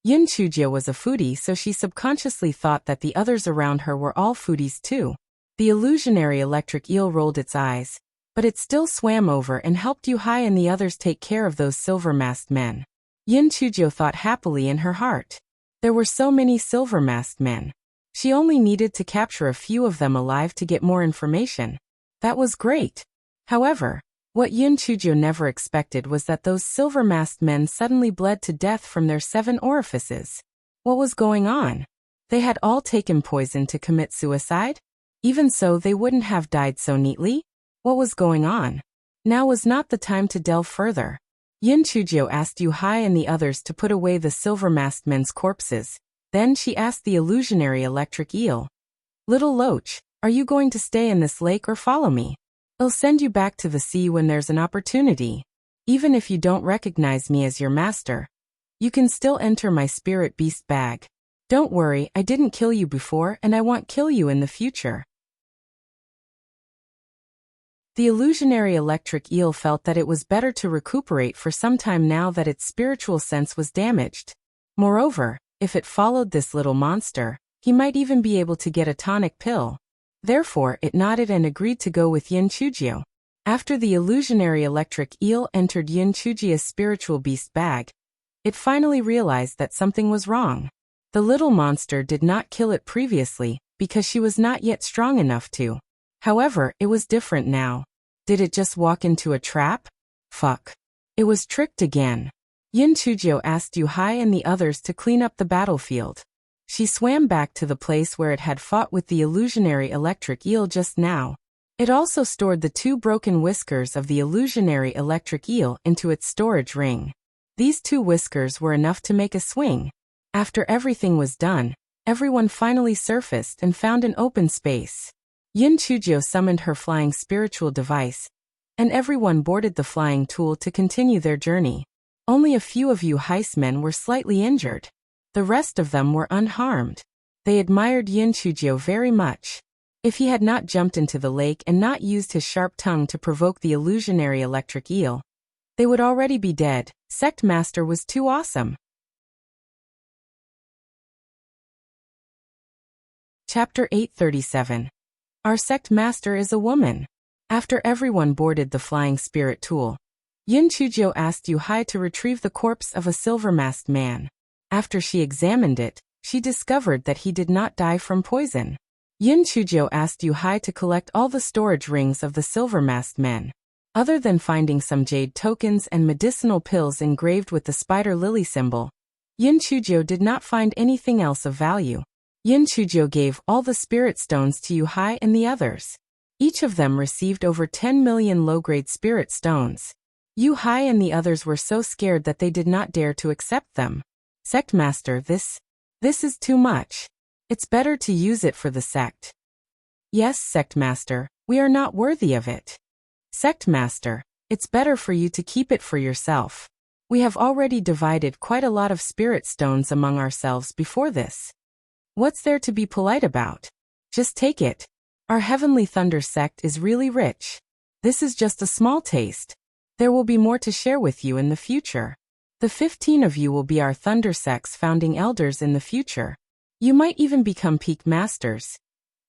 Yin Chujio was a foodie, so she subconsciously thought that the others around her were all foodies too. The illusionary electric eel rolled its eyes, but it still swam over and helped Yu Hai and the others take care of those silver-masked men. Yin Chujio thought happily in her heart. There were so many silver-masked men. She only needed to capture a few of them alive to get more information. That was great. However, what Yin Chujio never expected was that those silver-masked men suddenly bled to death from their 7 orifices. What was going on? They had all taken poison to commit suicide? Even so, they wouldn't have died so neatly? What was going on? Now was not the time to delve further. Yin Chujio asked Yu Hai and the others to put away the silver-masked men's corpses. Then she asked the illusionary electric eel. Little Loach, are you going to stay in this lake or follow me? I'll send you back to the sea when there's an opportunity. Even if you don't recognize me as your master, you can still enter my spirit beast bag. Don't worry, I didn't kill you before and I won't kill you in the future. The illusionary electric eel felt that it was better to recuperate for some time now that its spiritual sense was damaged. Moreover, if it followed this little monster, he might even be able to get a tonic pill. Therefore, it nodded and agreed to go with Yin Chujio. After the illusionary electric eel entered Yin Chujio's spiritual beast bag, it finally realized that something was wrong. The little monster did not kill it previously, because she was not yet strong enough to. However, it was different now. Did it just walk into a trap? Fuck. It was tricked again. Yin Chujio asked Yu Hai and the others to clean up the battlefield. She swam back to the place where it had fought with the illusionary electric eel just now. It also stored the 2 broken whiskers of the illusionary electric eel into its storage ring. These 2 whiskers were enough to make a swing. After everything was done, everyone finally surfaced and found an open space. Yin Chujio summoned her flying spiritual device, and everyone boarded the flying tool to continue their journey. Only a few of Yu Hai's men were slightly injured. The rest of them were unharmed. They admired Yin Chujio very much. If he had not jumped into the lake and not used his sharp tongue to provoke the illusionary electric eel, they would already be dead. Sect Master was too awesome. Chapter 837. Our Sect Master is a woman. After everyone boarded the flying spirit tool, Yin Chujio asked Yu Hai to retrieve the corpse of a silver-masked man. After she examined it, she discovered that he did not die from poison. Yin Chujio asked Yu Hai to collect all the storage rings of the silver-masked men. Other than finding some jade tokens and medicinal pills engraved with the spider lily symbol, Yin Chujio did not find anything else of value. Yin Chujio gave all the spirit stones to Yu Hai and the others. Each of them received over 10 million low-grade spirit stones. Yu Hai and the others were so scared that they did not dare to accept them. Sect Master, this is too much. It's better to use it for the sect. Yes, Sect Master, we are not worthy of it. Sect Master, it's better for you to keep it for yourself. We have already divided quite a lot of spirit stones among ourselves before this. What's there to be polite about? Just take it. Our Heavenly Thunder sect is really rich. This is just a small taste. There will be more to share with you in the future. The 15 of you will be our Thunder Sect's founding elders in the future. You might even become peak masters.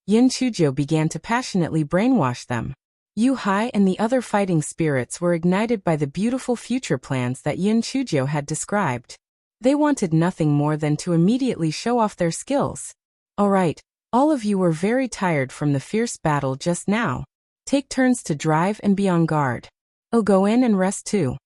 Yin Chujio began to passionately brainwash them. Yu Hai and the other fighting spirits were ignited by the beautiful future plans that Yin Chujio had described. They wanted nothing more than to immediately show off their skills. Alright, all of you were very tired from the fierce battle just now. Take turns to drive and be on guard. I'll go in and rest too.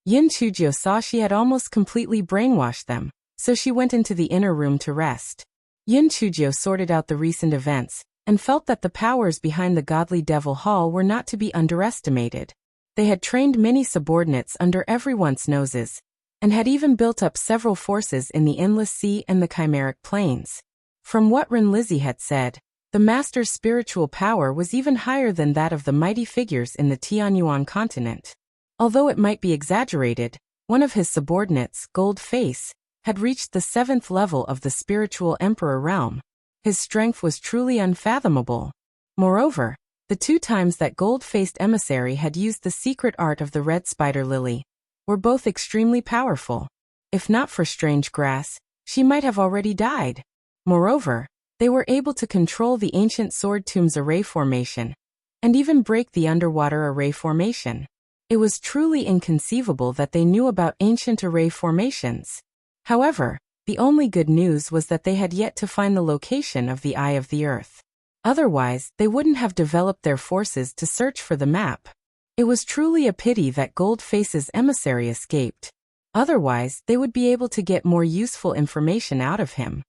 Yin Chujio saw she had almost completely brainwashed them, so she went into the inner room to rest. Yin Chujio sorted out the recent events, and felt that the powers behind the godly Devil Hall were not to be underestimated. They had trained many subordinates under everyone's noses, and had even built up several forces in the Endless Sea and the Chimeric Plains. From what Renlizzi had said, the master's spiritual power was even higher than that of the mighty figures in the Tianyuan continent. Although it might be exaggerated, one of his subordinates, Gold Face, had reached the 7th level of the spiritual emperor realm. His strength was truly unfathomable. Moreover, the 2 times that gold-faced emissary had used the secret art of the red spider lily were both extremely powerful. If not for strange grass, she might have already died. Moreover, they were able to control the ancient sword tomb's array formation, and even break the underwater array formation. It was truly inconceivable that they knew about ancient array formations. However, the only good news was that they had yet to find the location of the Eye of the Earth. Otherwise, they wouldn't have developed their forces to search for the map. It was truly a pity that Goldface's emissary escaped. Otherwise, they would be able to get more useful information out of him.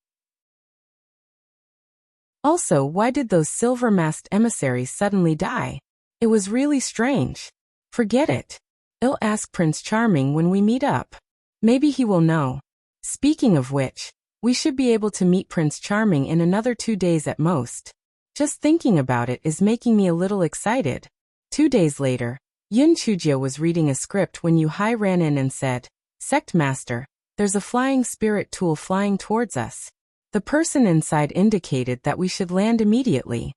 Also, why did those silver-masked emissaries suddenly die? It was really strange. Forget it. I'll ask Prince Charming when we meet up. Maybe he will know. Speaking of which, we should be able to meet Prince Charming in another 2 days at most. Just thinking about it is making me a little excited. 2 days later, Yin Chujio was reading a script when Yu Hai ran in and said, "Sect Master, there's a flying spirit tool flying towards us." The person inside indicated that we should land immediately.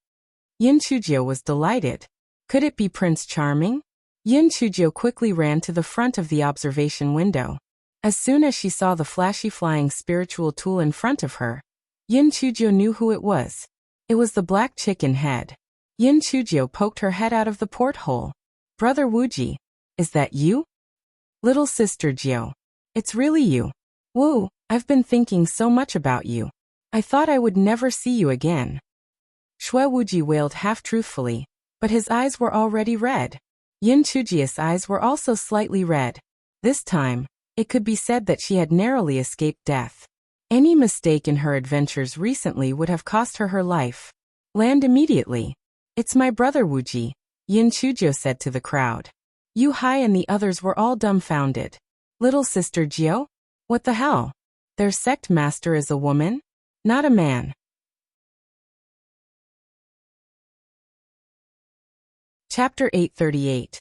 Yin Chujio was delighted. Could it be Prince Charming? Yin Chujio quickly ran to the front of the observation window. As soon as she saw the flashy flying spiritual tool in front of her, Yin Chujio knew who it was. It was the black chicken head. Yin Chujio poked her head out of the porthole. "Brother Wuji, is that you?" "Little sister Jiao, it's really you. Wu, I've been thinking so much about you. I thought I would never see you again." Shui Wuji wailed half-truthfully, but his eyes were already red. Yin Chujio's eyes were also slightly red. This time, it could be said that she had narrowly escaped death. Any mistake in her adventures recently would have cost her her life. "Land immediately. It's my brother Wuji," Yin Chujio said to the crowd. Yu Hai and the others were all dumbfounded. "Little sister Jiao? What the hell? Their sect master is a woman? Not a man." Chapter 838.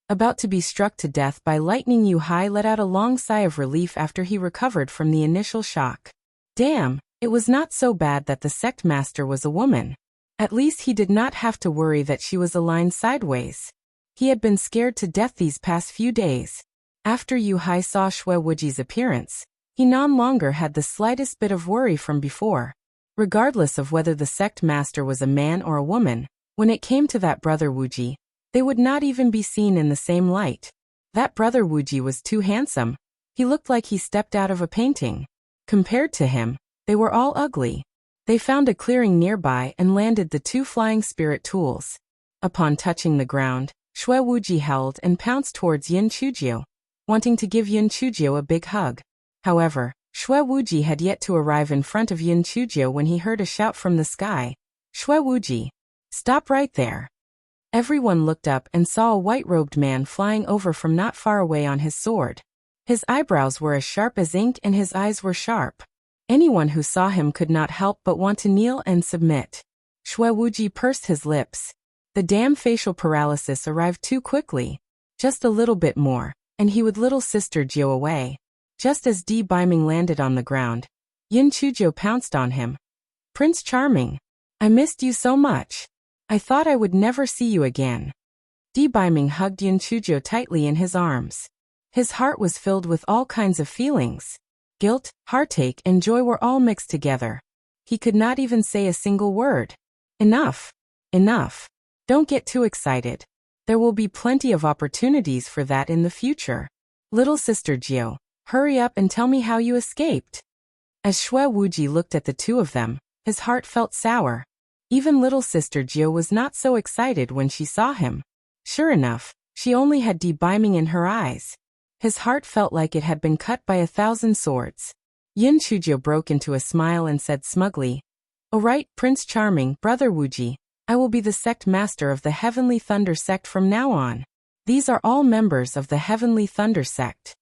About to be struck to death by lightning, Yu Hai let out a long sigh of relief after he recovered from the initial shock. Damn, it was not so bad that the sect master was a woman. At least he did not have to worry that she was aligned sideways. He had been scared to death these past few days. After Yu Hai saw Shui Wuji's appearance, he no longer had the slightest bit of worry from before. Regardless of whether the sect master was a man or a woman, when it came to that brother Wuji, they would not even be seen in the same light. That brother Wuji was too handsome. He looked like he stepped out of a painting. Compared to him, they were all ugly. They found a clearing nearby and landed the 2 flying spirit tools. Upon touching the ground, Shui Wuji howled and pounced towards Yin Chujio, wanting to give Yin Chujio a big hug. However, Shui Wuji had yet to arrive in front of Yin Chujio when he heard a shout from the sky. "Shui Wuji, stop right there." Everyone looked up and saw a white-robed man flying over from not far away on his sword. His eyebrows were as sharp as ink and his eyes were sharp. Anyone who saw him could not help but want to kneel and submit. Shui Wuji pursed his lips. The damn facial paralysis arrived too quickly. Just a little bit more, and he would little sister Jiao away. Just as Di Biming landed on the ground, Yin Chujio pounced on him. "Prince Charming, I missed you so much. I thought I would never see you again." Di Biming hugged Yin Chujio tightly in his arms. His heart was filled with all kinds of feelings. Guilt, heartache, and joy were all mixed together. He could not even say a single word. "Enough. Enough. Don't get too excited. There will be plenty of opportunities for that in the future. Little sister Jiao, hurry up and tell me how you escaped." As Shui Wuji looked at the 2 of them, his heart felt sour. Even little sister Jiao was not so excited when she saw him. Sure enough, she only had Di Biming in her eyes. His heart felt like it had been cut by 1,000 swords. Yin Chujio broke into a smile and said smugly, "Oh right, Prince Charming, Brother Wuji. I will be the sect master of the Heavenly Thunder sect from now on. These are all members of the Heavenly Thunder sect."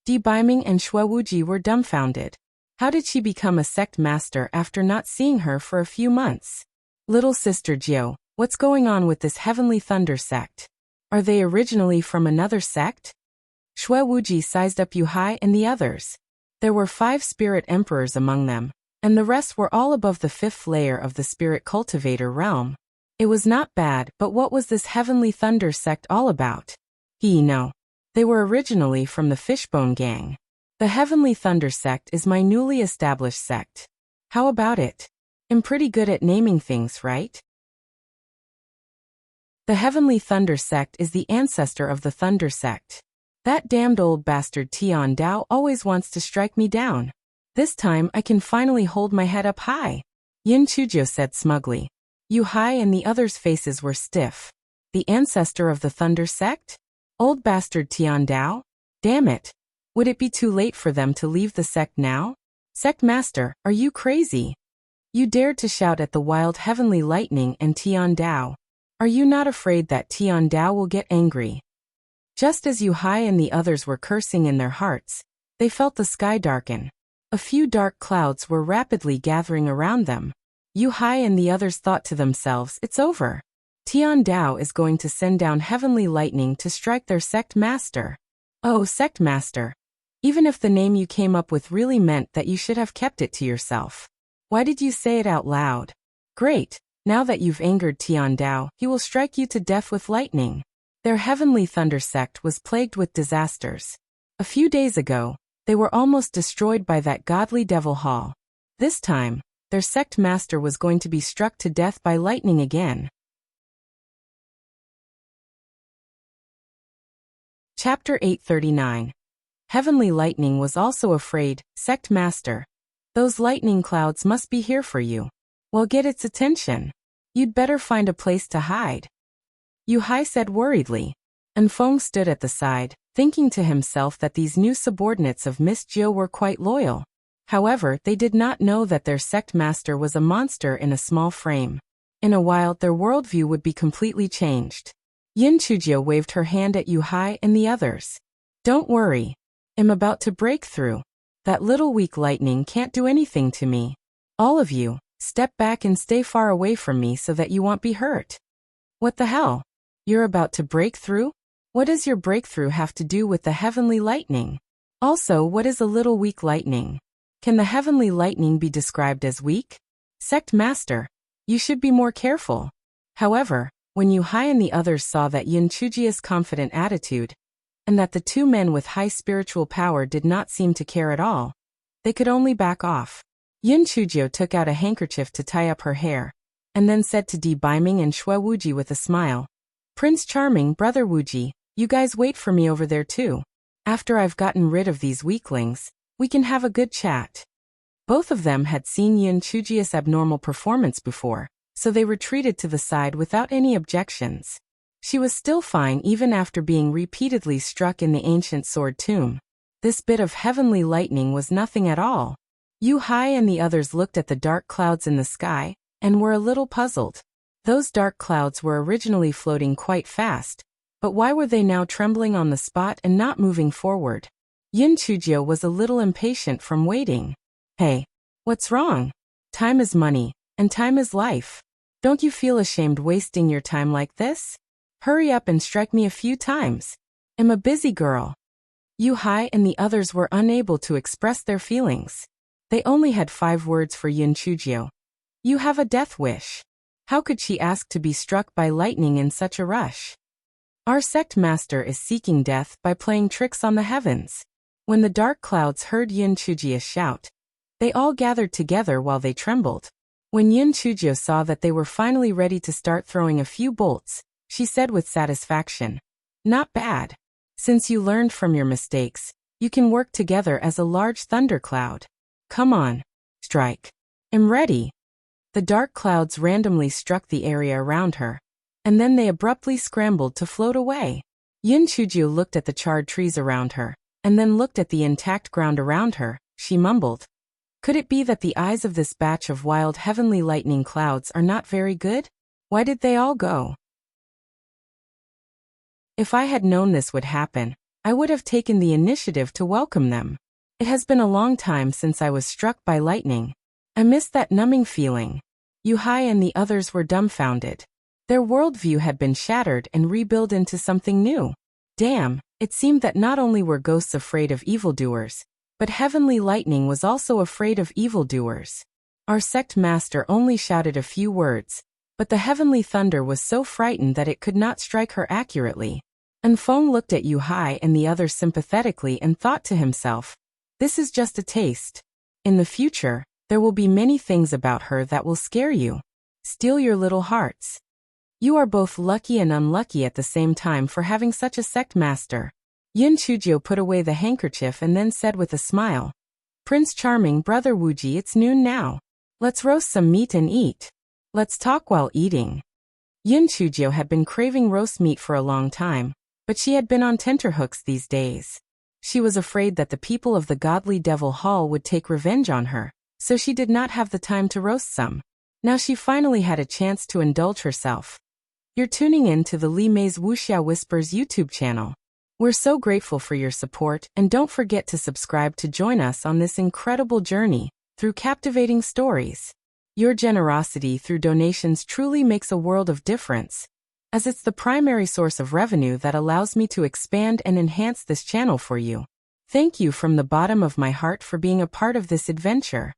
Di Biming and Shui Wuji were dumbfounded. How did she become a sect master after not seeing her for a few months? "Little sister Jiao, what's going on with this Heavenly Thunder sect? Are they originally from another sect?" Shui Wuji sized up Yuhai and the others. There were 5 spirit emperors among them, and the rest were all above the 5th layer of the spirit cultivator realm. It was not bad, but what was this Heavenly Thunder sect all about? No. They were originally from the Fishbone Gang. The Heavenly Thunder sect is my newly established sect. How about it? I'm pretty good at naming things, right? The Heavenly Thunder sect is the ancestor of the Thunder sect. That damned old bastard Tian Dao always wants to strike me down. This time I can finally hold my head up high, Yin Chuzhou said smugly. Yuhai and the others' faces were stiff. The ancestor of the Thunder sect? Old bastard Tian Dao? Damn it. Would it be too late for them to leave the sect now? Sect master, are you crazy? You dared to shout at the wild heavenly lightning and Tian Dao. Are you not afraid that Tian Dao will get angry? Just as Yuhai and the others were cursing in their hearts, they felt the sky darken. A few dark clouds were rapidly gathering around them. Yuhai and the others thought to themselves, it's over. Tian Dao is going to send down heavenly lightning to strike their sect master. Oh, sect master. Even if the name you came up with really meant that you should have kept it to yourself. Why did you say it out loud? Great. Now that you've angered Tian Dao, he will strike you to death with lightning. Their Heavenly Thunder sect was plagued with disasters. A few days ago, they were almost destroyed by that godly devil Hall. This time, their sect master was going to be struck to death by lightning again. Chapter 839. Heavenly Lightning was also afraid, Sect Master. Those lightning clouds must be here for you. Well, get its attention. You'd better find a place to hide. Yuhai said worriedly. And Feng stood at the side, thinking to himself that these new subordinates of Miss Jiao were quite loyal. However, they did not know that their sect master was a monster in a small frame. In a while, their worldview would be completely changed. Yin Chuzhou waved her hand at Yuhai and the others. Don't worry. I'm about to break through. That little weak lightning can't do anything to me. All of you, step back and stay far away from me so that you won't be hurt. What the hell? You're about to break through? What does your breakthrough have to do with the heavenly lightning? Also, what is a little weak lightning? Can the heavenly lightning be described as weak? Sect Master, you should be more careful. However, when Yuhai and the others saw that Yin Chuzhou's confident attitude, and that the 2 men with high spiritual power did not seem to care at all, they could only back off. Yin Chuzhou took out a handkerchief to tie up her hair, and then said to Di Biming and Shui Wuji with a smile, Prince Charming, Brother Wuji, you guys wait for me over there too. After I've gotten rid of these weaklings, we can have a good chat. Both of them had seen Yin Chuzhou's abnormal performance before, so they retreated to the side without any objections. She was still fine even after being repeatedly struck in the ancient sword tomb. This bit of heavenly lightning was nothing at all. Yuhai and the others looked at the dark clouds in the sky, and were a little puzzled. Those dark clouds were originally floating quite fast, but why were they now trembling on the spot and not moving forward? Yin Chuzhou was a little impatient from waiting. Hey, what's wrong? Time is money, and time is life. Don't you feel ashamed wasting your time like this? Hurry up and strike me a few times. I'm a busy girl. Yuhai and the others were unable to express their feelings. They only had 5 words for Yin Chuzhou. You have a death wish. How could she ask to be struck by lightning in such a rush? Our sect master is seeking death by playing tricks on the heavens. When the dark clouds heard Yin Chuzhou shout, they all gathered together while they trembled. When Yin Chuzhou saw that they were finally ready to start throwing a few bolts, she said with satisfaction, Not bad. Since you learned from your mistakes, you can work together as a large thundercloud. Come on. Strike. I'm ready. The dark clouds randomly struck the area around her, and then they abruptly scrambled to float away. Yin Chuzhou looked at the charred trees around her, and then looked at the intact ground around her. She mumbled, Could it be that the eyes of this batch of wild heavenly lightning clouds are not very good? Why did they all go? If I had known this would happen, I would have taken the initiative to welcome them. It has been a long time since I was struck by lightning. I miss that numbing feeling. Yuhai and the others were dumbfounded. Their worldview had been shattered and rebuilt into something new. Damn, it seemed that not only were ghosts afraid of evildoers, but heavenly lightning was also afraid of evildoers. Our sect master only shouted a few words, but the heavenly thunder was so frightened that it could not strike her accurately. Anfeng looked at Yuhai and the others sympathetically and thought to himself, this is just a taste. In the future, there will be many things about her that will scare you. Steal your little hearts. You are both lucky and unlucky at the same time for having such a sect master. Yin Chujio put away the handkerchief and then said with a smile, Prince Charming, Brother Wuji, it's noon now. Let's roast some meat and eat. Let's talk while eating. Yin Chujio had been craving roast meat for a long time, but she had been on tenterhooks these days. She was afraid that the people of the godly Devil Hall would take revenge on her, so she did not have the time to roast some. Now she finally had a chance to indulge herself. You're tuning in to the Li Mei's Wuxia Whispers YouTube channel. We're so grateful for your support, and don't forget to subscribe to join us on this incredible journey through captivating stories. Your generosity through donations truly makes a world of difference, as it's the primary source of revenue that allows me to expand and enhance this channel for you. Thank you from the bottom of my heart for being a part of this adventure.